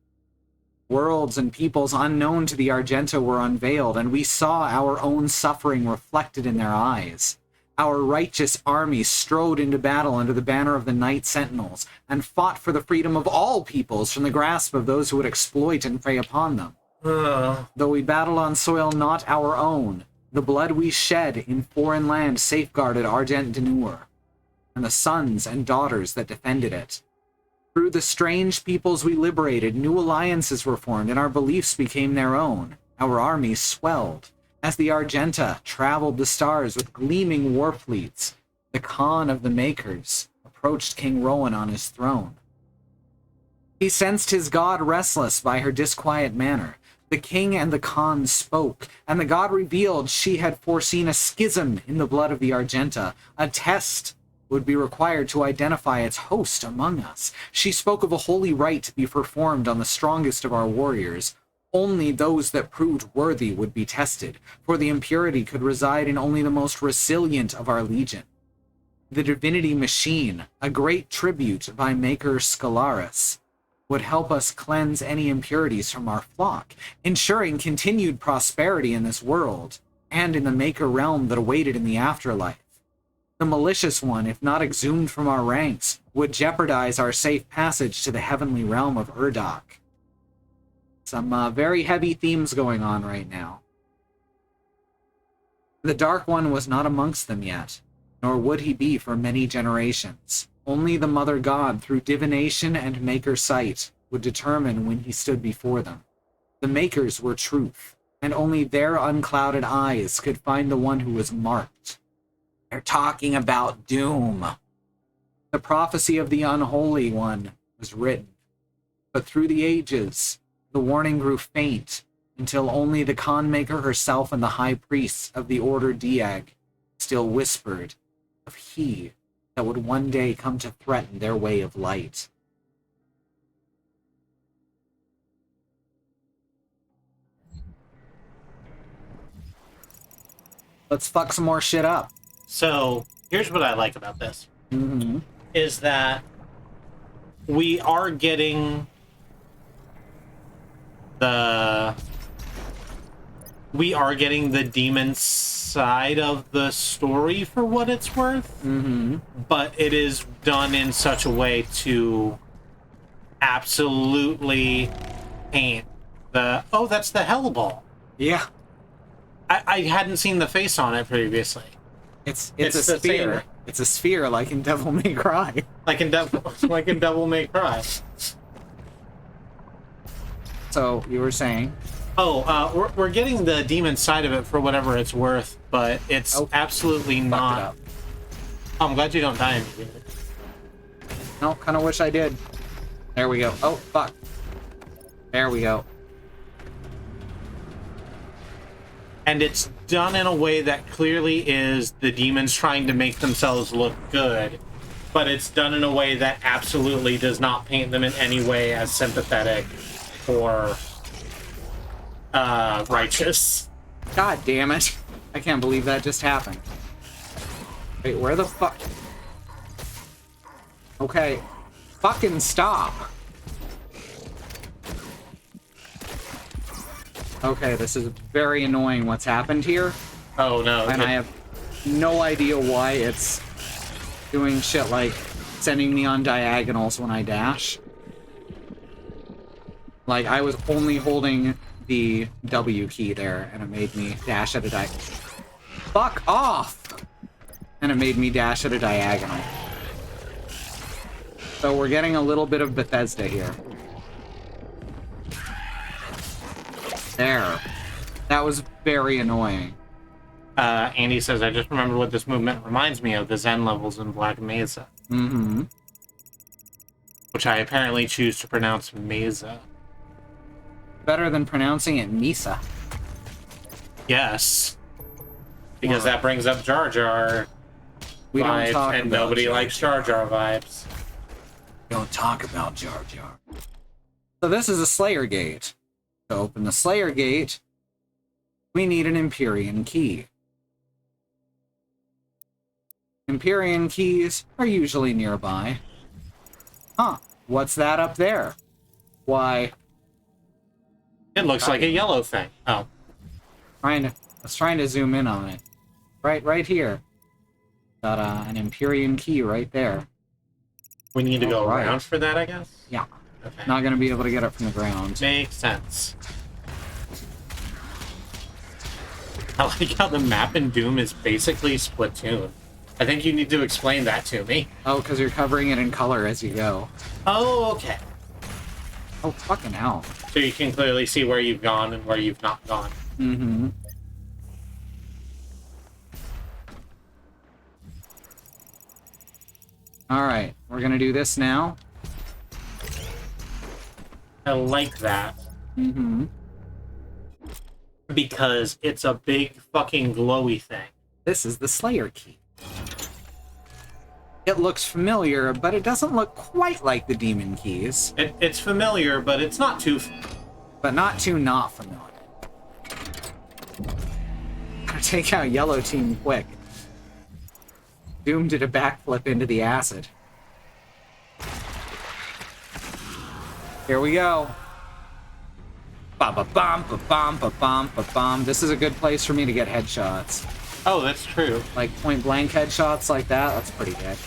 Worlds and peoples unknown to the Argenta were unveiled, and we saw our own suffering reflected in their eyes. Our righteous army strode into battle under the banner of the Night Sentinels, and fought for the freedom of all peoples from the grasp of those who would exploit and prey upon them. Though we battled on soil not our own, the blood we shed in foreign land safeguarded Argent Denur, and the sons and daughters that defended it. Through the strange peoples we liberated, new alliances were formed, and our beliefs became their own. Our armies swelled. As the Argenta traveled the stars with gleaming war fleets, the Khan of the Makers approached King Rowan on his throne. He sensed his god restless by her disquiet manner. The king and the Khan spoke, and the god revealed she had foreseen a schism in the blood of the Argenta. A test would be required to identify its host among us. She spoke of a holy rite to be performed on the strongest of our warriors. Only those that proved worthy would be tested, for the impurity could reside in only the most resilient of our legion. The divinity machine, a great tribute by Maker Scalaris, would help us cleanse any impurities from our flock, ensuring continued prosperity in this world, and in the Maker realm that awaited in the afterlife. The malicious one, if not exhumed from our ranks, would jeopardize our safe passage to the heavenly realm of Urdok. Some very heavy themes going on right now. The Dark One was not amongst them yet, nor would he be for many generations. Only the Mother God, through divination and Maker sight, would determine when he stood before them. The Makers were truth, and only their unclouded eyes could find the one who was marked. They're talking about doom. The prophecy of the Unholy One was written, but through the ages, the warning grew faint, until only the Conmaker herself and the High Priests of the Order Diag still whispered of he that would one day come to threaten their way of light. Let's fuck some more shit up. So, here's what I like about this. Mm-hmm. Is that we are getting the demon side of the story for what it's worth, but it is done in such a way to absolutely paint the that's the Hellball. Yeah, I hadn't seen the face on it previously. It's a sphere. Same. It's a sphere, like in Devil May Cry. Like in Devil May Cry. So you were saying? We're getting the demon side of it for whatever it's worth, but it's absolutely not. It up. I'm glad you don't die immediately. No, kind of wish I did. There we go. Oh, fuck. There we go. And it's done in a way that clearly is the demons trying to make themselves look good, but it's done in a way that absolutely does not paint them in any way as sympathetic or righteous. God damn it. I can't believe that just happened. Wait, where the fuck? Okay. Fucking stop. Okay, this is very annoying what's happened here. Oh no. And I have no idea why it's doing shit like sending me on diagonals when I dash. Like, I was only holding the W key there, and it made me dash at a diagonal. Fuck off! And it made me dash at a diagonal. So we're getting a little bit of Bethesda here. There. That was very annoying. Andy says, I just remembered what this movement reminds me of, the Zen levels in Black Mesa. Mm-hmm. Which I apparently choose to pronounce Mesa. Better than pronouncing it Misa. Yes. Because that brings up Jar Jar We vibes, don't talk and about nobody likes Jar Jar vibes. Don't talk about Jar Jar. So this is a Slayer Gate. To open the Slayer Gate, we need an Empyrean key. Empyrean keys are usually nearby. Huh, what's that up there? Why... It looks like a yellow thing. Oh. I was trying to zoom in on it. Right here. Got an Empyrean key right there. We need to go Right. around for that, I guess? Yeah. Okay. Not gonna be able to get it from the ground. Makes sense. I like how the map in Doom is basically Splatoon. I think you need to explain that to me. Oh, because you're covering it in color as you go. Oh, okay. Oh, fucking hell. So you can clearly see where you've gone and where you've not gone. Mm-hmm. Alright, we're gonna do this now. I like that. Mm-hmm. Because it's a big fucking glowy thing. This is the Slayer key. It looks familiar, but it doesn't look quite like the demon keys. It's familiar, but it's not too... But not too not familiar. Gotta take out Yellow Team quick. Doom did a backflip into the acid. Here we go. Ba-ba-bum, ba-bum, ba-bum, ba-bum. This is a good place for me to get headshots. Oh, that's true. Like point-blank headshots like that, that's pretty good.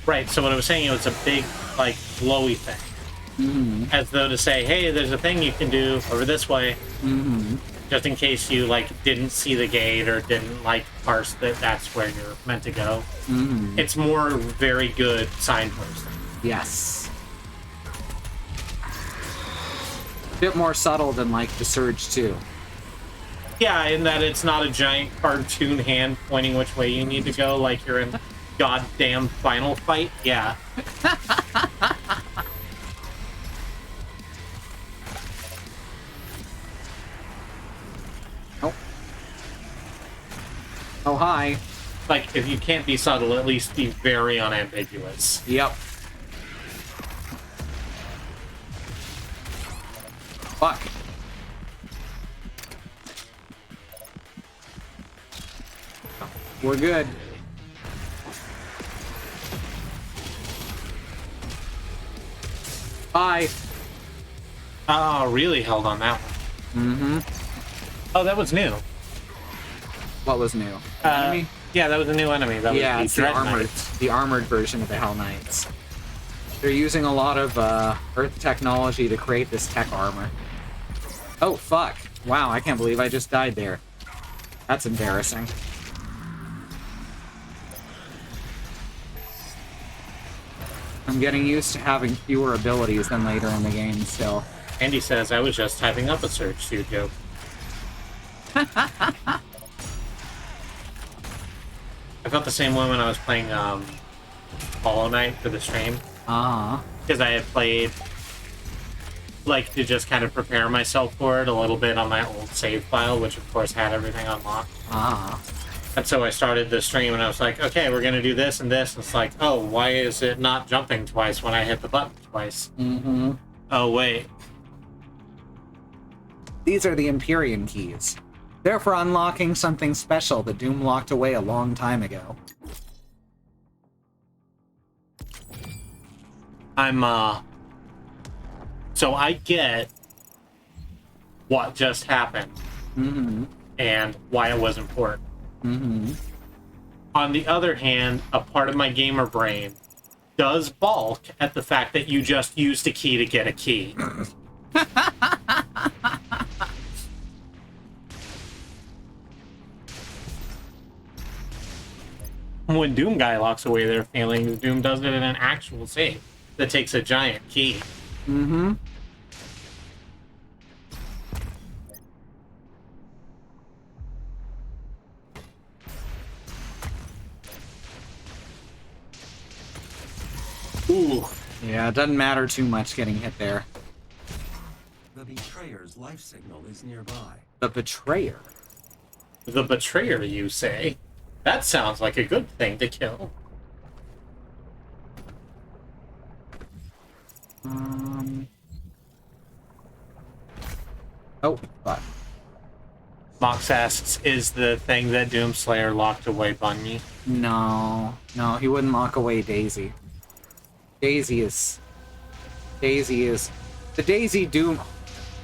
Right, so what I was saying, it was a big, like, glowy thing. Mm-hmm. As though to say, hey, there's a thing you can do over this way. Mm-hmm. Just in case you, like, didn't see the gate or didn't, like, parse that that's where you're meant to go. Mm-hmm. It's more very good signposting. Yes. Bit more subtle than, like, the Surge 2. Yeah, in that it's not a giant cartoon hand pointing which way you need to go, like you're in goddamn Final Fight. Yeah. Oh. Oh, hi. Like, if you can't be subtle, at least be very unambiguous. Yep. Fuck. We're good. Bye. Oh, really held on that one. Mm-hmm. Oh, that was new. What was new? Enemy? Yeah, that was a new enemy. That Yeah, was it's the the Dread armored, Knight. the armored version of the Hell Knights. They're using a lot of Earth technology to create this tech armor. Oh, fuck. Wow, I can't believe I just died there. That's embarrassing. I'm getting used to having fewer abilities than later in the game still. Andy says I was just typing up a search to joke. I felt the same way when I was playing Hollow Knight for the stream. Because I had played, like, to just kind of prepare myself for it a little bit on my old save file, which of course had everything unlocked. And so I started the stream and I was like, okay, we're gonna do this and this. And it's like, oh, why is it not jumping twice when I hit the button twice? Oh, wait. These are the Empyrean keys. They're for unlocking something special that Doom locked away a long time ago. So I get what just happened. And why it was important. On the other hand, a part of my gamer brain does balk at the fact that you just used a key to get a key. When Doom Guy locks away their feelings, Doom does it in an actual save that takes a giant key. Ooh. Yeah, it doesn't matter too much getting hit there. The Betrayer's life signal is nearby. The Betrayer? The Betrayer, you say? That sounds like a good thing to kill. Oh, fuck. Mox asks, is the thing that Doomslayer locked away Bunny? No, he wouldn't lock away Daisy. Daisy is the Daisy Doom.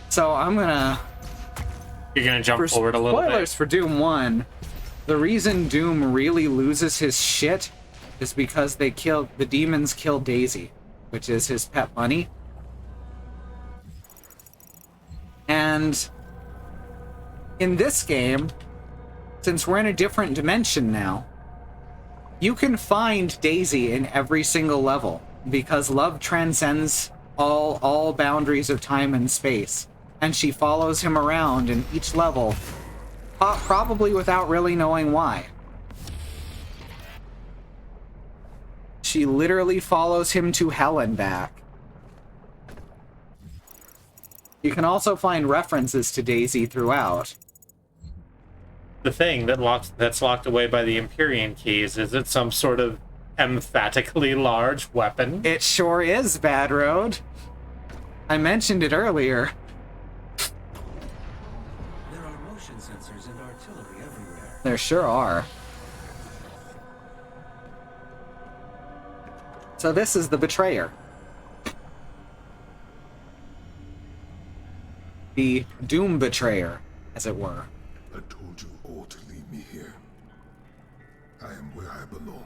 So I'm gonna. You're gonna jump forward a little bit. Spoilers for Doom 1. The reason Doom really loses his shit is because the demons kill Daisy, which is his pet bunny. And in this game, since we're in a different dimension now, you can find Daisy in every single level because love transcends all boundaries of time and space, and she follows him around in each level, probably without really knowing why. She literally follows him to hell and back. You can also find references to Daisy throughout. The thing that's locked away by the Empyrean keys, is it some sort of emphatically large weapon? It sure is, Bad Road. I mentioned it earlier. There are motion sensors and artillery everywhere. There sure are. So this is the Betrayer. The Doom Betrayer, as it were. I told you all to leave me here. I am where I belong.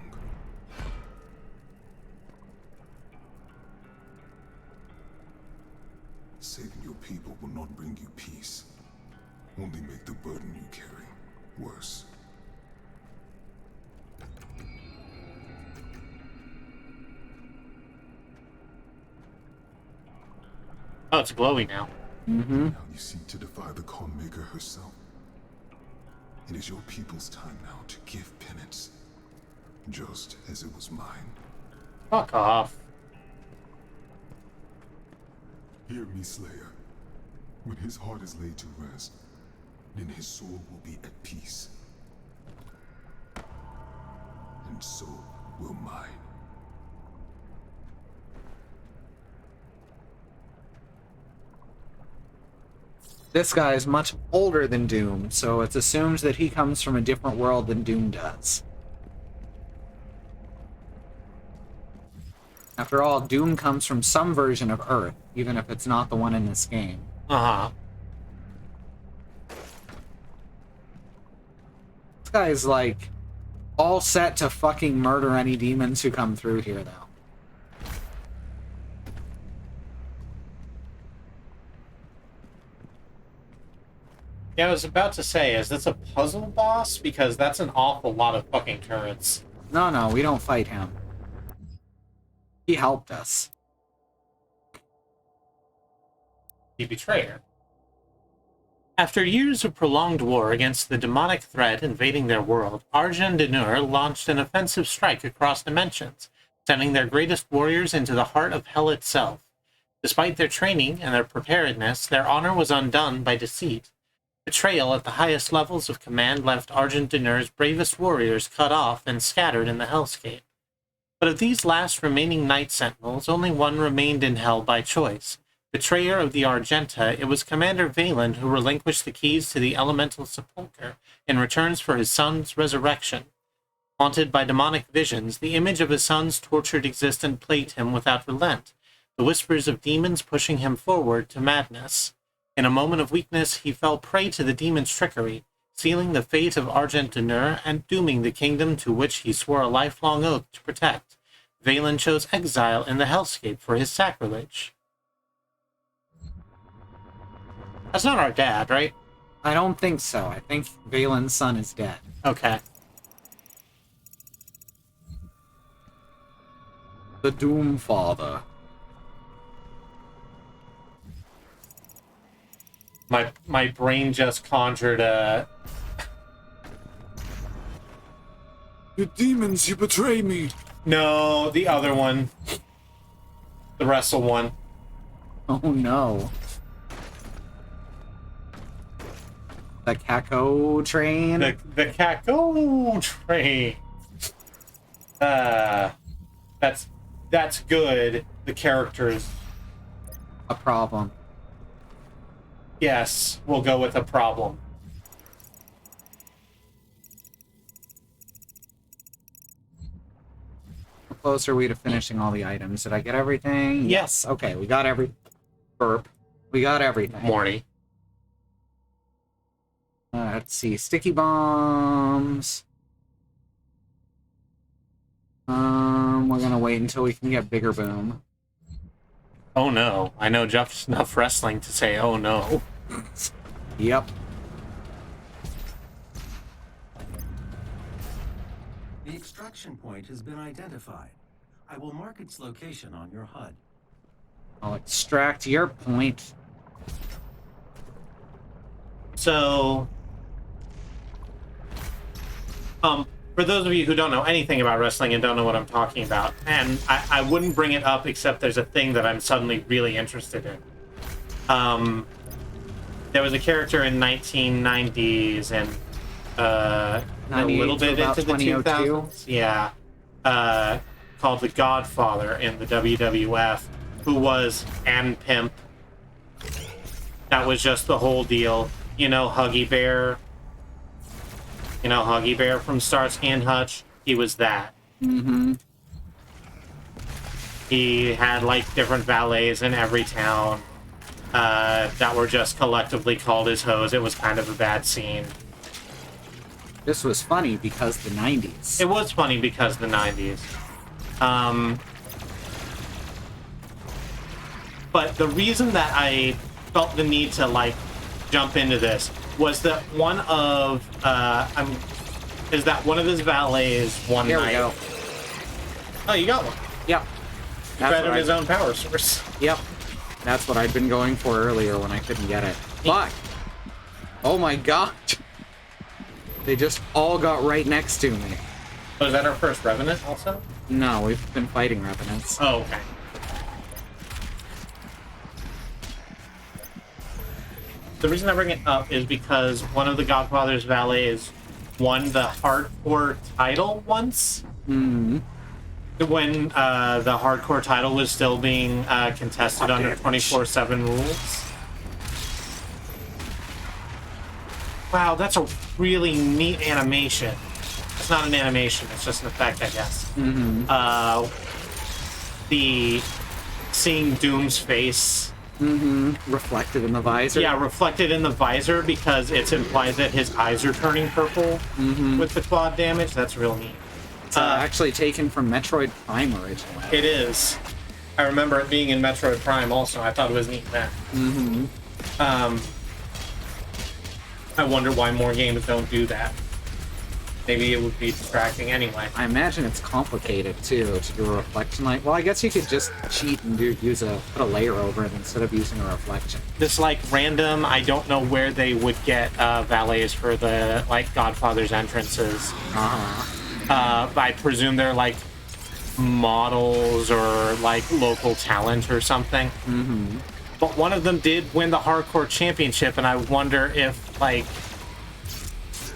Saving your people will not bring you peace. Only make the burden you carry worse. Oh, it's glowy now. Now you seek to defy the Calm Maker herself. It is your people's time now to give penance, just as it was mine. Fuck off. Hear me, Slayer. When his heart is laid to rest, then his soul will be at peace. And so will mine. This guy is much older than Doom, so it's assumed that he comes from a different world than Doom does. After all, Doom comes from some version of Earth, even if it's not the one in this game. Uh-huh. This guy's like all set to fucking murder any demons who come through here, though. Yeah, I was about to say, is this a puzzle boss? Because that's an awful lot of fucking turrets. No, we don't fight him. He helped us. the betrayer. After years of prolonged war against the demonic threat invading their world, Argent de Nur launched an offensive strike across dimensions, sending their greatest warriors into the heart of hell itself. Despite their training and their preparedness, their honor was undone by deceit. Betrayal at the highest levels of command left Argent de Nur's bravest warriors cut off and scattered in the hellscape. But of these last remaining Night Sentinels, only one remained in hell by choice. Betrayer of the Argenta, it was Commander Valen who relinquished the keys to the elemental sepulchre in return for his son's resurrection. Haunted by demonic visions, the image of his son's tortured existence plagued him without relent, the whispers of demons pushing him forward to madness. In a moment of weakness, he fell prey to the demon's trickery, sealing the fate of Argent de Nur and dooming the kingdom to which he swore a lifelong oath to protect. Valen chose exile in the hellscape for his sacrilege. That's not our dad, right? I don't think so. I think Valen's son is dead. Okay. The Doom Father. My brain just conjured a... You demons, you betray me! No, the other one. The wrestle one. Oh no. The Caco train? The Caco train. That's good. The characters. A problem. Yes, we'll go with a problem. How close are we to finishing all the items? Did I get everything? Yes. Okay, we got every... Burp. We got everything. Morty. Let's see. Sticky bombs. We're gonna wait until we can get Bigger Boom. Oh no. I know just enough wrestling to say, oh no. Yep. The extraction point has been identified. I will mark its location on your HUD. I'll extract your point. So, for those of you who don't know anything about wrestling and don't know what I'm talking about, and I wouldn't bring it up except there's a thing that I'm suddenly really interested in. There was a character in 1990s and a little bit into the 2000s, yeah, called the Godfather in the WWF, who was an pimp. That was just the whole deal. You know Huggy Bear? You know Huggy Bear from Starsky and Hutch? He was that. Mm-hmm. He had, like, different valets in every town that were just collectively called his hoes. It was kind of a bad scene. This was funny because the 90s. It was funny because the 90s. But the reason that I felt the need to, like, jump into this was that one of his valets one Here night. we go. Oh, you got one. Yep. He fed him his own power source. Yep. That's what I'd been going for earlier when I couldn't get it. But, oh my god. They just all got right next to me. Oh, is that our first Revenant also? No, we've been fighting Revenants. Oh, okay. The reason I bring it up is because one of the Godfather's valets won the hardcore title once. Mm-hmm. When the hardcore title was still being contested under 24/7 rules. Wow, that's a really neat animation. It's not an animation, it's just an effect, I guess. Mm-hmm. The seeing Doom's face. Mm-hmm. Reflected in the visor. Yeah, reflected in the visor because it's implied that his eyes are turning purple with the quad damage. That's real neat. It's actually taken from Metroid Prime originally. It is. I remember it being in Metroid Prime also. I thought it was neat then. Mm-hmm. I wonder why more games don't do that. maybe it would be distracting anyway. I imagine it's complicated too to do a reflection light. Well, I guess you could just cheat and put a layer over it instead of using a reflection. This like random, I don't know where they would get valets for the like Godfather's entrances. I presume they're like models or like local talent or something. Mm-hmm. But one of them did win the hardcore championship, and I wonder if like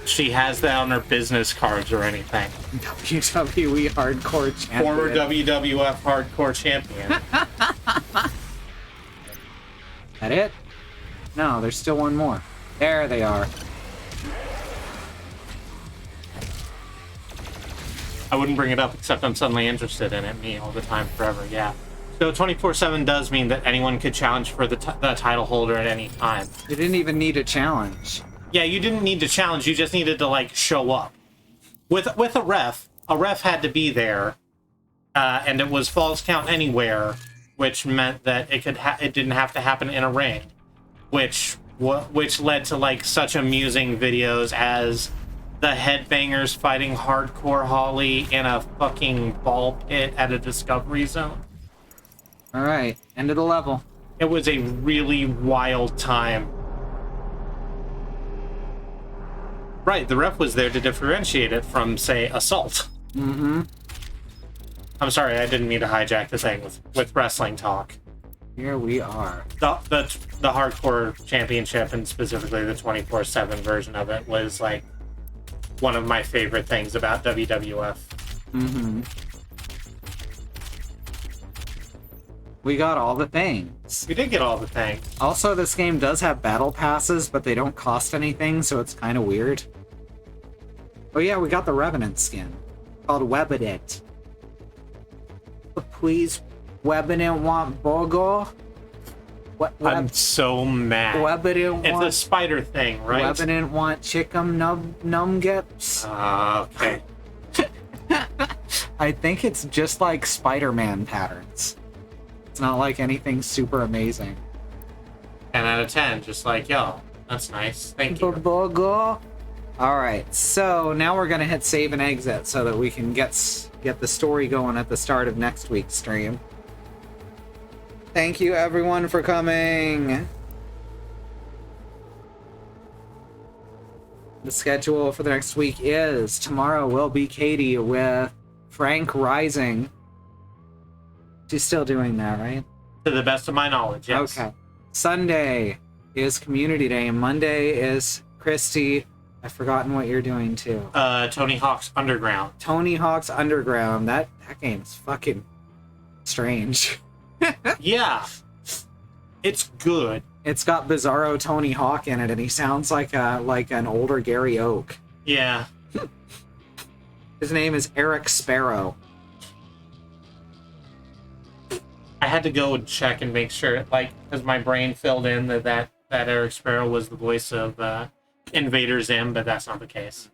she has that on her business cards or anything. WWE hardcore champion. Former WWF hardcore champion. That it? No, there's still one more. There they are. I wouldn't bring it up except I'm suddenly interested in it. Me all the time, forever, yeah. So 24/7 does mean that anyone could challenge for the title holder at any time. You didn't even need a challenge. Yeah, you didn't need to challenge. You just needed to like show up. With a ref had to be there, and it was falls count anywhere, which meant that it didn't have to happen in a ring, which led to like such amusing videos as the Headbangers fighting Hardcore Holly in a fucking ball pit at a Discovery Zone. All right, end of the level. It was a really wild time. Right, the ref was there to differentiate it from, say, Assault. Mm-hmm. I'm sorry, I didn't mean to hijack the thing with wrestling talk. Here we are. The Hardcore Championship, and specifically the 24/7 version of it, was, like, one of my favorite things about WWF. Mm-hmm. We got all the things. We did get all the things. Also, this game does have battle passes, but they don't cost anything, so it's kind of weird. Oh yeah, we got the Revenant skin. Called Webidit. Please, Webidit want Bogo? I'm so mad. Webidit It's want... a spider thing, right? Webidit want Chicken Numgips? Okay. I think it's just like Spider-Man patterns. It's not like anything super amazing. 10 out of 10, just like, yo, that's nice. Thank you. Alright, so now we're gonna hit save and exit so that we can get the story going at the start of next week's stream. Thank you everyone for coming! The schedule for the next week is tomorrow will be Katie with Frank Rising. She's still doing that, right? To the best of my knowledge, yes. Okay. Sunday is Community Day, and Monday is Kristi. I've forgotten what you're doing too. Tony Hawk's Underground. Tony Hawk's Underground. That game's fucking strange. Yeah. It's good. It's got Bizarro Tony Hawk in it, and he sounds like an older Gary Oak. Yeah. His name is Eric Sparrow. I had to go and check and make sure, like, because my brain filled in that Eric Sparrow was the voice of Invader Zim, but that's not the case.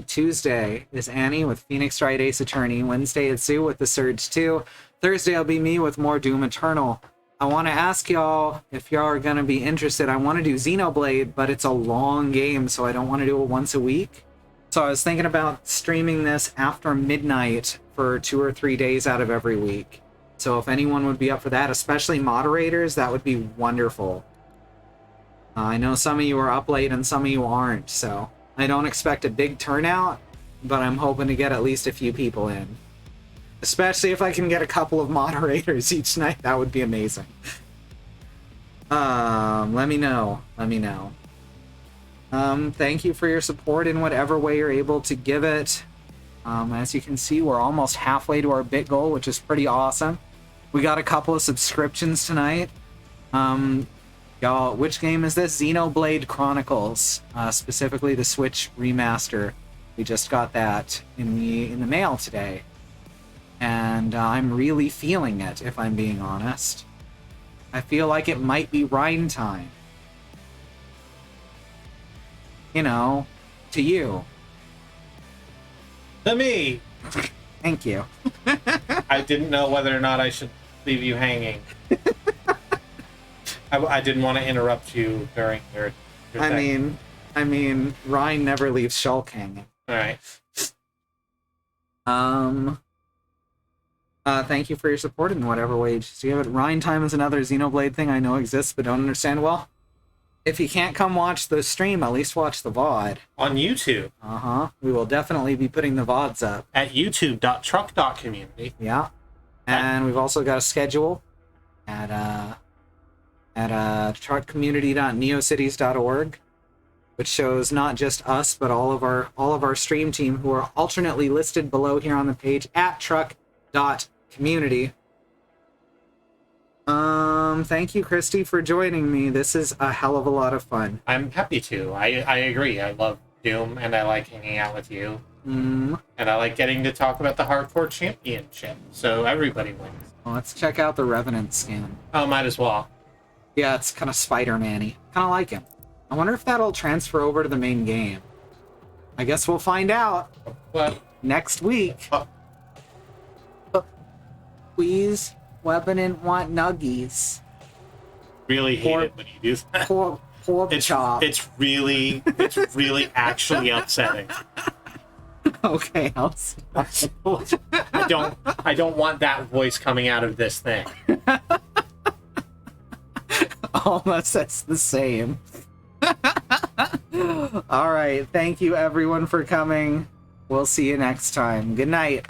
Tuesday is Annie with Phoenix Wright Ace Attorney. Wednesday is Sue with The Surge 2. Thursday will be me with more Doom Eternal. I want to ask y'all if y'all are going to be interested. I want to do Xenoblade, but it's a long game, so I don't want to do it once a week. So I was thinking about streaming this after midnight for 2 or 3 days out of every week. So if anyone would be up for that, especially moderators, that would be wonderful. I know some of you are up late and some of you aren't, so I don't expect a big turnout, but I'm hoping to get at least a few people in. Especially if I can get a couple of moderators each night, that would be amazing. Let me know. Thank you for your support in whatever way you're able to give it. As you can see, we're almost halfway to our bit goal, which is pretty awesome. We got a couple of subscriptions tonight. Y'all, which game is this? Xenoblade Chronicles, specifically the Switch remaster. We just got that in the mail today. And I'm really feeling it, if I'm being honest. I feel like it might be Rhine time. You know, to you. To me! Thank you. I didn't know whether or not I should leave you hanging. I didn't want to interrupt you during your I thing. mean, I mean, Rhine never leaves Shulk hanging. Alright. Thank you for your support in whatever way. Do you have it? Rhine time is another Xenoblade thing I know exists but don't understand well. If you can't come watch the stream, at least watch the VOD. On YouTube. We will definitely be putting the VODs up. At youtube.truck.community. Yeah. And we've also got a schedule at truckcommunity.neocities.org, which shows not just us, but all of our stream team who are alternately listed below here on the page at truck.community. Thank you, Kristi, for joining me. This is a hell of a lot of fun. I'm happy to. I agree. I love Doom, and I like hanging out with you. And I like getting to talk about the Hardcore Championship, so everybody wins. Well, let's check out the Revenant skin. Oh, might as well. Yeah, it's kind of Spider-Man-y. Kind of like him. I wonder if that'll transfer over to the main game. I guess we'll find out. What? Next week. Please, Weapon want nuggies. Really hate it when you do that. Pork chop. It's really actually upsetting. Okay, I'll stop. I don't want that voice coming out of this thing. Almost that's the same. All right, thank you everyone for coming. We'll see you next time. Good night.